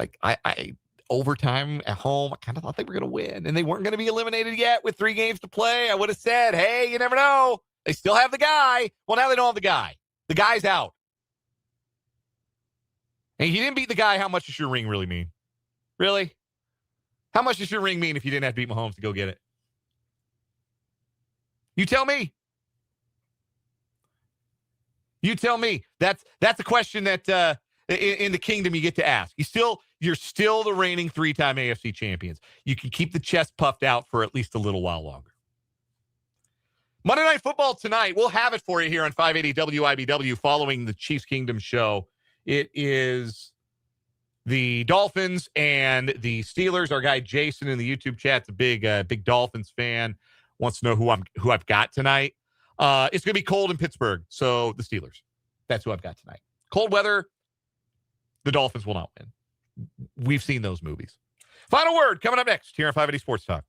Like, I overtime at home, I kind of thought they were going to win, and they weren't going to be eliminated yet with 3 games to play. I would have said, hey, you never know. They still have the guy. Well, now they don't have the guy. The guy's out. And if you didn't beat the guy, how much does your ring really mean? Really? How much does your ring mean if you didn't have to beat Mahomes to go get it? You tell me. You tell me. That's a question that in the kingdom you get to ask. You're still the reigning 3-time AFC champions. You can keep the chest puffed out for at least a little while longer. Monday Night Football tonight. We'll have it for you here on 580 WIBW following the Chiefs Kingdom show. It is the Dolphins and the Steelers. Our guy Jason in the YouTube chat's a big Dolphins fan. Wants to know who I've got tonight. It's going to be cold in Pittsburgh, so the Steelers. That's who I've got tonight. Cold weather, the Dolphins will not win. We've seen those movies. Final word coming up next here on 580 Sports Talk.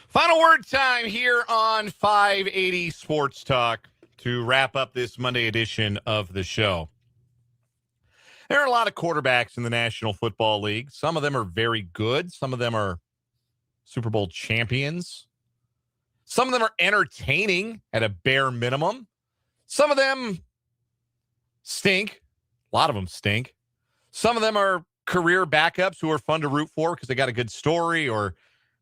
Final word time here on 580 Sports Talk to wrap up this Monday edition of the show. There are a lot of quarterbacks in the National Football League. Some of them are very good. Some of them are Super Bowl champions. Some of them are entertaining at a bare minimum. Some of them stink. A lot of them stink. Some of them are career backups who are fun to root for because they got a good story or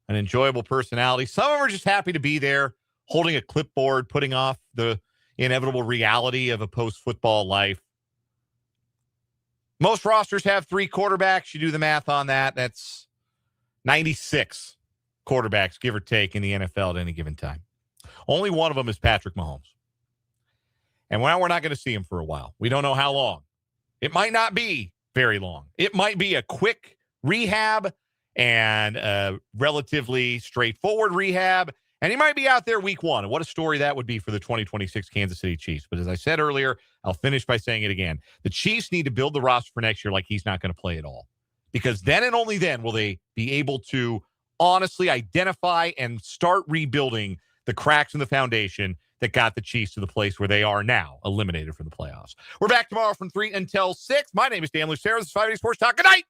an enjoyable personality. Some of them are just happy to be there, holding a clipboard, putting off the inevitable reality of a post-football life. Most rosters have 3 quarterbacks. You do the math on that. That's 96 quarterbacks, give or take, in the NFL at any given time. Only one of them is Patrick Mahomes. And now we're not going to see him for a while. We don't know how long. It might not be very long. It might be a quick rehab and a relatively straightforward rehab. And he might be out there week 1. And what a story that would be for the 2026 Kansas City Chiefs. But as I said earlier, I'll finish by saying it again. The Chiefs need to build the roster for next year like he's not going to play at all. Because then and only then will they be able to honestly identify and start rebuilding the cracks in the foundation that got the Chiefs to the place where they are now, eliminated from the playoffs. We're back tomorrow from 3 until 6. My name is Dan Lucero. This is 580 Sports Talk. Good night.